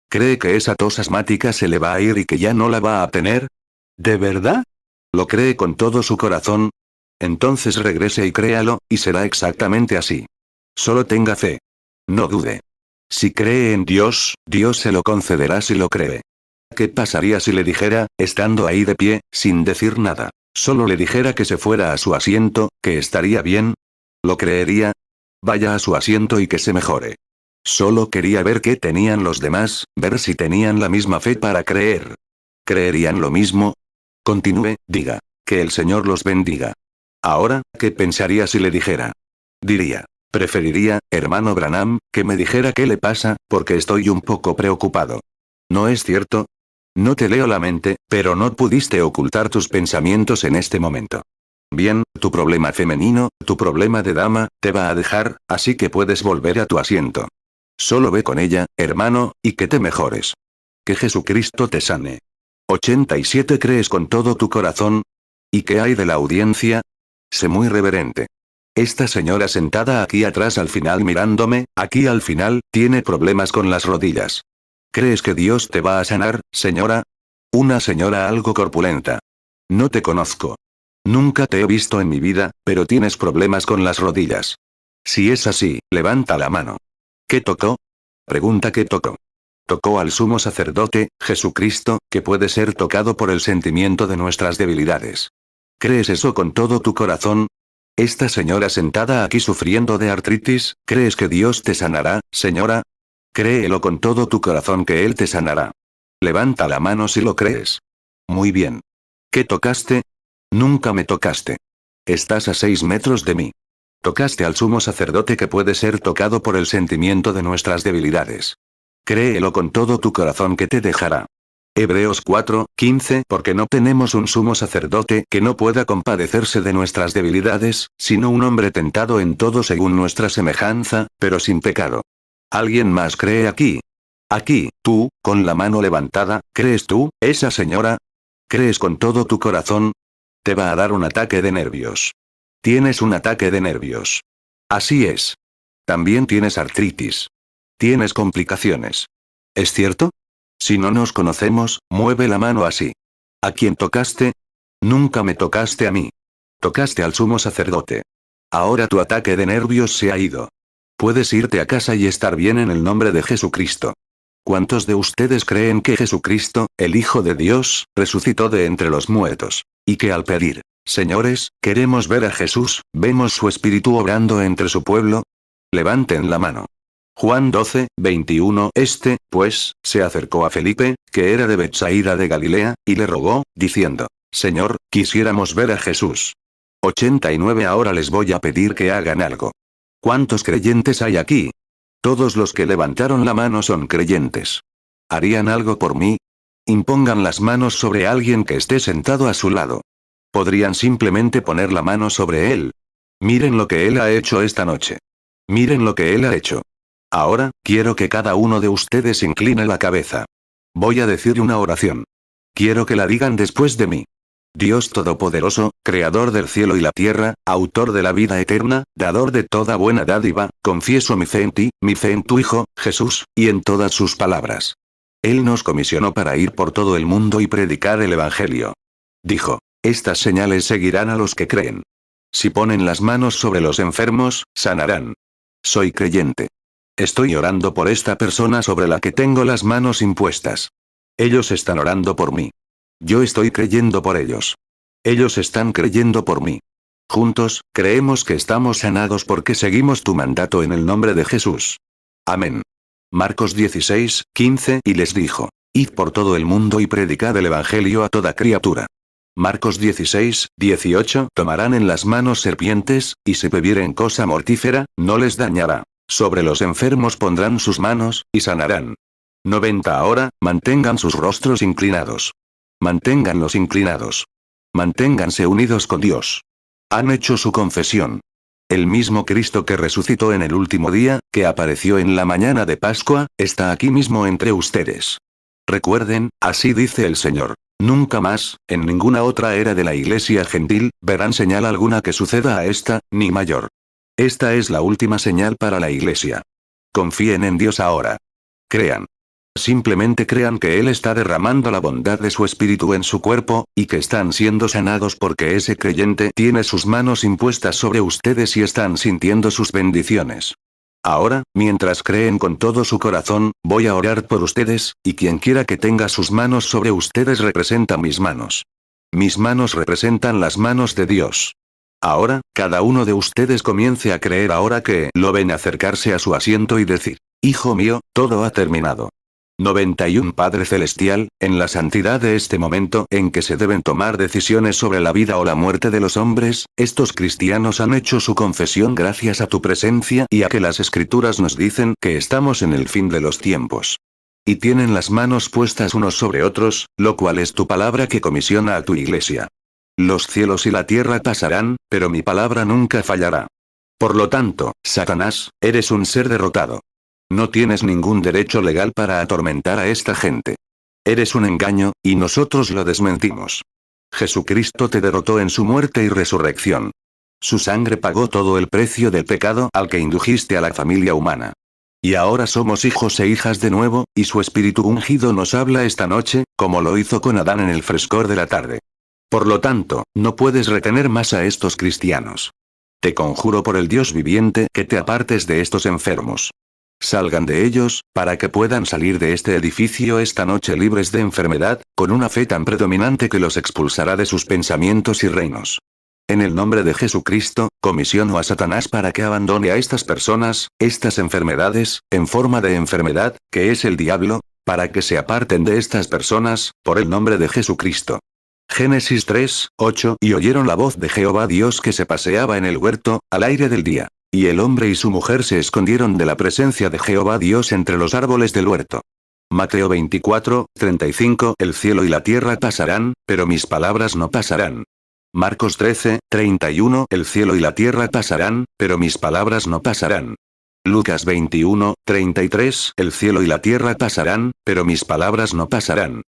¿Cree que esa tos asmática se le va a ir y que ya no la va a tener? ¿De verdad? ¿Lo cree con todo su corazón? Entonces regrese y créalo, y será exactamente así. Solo tenga fe. No dude. Si cree en Dios, Dios se lo concederá si lo cree. ¿Qué pasaría si le dijera, estando ahí de pie, sin decir nada, solo le dijera que se fuera a su asiento, que estaría bien? ¿Lo creería? Vaya a su asiento y que se mejore. Solo quería ver qué tenían los demás, ver si tenían la misma fe para creer. ¿Creerían lo mismo? Continúe, diga. Que el Señor los bendiga. Ahora, ¿qué pensaría si le dijera? Diría. Preferiría, hermano Branham, que me dijera qué le pasa, porque estoy un poco preocupado. ¿No es cierto? No te leo la mente, pero no pudiste ocultar tus pensamientos en este momento. Bien, tu problema femenino, tu problema de dama, te va a dejar, así que puedes volver a tu asiento. Solo ve con ella, hermano, y que te mejores. Que Jesucristo te sane. 87. ¿Crees con todo tu corazón? ¿Y qué hay de la audiencia? Sé muy reverente. Esta señora sentada aquí atrás al final mirándome, aquí al final, tiene problemas con las rodillas. ¿Crees que Dios te va a sanar, señora? Una señora algo corpulenta. No te conozco. Nunca te he visto en mi vida, pero tienes problemas con las rodillas. Si es así, levanta la mano. ¿Qué tocó? Pregunta qué tocó. Tocó al sumo sacerdote, Jesucristo, que puede ser tocado por el sentimiento de nuestras debilidades. ¿Crees eso con todo tu corazón? Esta señora sentada aquí sufriendo de artritis, ¿crees que Dios te sanará, señora? Créelo con todo tu corazón que Él te sanará. Levanta la mano si lo crees. Muy bien. ¿Qué tocaste? Nunca me tocaste. Estás a 6 metros de mí. Tocaste al sumo sacerdote que puede ser tocado por el sentimiento de nuestras debilidades. Créelo con todo tu corazón que te dejará. Hebreos 4:15. Porque no tenemos un sumo sacerdote que no pueda compadecerse de nuestras debilidades, sino un hombre tentado en todo según nuestra semejanza, pero sin pecado. ¿Alguien más cree aquí? Aquí, tú, con la mano levantada, ¿crees tú, esa señora? ¿Crees con todo tu corazón? Te va a dar un ataque de nervios. Tienes un ataque de nervios. Así es. También tienes artritis. Tienes complicaciones. ¿Es cierto? Si no nos conocemos, mueve la mano así. ¿A quién tocaste? Nunca me tocaste a mí. Tocaste al sumo sacerdote. Ahora tu ataque de nervios se ha ido. Puedes irte a casa y estar bien en el nombre de Jesucristo. ¿Cuántos de ustedes creen que Jesucristo, el Hijo de Dios, resucitó de entre los muertos? Y que al pedir, señores, queremos ver a Jesús, vemos su espíritu obrando entre su pueblo? Levanten la mano. Juan 12:21. Pues, se acercó a Felipe, que era de Betsaida de Galilea, y le rogó, diciendo, Señor, quisiéramos ver a Jesús. 89. Ahora les voy a pedir que hagan algo. ¿Cuántos creyentes hay aquí? Todos los que levantaron la mano son creyentes. ¿Harían algo por mí? Impongan las manos sobre alguien que esté sentado a su lado. Podrían simplemente poner la mano sobre él. Miren lo que él ha hecho esta noche. Miren lo que él ha hecho. Ahora, quiero que cada uno de ustedes incline la cabeza. Voy a decir una oración. Quiero que la digan después de mí. Dios Todopoderoso, Creador del cielo y la tierra, Autor de la vida eterna, Dador de toda buena dádiva, confieso mi fe en ti, mi fe en tu Hijo, Jesús, y en todas sus palabras. Él nos comisionó para ir por todo el mundo y predicar el Evangelio. Dijo, estas señales seguirán a los que creen. Si ponen las manos sobre los enfermos, sanarán. Soy creyente. Estoy orando por esta persona sobre la que tengo las manos impuestas. Ellos están orando por mí. Yo estoy creyendo por ellos. Ellos están creyendo por mí. Juntos, creemos que estamos sanados porque seguimos tu mandato en el nombre de Jesús. Amén. Marcos 16:15. Y les dijo, id por todo el mundo y predicad el Evangelio a toda criatura. Marcos 16:18. Tomarán en las manos serpientes, y si bebieren cosa mortífera, no les dañará. Sobre los enfermos pondrán sus manos, y sanarán. 90. Ahora, mantengan sus rostros inclinados. Manténganlos inclinados. Manténganse unidos con Dios. Han hecho su confesión. El mismo Cristo que resucitó en el último día, que apareció en la mañana de Pascua, está aquí mismo entre ustedes. Recuerden, así dice el Señor. Nunca más, en ninguna otra era de la iglesia gentil, verán señal alguna que suceda a esta, ni mayor. Esta es la última señal para la iglesia. Confíen en Dios ahora. Crean. Simplemente crean que Él está derramando la bondad de su espíritu en su cuerpo, y que están siendo sanados porque ese creyente tiene sus manos impuestas sobre ustedes y están sintiendo sus bendiciones. Ahora, mientras creen con todo su corazón, voy a orar por ustedes, y quien quiera que tenga sus manos sobre ustedes representa mis manos. Mis manos representan las manos de Dios. Ahora, cada uno de ustedes comience a creer ahora que lo ven acercarse a su asiento y decir, Hijo mío, todo ha terminado. 91 Padre Celestial, en la santidad de este momento en que se deben tomar decisiones sobre la vida o la muerte de los hombres, estos cristianos han hecho su confesión gracias a tu presencia y a que las escrituras nos dicen que estamos en el fin de los tiempos. Y tienen las manos puestas unos sobre otros, lo cual es tu palabra que comisiona a tu iglesia. Los cielos y la tierra pasarán, pero mi palabra nunca fallará. Por lo tanto, Satanás, eres un ser derrotado. No tienes ningún derecho legal para atormentar a esta gente. Eres un engaño, y nosotros lo desmentimos. Jesucristo te derrotó en su muerte y resurrección. Su sangre pagó todo el precio del pecado al que indujiste a la familia humana. Y ahora somos hijos e hijas de nuevo, y su espíritu ungido nos habla esta noche, como lo hizo con Adán en el frescor de la tarde. Por lo tanto, no puedes retener más a estos cristianos. Te conjuro por el Dios viviente que te apartes de estos enfermos. Salgan de ellos, para que puedan salir de este edificio esta noche libres de enfermedad, con una fe tan predominante que los expulsará de sus pensamientos y reinos. En el nombre de Jesucristo, comisiono a Satanás para que abandone a estas personas, estas enfermedades, en forma de enfermedad, que es el diablo, para que se aparten de estas personas, por el nombre de Jesucristo. Génesis 3, 8 Y oyeron la voz de Jehová Dios que se paseaba en el huerto, al aire del día. Y el hombre y su mujer se escondieron de la presencia de Jehová Dios entre los árboles del huerto. Mateo 24, 35 El cielo y la tierra pasarán, pero mis palabras no pasarán. Marcos 13, 31 El cielo y la tierra pasarán, pero mis palabras no pasarán. Lucas 21, 33 El cielo y la tierra pasarán, pero mis palabras no pasarán.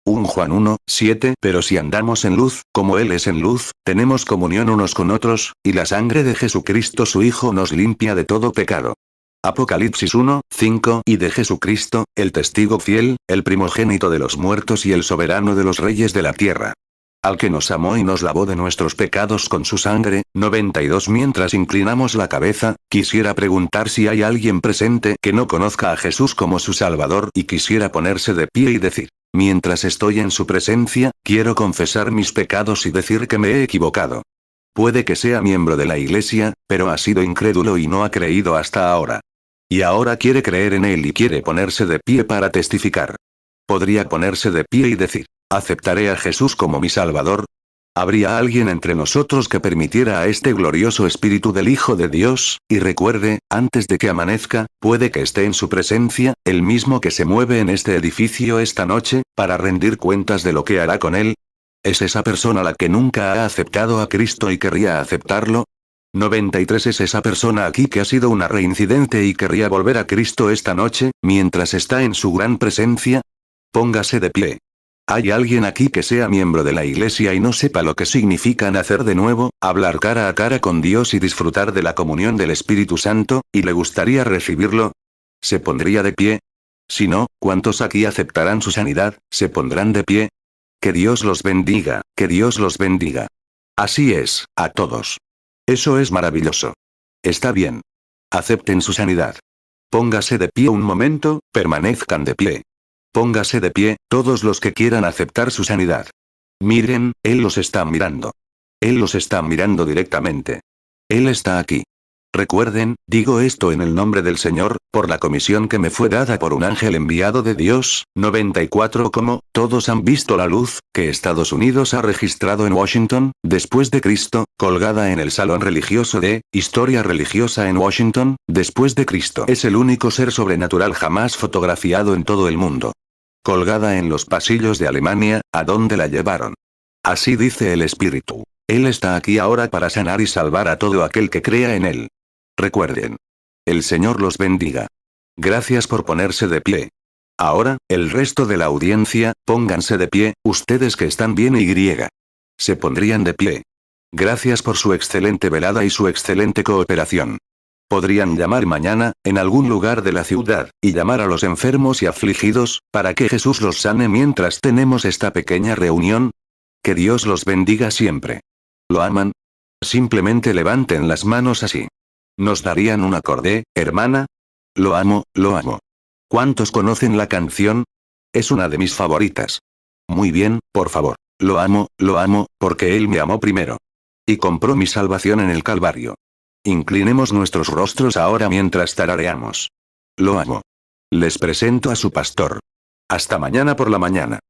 1 Juan 1, 7 Pero si andamos en luz, como Él es en luz, tenemos comunión unos con otros, y la sangre de Jesucristo su Hijo nos limpia de todo pecado. Apocalipsis 1, 5 Y de Jesucristo, el testigo fiel, el primogénito de los muertos y el soberano de los reyes de la tierra. Al que nos amó y nos lavó de nuestros pecados con su sangre. 92 Mientras inclinamos la cabeza, quisiera preguntar si hay alguien presente que no conozca a Jesús como su Salvador y quisiera ponerse de pie y decir, mientras estoy en su presencia, quiero confesar mis pecados y decir que me he equivocado. Puede que sea miembro de la iglesia, pero ha sido incrédulo y no ha creído hasta ahora. Y ahora quiere creer en Él y quiere ponerse de pie para testificar. Podría ponerse de pie y decir, ¿aceptaré a Jesús como mi Salvador? ¿Habría alguien entre nosotros que permitiera a este glorioso Espíritu del Hijo de Dios, y recuerde, antes de que amanezca, puede que esté en su presencia, el mismo que se mueve en este edificio esta noche, para rendir cuentas de lo que hará con él? ¿Es esa persona la que nunca ha aceptado a Cristo y querría aceptarlo? 93 ¿Es esa persona aquí que ha sido una reincidente y querría volver a Cristo esta noche, mientras está en su gran presencia? Póngase de pie. ¿Hay alguien aquí que sea miembro de la iglesia y no sepa lo que significa nacer de nuevo, hablar cara a cara con Dios y disfrutar de la comunión del Espíritu Santo, y le gustaría recibirlo? ¿Se pondría de pie? Si no, ¿cuántos aquí aceptarán su sanidad, se pondrán de pie? Que Dios los bendiga, que Dios los bendiga. Así es, a todos. Eso es maravilloso. Está bien. Acepten su sanidad. Póngase de pie un momento, permanezcan de pie. Póngase de pie, todos los que quieran aceptar su sanidad. Miren, Él los está mirando. Él los está mirando directamente. Él está aquí. Recuerden, digo esto en el nombre del Señor, por la comisión que me fue dada por un ángel enviado de Dios. 94 Como todos han visto la luz que Estados Unidos ha registrado en Washington, después de Cristo, colgada en el Salón Religioso de Historia Religiosa en Washington, después de Cristo. Es el único ser sobrenatural jamás fotografiado en todo el mundo. Colgada en los pasillos de Alemania, a donde la llevaron. Así dice el Espíritu. Él está aquí ahora para sanar y salvar a todo aquel que crea en Él. Recuerden. El Señor los bendiga. Gracias por ponerse de pie. Ahora, el resto de la audiencia, pónganse de pie, ustedes que están bien y griega. Se pondrían de pie. Gracias por su excelente velada y su excelente cooperación. Podrían llamar mañana, en algún lugar de la ciudad, y llamar a los enfermos y afligidos, para que Jesús los sane mientras tenemos esta pequeña reunión. Que Dios los bendiga siempre. ¿Lo aman? Simplemente levanten las manos así. ¿Nos darían un acorde, hermana? Lo amo, lo amo. ¿Cuántos conocen la canción? Es una de mis favoritas. Muy bien, por favor. Lo amo, porque Él me amó primero. Y compró mi salvación en el Calvario. Inclinemos nuestros rostros ahora mientras tarareamos. Lo amo. Les presento a su pastor. Hasta mañana por la mañana.